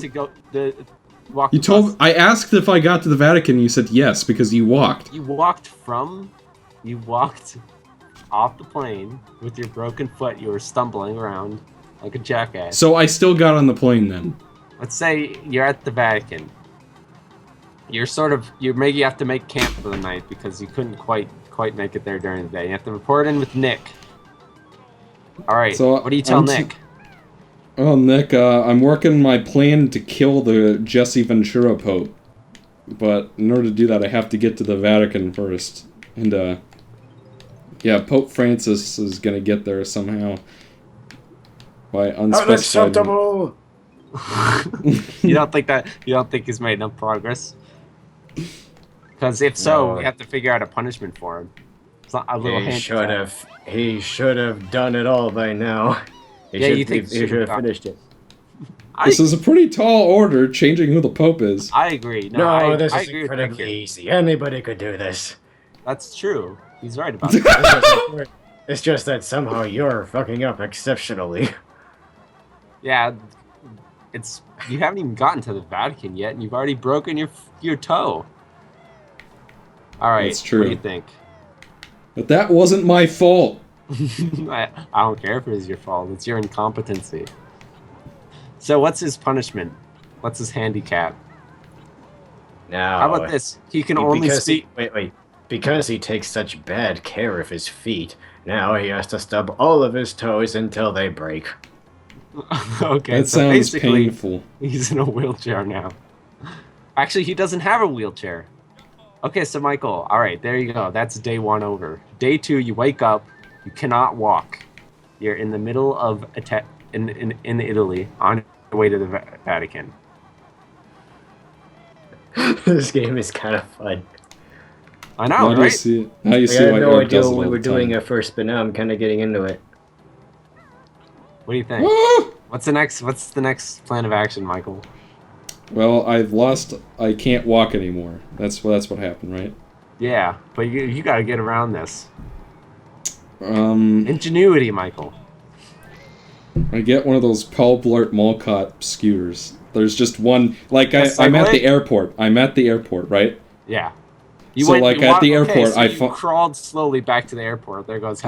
Walk You across. I asked if I got to the Vatican. You said yes because you walked. You walked off the plane with your broken foot. You were stumbling around like a jackass. So I still got on the plane then. Let's say you're at the Vatican. You have to make camp for the night because you couldn't quite make it there during the day. You have to report in with Nick. All right. So what do you tell Nick? Oh, Nick, I'm working my plan to kill the Jesse Ventura Pope. But in order to do that, I have to get to the Vatican first. And, yeah, Pope Francis is gonna get there somehow. By unspecified... Unacceptable! You don't think he's made enough progress? Because if so, we have to figure out a punishment for him. It's not a little He should have done it all by now. He should have finished it. This is a pretty tall order, changing who the Pope is. I agree. No, this I is agree incredibly easy. Anybody could do this. That's true. He's right about that. It's just that somehow you're fucking up exceptionally. Yeah, you haven't even gotten to the Vatican yet, and you've already broken your toe. All right, That's true. What do you think? But that wasn't my fault. I don't care if it is your fault. It's your incompetency. So what's his punishment? What's his handicap? Now, how about this? He can only speak... Wait. Because he takes such bad care of his feet, now he has to stub all of his toes until they break. Okay, that sounds painful. He's in a wheelchair now. Actually, he doesn't have a wheelchair. Okay, so Michael, all right, there you go. That's day 1 over. Day 2, you wake up. You cannot walk. You're in the middle of in Italy on your way to the Vatican. This game is kind of fun. I know, right? Now you see I had why no Eric idea does it we all were the doing time. at first, but now I'm kind of getting into it. What do you think? Ah! What's the next plan of action, Michael? Well, I can't walk anymore. That's what happened, right? Yeah, but you got to get around this. Um, Ingenuity, Michael. I get one of those Paul Blart Mallcott scooters. There's just one, like I'm at the airport. Right? Yeah. So, like, at the airport, you crawled slowly back to the airport. There goes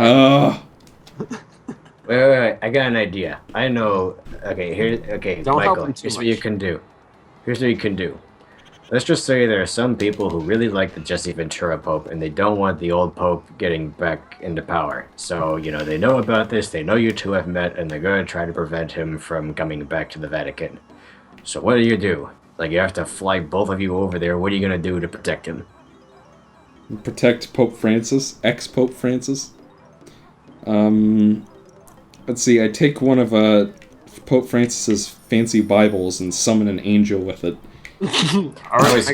Wait, I got an idea. I know. Okay, Don't Michael, help him too here's what much. you can do. Here's what you can do. Let's just say there are some people who really like the Jesse Ventura Pope, and they don't want the old Pope getting back into power. So, they know about this, they know you two have met, and they're going to try to prevent him from coming back to the Vatican. So what do? Like, you have to fly both of you over there. What are you going to do to protect him? Protect Pope Francis, ex-Pope Francis. Let's see. I take one of Pope Francis's fancy Bibles and summon an angel with it. I was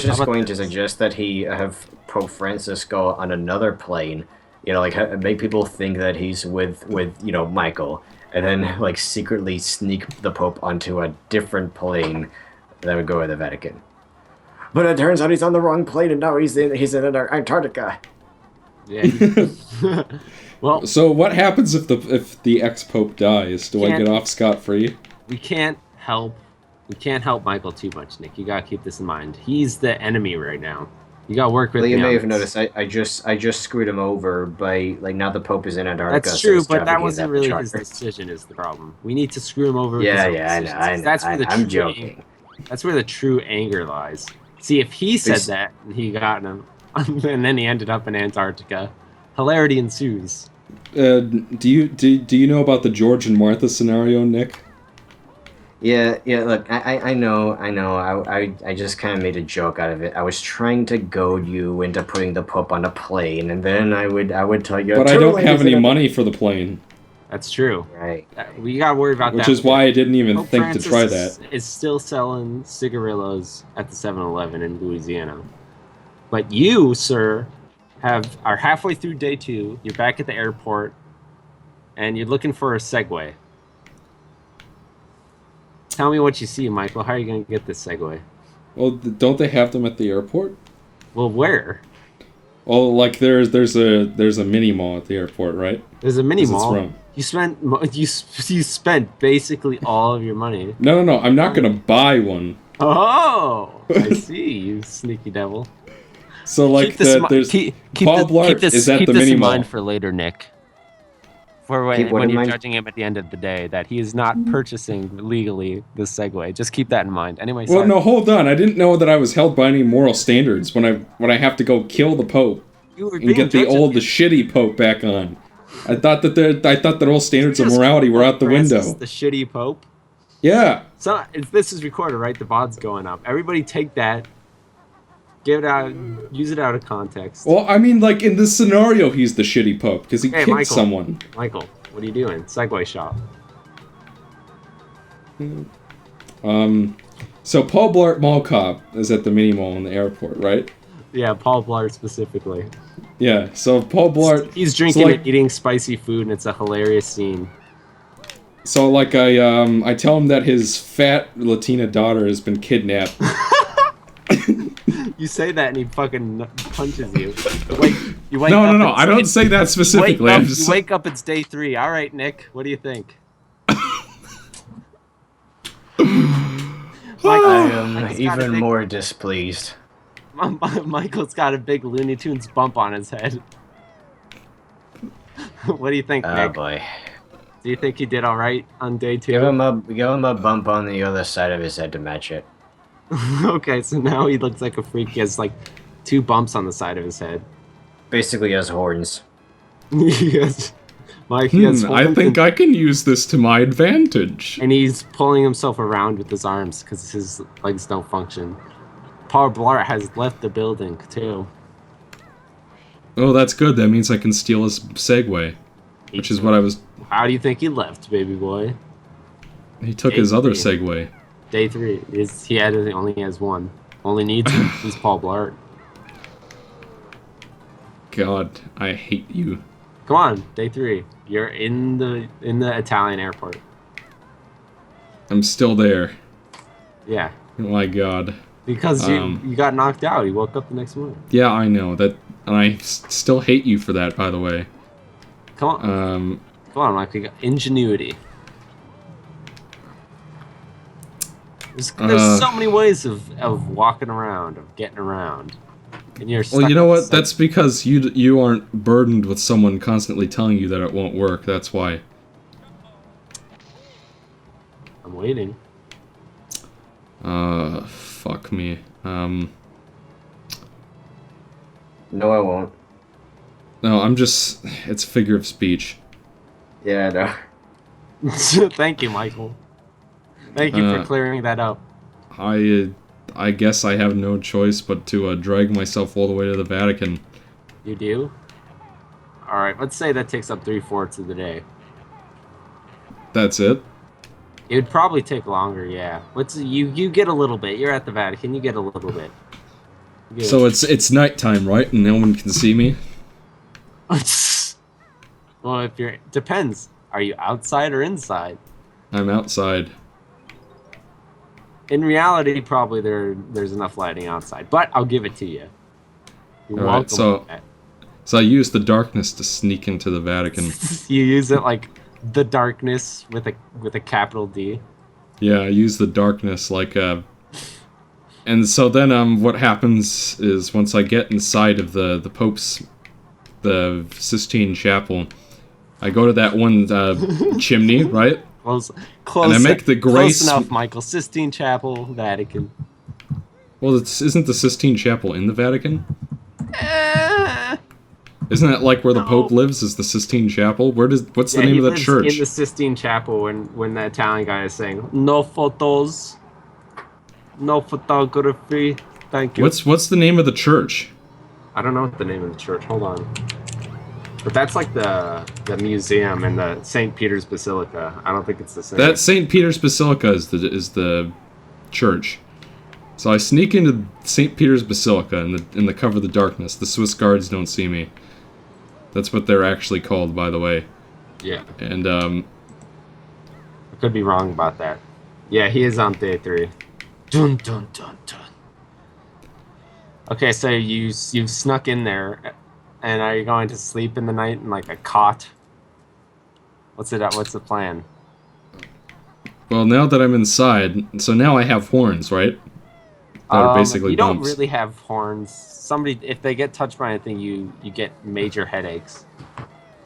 just going to suggest that he have Pope Francis go on another plane. Make people think that he's with Michael, and then secretly sneak the Pope onto a different plane that would go to the Vatican. But it turns out he's on the wrong plane, and now he's in Antarctica. Yeah. Well, so what happens if the ex-Pope dies? Do I get off scot-free? We can't help Michael too much, Nick. You gotta keep this in mind. He's the enemy right now. You gotta work with him. You may have noticed I just screwed him over by now the Pope is in Antarctica. That's true, but that wasn't really his decision. Is the problem? We need to screw him over. Yeah, I know. That's where I'm joking. That's where the true anger lies. See, if he said that and he got him, and then he ended up in Antarctica, hilarity ensues. Do you know about the George and Martha scenario, Nick? Yeah. Look, I know. I just kind of made a joke out of it. I was trying to goad you into putting the Pope on a plane, and then I would tell you. But I don't have any money for the plane. That's true. Right. We gotta worry about that. Which is why I didn't even Pope think Francis to try that. Is still selling cigarillos at the 7-Eleven in Louisiana. But you, sir, are halfway through day 2. You're back at the airport, and you're looking for a Segway. Tell me what you see, Michael. How are you going to get this Segway? Well, don't they have them at the airport? Well, where? Well, like there's a mini mall at the airport, right? There's a mini 'Cause it's mall. Rome. You spent basically all of your money. No. I'm not gonna buy one. Oh, I see, you sneaky devil. So like there's Paul Blart is at the mini in mall. mind for later, Nick. For Keep what when in you're mind? judging him at the end of the day, that he is not purchasing legally this Segway. Just keep that in mind. Anyway, Well, sorry. no, hold on. I didn't know that I was held by any moral standards when I have to go kill the Pope You were and being get the judged the shitty Pope back on. I thought that all standards of Jesus morality were out the Francis, window. The shitty Pope. Yeah. So this is recorded, right? The VOD's going up. Everybody take that, give it out, use it out of context. Well, I mean, like in this scenario, he's the shitty Pope because he Hey, kicked Michael. someone. Michael, what are you doing? Segway shop. So Paul Blart Mall Cop is at the mini mall in the airport, right? Yeah, Paul Blart specifically. Yeah. So Paul Blart. He's drinking so, like, and eating spicy food, and it's a hilarious scene. So like I tell him that his fat Latina daughter has been kidnapped. You say that, and he fucking punches you. You wake No, up I don't say that specifically. I'm just You wake up, it's day 3. All right, Nick, what do you think? I am Mike's got a even big- more displeased. Michael's got a big Looney Tunes bump on his head. What do you think, Oh Nick? boy. Do you think he did all right on day 2? Give him a bump on the other side of his head to match it. Okay, so now he looks like a freak. He has like 2 bumps on the side of his head. Basically has horns. Yes. Mike, he has I horns think I can use this to my advantage. and he's pulling himself around with his arms because his legs don't function. Paul Blart has left the building too. Oh, that's good. That means I can steal his Segway, which is what I was. How do you think he left, baby boy? He took his other Hey. Segway. Day 3 is he only has one. Only needs is Paul Blart. God, I hate you. Come on, day 3. You're in the Italian airport. I'm still there. Yeah, Oh my God. because you got knocked out. You woke up the next morning. Yeah, I know that, and I still hate you for that. By the way. Come on, come on, Mike. We got ingenuity. There's so many ways of walking around, of getting around. And you're Well, you know what? stuck- That's because you aren't burdened with someone constantly telling you that it won't work. That's why. I'm waiting. Fuck me. No, I won't. No, I'm just. It's figure of speech. Yeah, no. Thank you, Michael. Thank you for clearing that up. I guess I have no choice but to drag myself all the way to the Vatican. You do? Alright, let's say that takes up 3/4 of the day. That's it. It would probably take longer, yeah. You get a little bit. You're at the Vatican, you get a little bit. You get So it's nighttime, right? And no one can see me. Well, depends. Are you outside or inside? I'm outside. In reality, probably there's enough lighting outside, but I'll give it to you. You're Alright, welcome so- with that. So I use the darkness to sneak into the Vatican. You use it like the darkness with a capital D. Yeah, I use the darkness like And so then what happens is once I get inside of the Pope's the Sistine Chapel, I go to that one chimney, right? Close. And I make the grace. Close enough, Michael. Sistine Chapel, Vatican. Well, isn't the Sistine Chapel in the Vatican? Isn't that like where the Pope lives? Is the Sistine Chapel? What's the name he of that lives church? in the Sistine Chapel when the Italian guy is saying, "No photos, no photography, thank you." What's the name of the church? I don't know what the name of the church. Hold on. But that's like the museum and the St. Peter's Basilica. I don't think it's the same. That St. Peter's Basilica is the church. So I sneak into St. Peter's Basilica in the cover of the darkness. The Swiss guards don't see me. That's what they're actually called, by the way. Yeah. And I could be wrong about that. Yeah, he is on day 3. Dun dun dun dun. Okay, so you've snuck in there, and are you going to sleep in the night in like a cot? What's the plan? Well, now that I'm inside, so now I have horns, right? That are basically You don't bumps. really have horns. Somebody, if they get touched by anything, you get major headaches.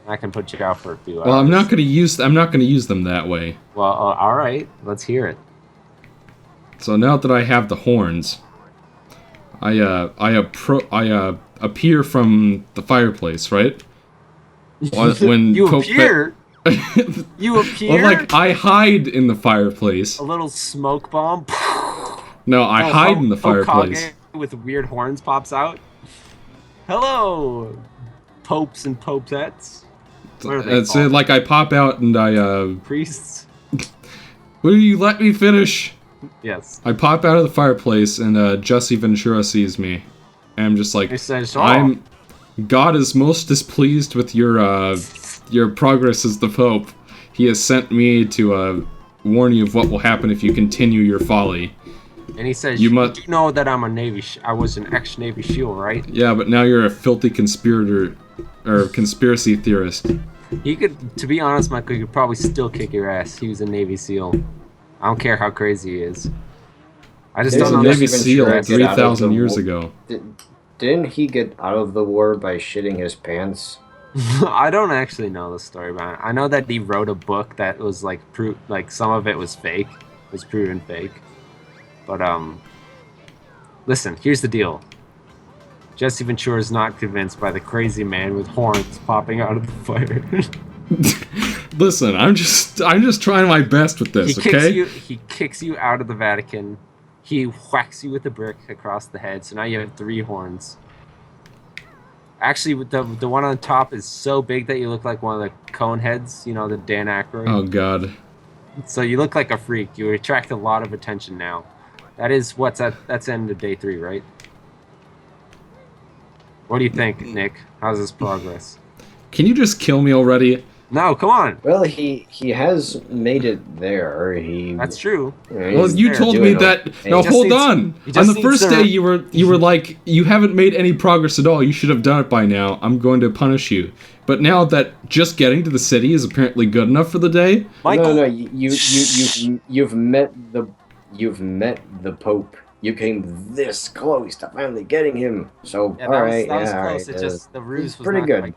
I can put you out for a few hours. Well, I'm not gonna use them that way. Well, all right, let's hear it. So now that I have the horns, I appear from the fireplace, right? When You Pope appear. You appear. Well, like I hide in the fireplace. A little smoke bomb. No, I hide in the fireplace. Hokage with weird horns pops out. Hello, popes and popettes. What are they It's called? like I pop out and I Priests. Will you let me finish? Yes. I pop out of the fireplace and Jesse Ventura sees me. And I'm just like, He says, God is most displeased with your progress as the Pope. He has sent me to warn you of what will happen if you continue your folly. And he says, You you must- do know that I'm a I was an ex-Navy SEAL, right? Yeah, but now you're a filthy conspirator or conspiracy theorist. He could, to be honest, Michael, he could probably still kick your ass. He was a Navy SEAL. I don't care how crazy he is. I just There's don't a know. Navy Jesse SEAL Ventura get out of 3,000 the years war- ago. Didn't he get out of the war by shitting his pants? I don't actually know the story about it. I know that he wrote a book that was like some of it was fake, was proven fake. But listen, here's the deal. Jesse Ventura is not convinced by the crazy man with horns popping out of the fire. Listen, I'm just trying my best with this, okay? He kicks you out of the Vatican. He whacks you with a brick across the head. So now you have 3 horns. Actually, with the one on top is so big that you look like one of the cone heads. You know, the Dan Aykroyd. Oh God. So you look like a freak. You attract a lot of attention now. That's the end of day 3, right? What do you think, Nick? How's this progress? Can you just kill me already? No, come on. Well, he has made it there. That's true. Well, you told me that. No, just hold needs- on. he just On the needs first to- day, you were like, you haven't made any progress at all. You should have done it by now. I'm going to punish you. But now that just getting to the city is apparently good enough for the day. Michael, No, you've met the Pope. You came this close to finally getting him. So yeah, all right, that was yeah, close. all It right, just the ruse was pretty not good. quite-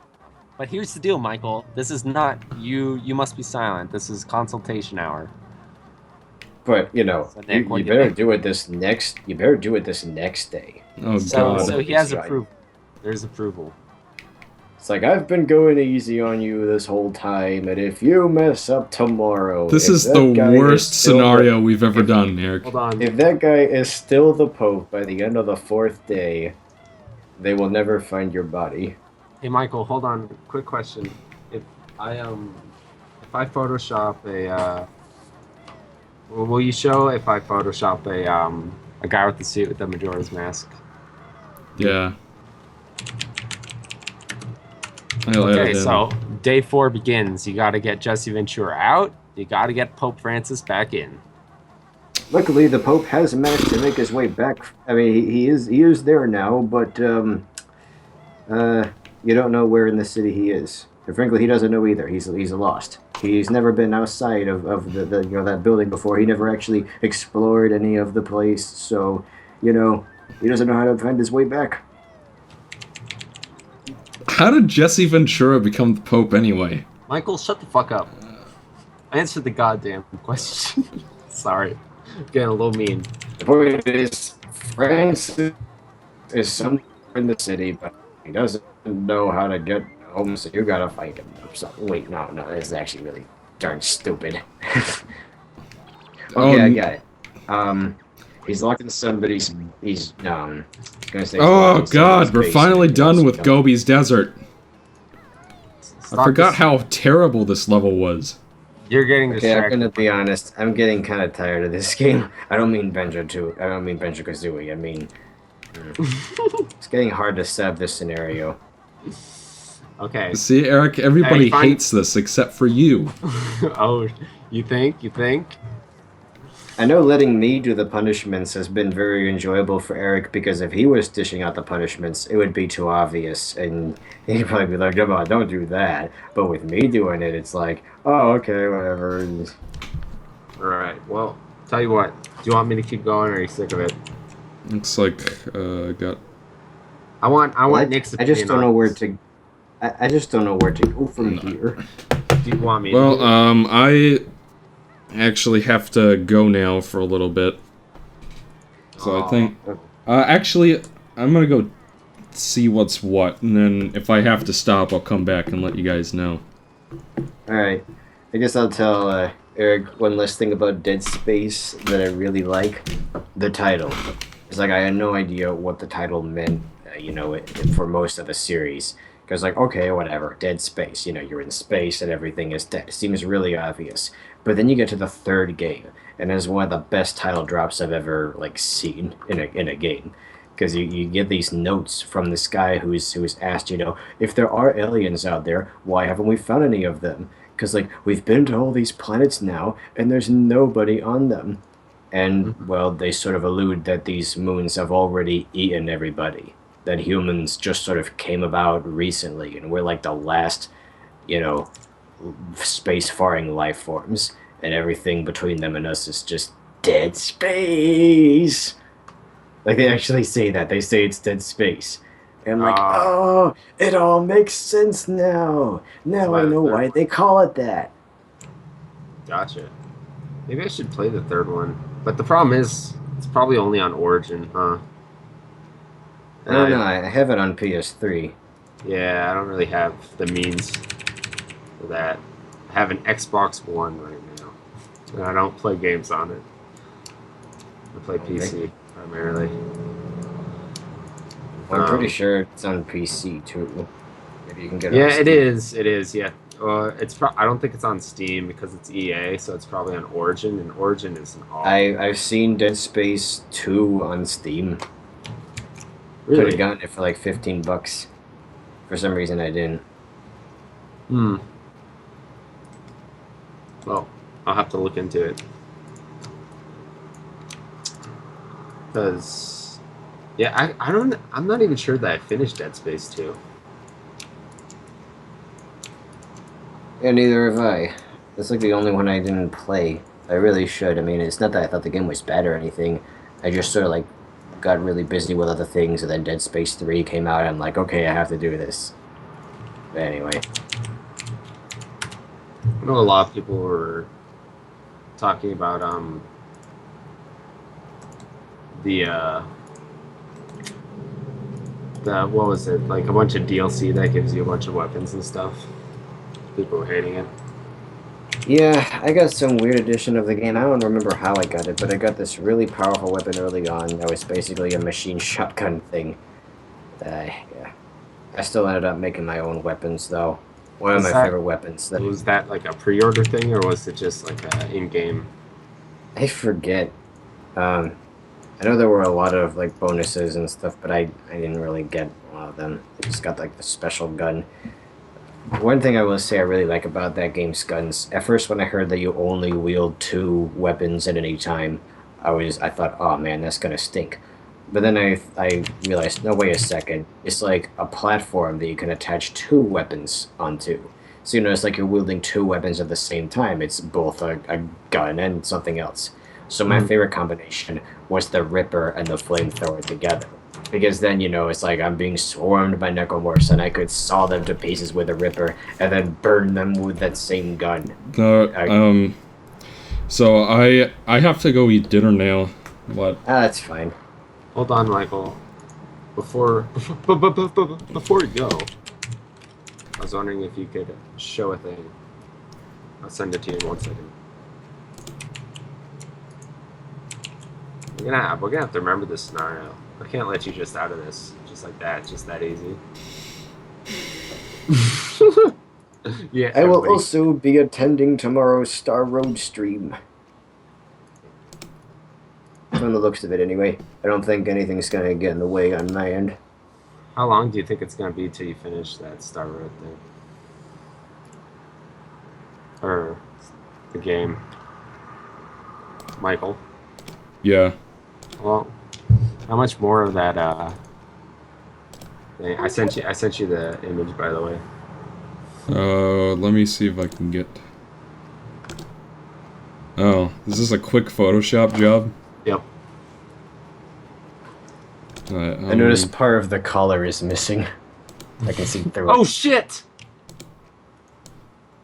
But here's the deal, Michael. This is not you. You must be silent. This is consultation hour. But you know, So, Nick, what you do you better think? do it this next. You better do it this next day. Oh So, God. so he has Right. approval. There's approval. It's like I've been going easy on you this whole time, and if you mess up tomorrow, This if is that the guy worst is still scenario we've ever done, Eric. Hold on. If that guy is still the Pope by the end of the 4th day, they will never find your body. Hey, Michael, hold on. Quick question. If I Photoshop will you show if I Photoshop a guy with the suit with the Majora's Mask? Yeah. I'll Okay, edit him. so day 4 begins. You got to get Jesse Ventura out. You got to get Pope Francis back in. Luckily, the Pope has managed to make his way back. I mean, he is there now, but you don't know where in the city he is. And frankly, he doesn't know either. He's lost. He's never been outside of the that building before. He never actually explored any of the place, so he doesn't know how to find his way back. How did Jesse Ventura become the Pope anyway? Michael, shut the fuck up. Answer the goddamn question. Sorry. Getting a little mean. The point is, Francis is somewhere in the city, but he doesn't know how to get home, so you gotta find him. So, wait, no, this is actually really darn stupid. Okay, I got it. He's locked in somebody's. He's gonna say. Oh God, we're finally done with Gobi's Desert. I forgot how terrible this level was. You're getting Okay, I'm distracted. gonna be honest. I'm getting kind of tired of this game. I don't mean Banjo Kazooie. I mean, it's getting hard to set up this scenario. Okay. See, Eric, everybody Hey, fine. hates this except for you. Oh, you think? I know letting me do the punishments has been very enjoyable for Eric because if he was dishing out the punishments, it would be too obvious, and he'd probably be like, "Come on, don't do that." But with me doing it, it's like, "Oh, okay, whatever." All right. Well, tell you what. Do you want me to keep going, or are you sick of it? Looks like got. I want Nick's I just opinion don't on know where this. to. I just don't know where to go from here. Do you want me? Well, to I actually have to go now for a little bit. So I think, actually, I'm gonna go see what's what, and then if I have to stop, I'll come back and let you guys know. Alright. I guess I'll tell Eric one last thing about Dead Space that I really like. The title. It's like I had no idea what the title meant, for most of the series. Because, like, okay, whatever, Dead Space. You're in space and everything is dead. It seems really obvious. But then you get to the third game, and it's one of the best title drops I've ever, like, seen in a game. Because you get these notes from this guy who's asked, if there are aliens out there, why haven't we found any of them? Because, like, we've been to all these planets now, and there's nobody on them. And, well, they sort of allude that these moons have already eaten everybody. That humans just sort of came about recently, and we're like the last, space-faring life forms. And everything between them and us is just dead space. Like, they actually say that. They say it's dead space. And I'm like, oh, it all makes sense now. Now I know why they call it that. Gotcha. Maybe I should play the third one. But the problem is, it's probably only on Origin, huh? I don't know. I have it on PS3. Yeah, I don't really have the means for that. I have an Xbox One right now. And I don't play games on it. I play PC primarily. I'm pretty sure it's on PC too. Maybe you can get it. Yeah, on Steam. it is. It is. Yeah. I don't think it's on Steam because it's EA, so it's probably on Origin, and Origin is an awful. I've seen Dead Space 2 on Steam. Really? Could have gotten it for like $15. For some reason, I didn't. Well, I'll have to look into it. Because, yeah, I'm not even sure that I finished Dead Space 2. Yeah, neither have I. That's like the only one I didn't play. I really should. I mean, it's not that I thought the game was bad or anything. I just sort of like got really busy with other things, and then Dead Space 3 came out, and I'm like, okay, I have to do this. But anyway. I know a lot of people were talking about what was it, like a bunch of DLC that gives you a bunch of weapons and stuff. People were hating it. Yeah, I got some weird edition of the game. I don't remember how I got it, but I got this really powerful weapon early on that was basically a machine shotgun thing. Yeah. I still ended up making my own weapons, though. One of my favorite weapons. Was that like a pre-order thing, or was it just like an in-game? I forget. I know there were a lot of like bonuses and stuff, but I didn't really get a lot of them. I just got like the special gun. One thing I will say I really like about that game's guns, at first when I heard that you only wield 2 weapons at any time, I thought, oh man, that's gonna stink. But then I realized, no, wait a second, it's like a platform that you can attach 2 weapons onto. So it's like you're wielding 2 weapons at the same time. It's both a gun and something else. So my favorite combination was the Ripper and the Flamethrower together. Because then, it's like I'm being swarmed by necromorphs, and I could saw them to pieces with a Ripper, and then burn them with that same gun. So I have to go eat dinner now. What? That's fine. Hold on, Michael. Before you go, I was wondering if you could show a thing. I'll send it to you in 1 second. We're gonna have to remember this scenario. I can't let you just out of this just like that, just that easy. Yeah. I will also be attending tomorrow's Star Road stream. From the looks of it, anyway. I don't think anything's gonna get in the way on my end. How long do you think it's gonna be till you finish that Star Road thing? Or the game? Michael. Yeah. Well, how much more of that? Thing? I sent you the image, by the way. Let me see if I can get... Oh, is this a quick Photoshop job? Yep. I noticed part of the collar is missing. I can see through Oh it. shit!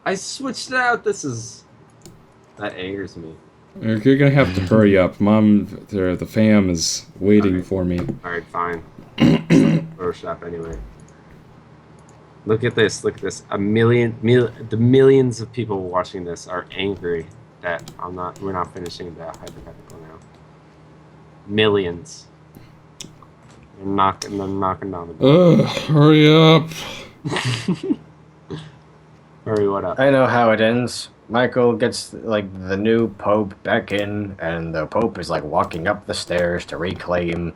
I switched it out. That angers me. You're gonna have to hurry up. Mom, the fam is waiting for me. Alright, fine. Photoshop anyway. Look at this. Look at this. The millions of people watching this are angry that we're not finishing the hypothetical now. Millions. They're knocking down the door. Hurry up. Hurry, what up? I know how it ends. Michael gets like the new Pope back in, and the Pope is like walking up the stairs to reclaim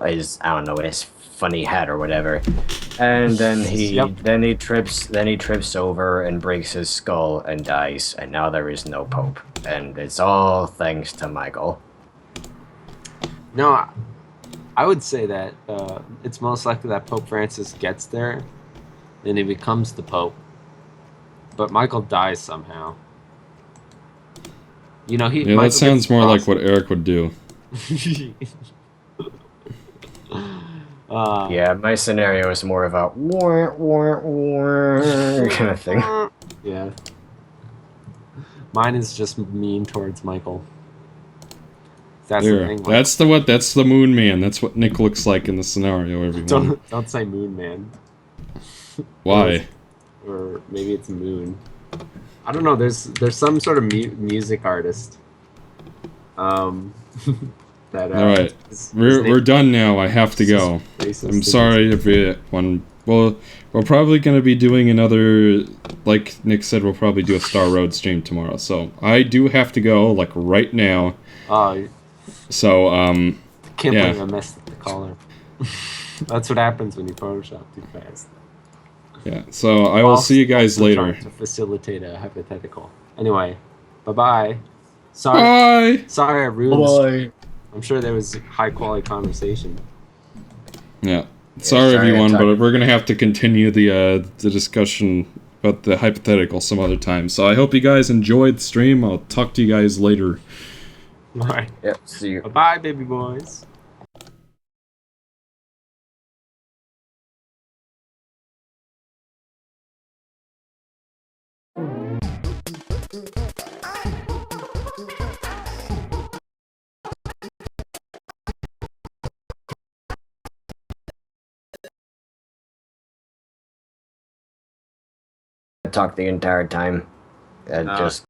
his, I don't know, his funny hat or whatever. And then he trips over and breaks his skull and dies, and now there is no Pope. And it's all thanks to Michael. No, I would say that it's most likely that Pope Francis gets there, and he becomes the Pope. But Michael dies somehow. You know, Yeah, that sounds more like what Eric would do. Yeah, my scenario is more of a kind of thing. Yeah. Mine is just mean towards Michael. That's the thing. That's the Moon Man. That's what Nick looks like in the scenario, everyone. Don't say Moon Man. Why? Or maybe it's Moon. I don't know. There's some sort of music artist. That. All right, we're done now. I have to go. I'm sorry, everyone. Well, we're probably gonna be doing another. Like Nick said, we'll probably do a Star Road stream tomorrow. So I do have to go, like right now. So Can't believe I messed up the collar. That's what happens when you Photoshop too fast. Yeah, so I will see you guys later. To facilitate a hypothetical. Anyway, bye-bye. Sorry. Bye! Sorry I ruined this. Bye. I'm sure there was high-quality conversation. Yeah. Sorry everyone, but we're gonna have to continue the discussion about the hypothetical some other time. So I hope you guys enjoyed the stream. I'll talk to you guys later. Bye. Yep, see you. Bye-bye, baby boys. Talk the entire time. Just